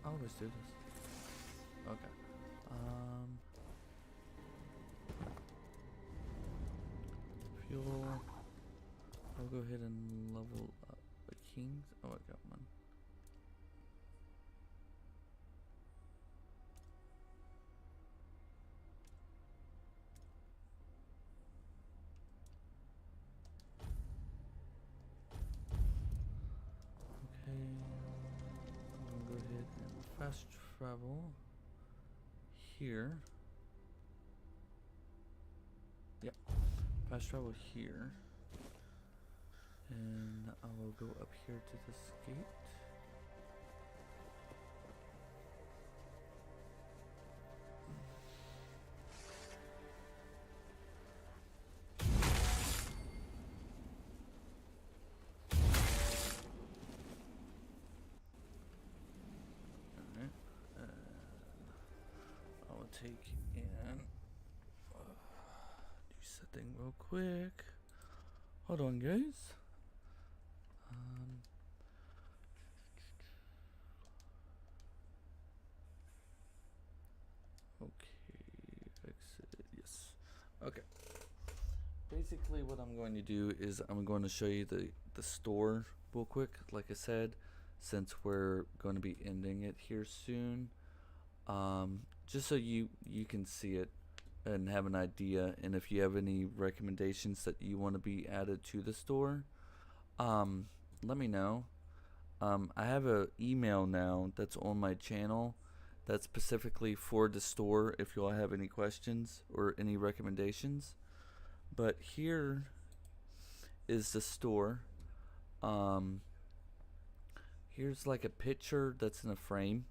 I always do this. Okay. Fuel. I'll go ahead and level up the kings. Oh, I got one. Okay. I'm gonna go ahead and fast travel here. Yep. Fast travel here. And I will go up here to this gate. Alright. I will take in do something real quick. Hold on, guys. Okay, exit, yes. Okay. Basically what I'm going to do is I'm going to show you the store real quick, like I said, since we're going to be ending it here soon. Just so you can see it and have an idea, and if you have any recommendations that you want to be added to the store, let me know. I have an email now that's on my channel that's specifically for the store if you all have any questions or any recommendations. But here is the store. Here's like a picture that's in a frame.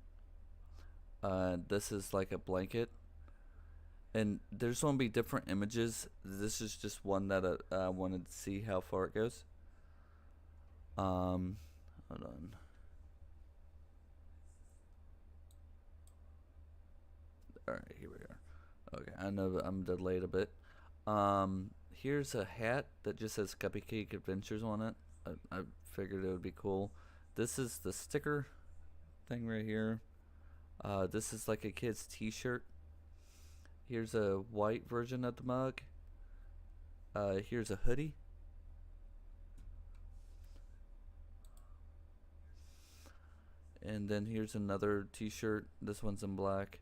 This is like a blanket. And there's going to be different images. This is just one that I wanted to see how far it goes. Hold on. Alright, here we are. Okay, I know that I'm delayed a bit. Here's a hat that just says Cuppycake Adventures on it. I figured it would be cool. This is the sticker thing right here. This is like a kid's t-shirt. Here's a white version of the mug. Here's a hoodie. And then here's another t-shirt. This one's in black.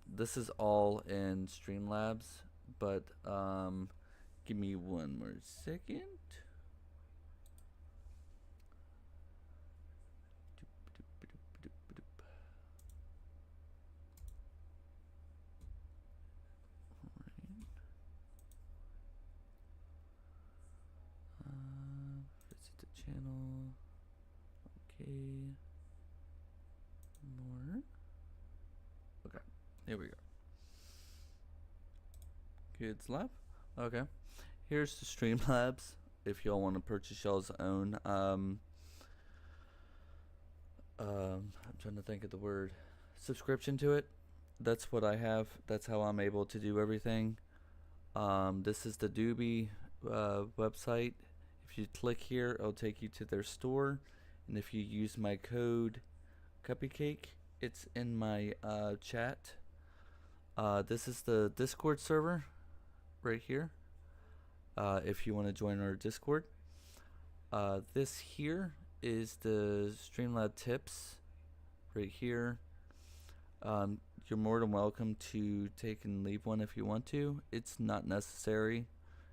This is all in StreamLabs, but give me one more second. Visit the channel. Okay. More. Okay. Here we go. Kids Lab. Okay. Here's the StreamLabs. If y'all want to purchase y'all's own. I'm trying to think of the word. Subscription to it. That's what I have. That's how I'm able to do everything. This is the DUBBY website. If you click here, it'll take you to their store. And if you use my code Cuppycake, it's in my chat. This is the Discord server right here. If you want to join our Discord. This here is the StreamLabs tips right here. You're more than welcome to take and leave one if you want to. It's not necessary.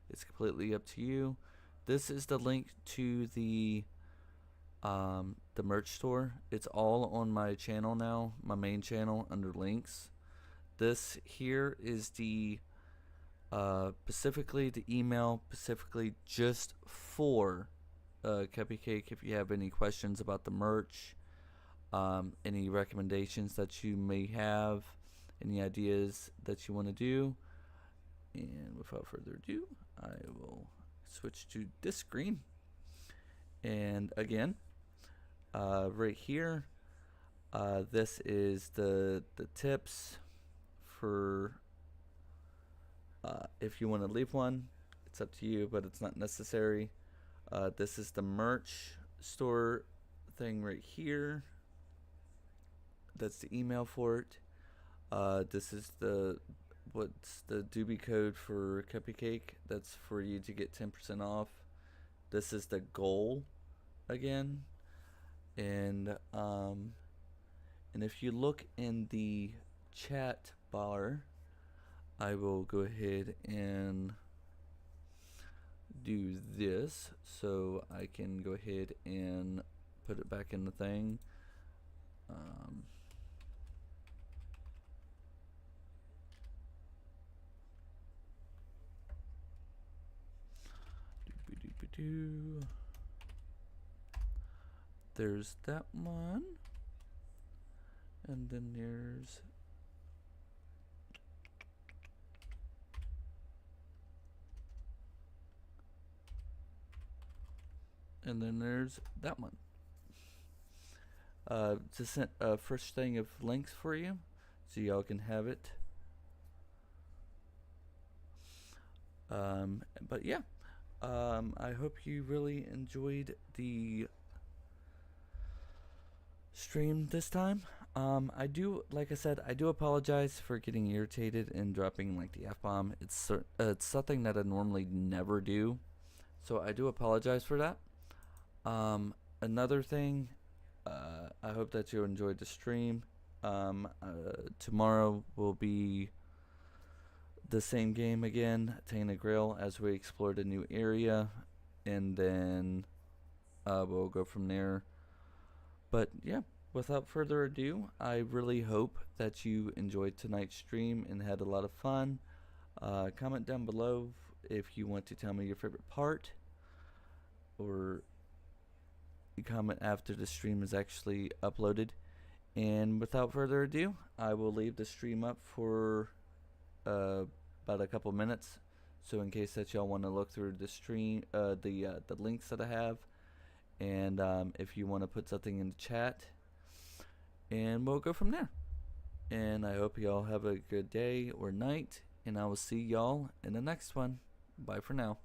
It's completely up to you. This is the link to the merch store. It's all on my channel now, my main channel under links. This here is the specifically the email specifically just for Cuppycake. If you have any questions about the merch, any recommendations that you may have, any ideas that you want to do, and without further ado, I will switch to this screen. And again, right here, this is the tips for if you want to leave one. It's up to you, but it's not necessary. This is the merch store thing right here. That's the email for it. This is what's the DUBBY code for Cuppycake. That's for you to get 10% off. This is the goal again. And if you look in the chat bar, I will go ahead and do this so I can go ahead and put it back in the thing. There's that one. And then there's that one. Just sent a first thing of links for you, so y'all can have it. But yeah, I hope you really enjoyed the stream this time. Like I said, I do apologize for getting irritated and dropping like the F-bomb. It's something that I normally never do, so I do apologize for that. Another thing, I hope that you enjoyed the stream. Tomorrow will be the same game again, Tainted Grail, as we explored a new area, and then we'll go from there. But yeah, without further ado, I really hope that you enjoyed tonight's stream and had a lot of fun. Comment down below if you want to tell me your favorite part, or comment after the stream is actually uploaded. And without further ado, I will leave the stream up for about a couple minutes, so in case that y'all want to look through the stream, the links that I have, and if you want to put something in the chat, and we'll go from there. And I hope y'all have a good day or night, and I will see y'all in the next one. Bye for now.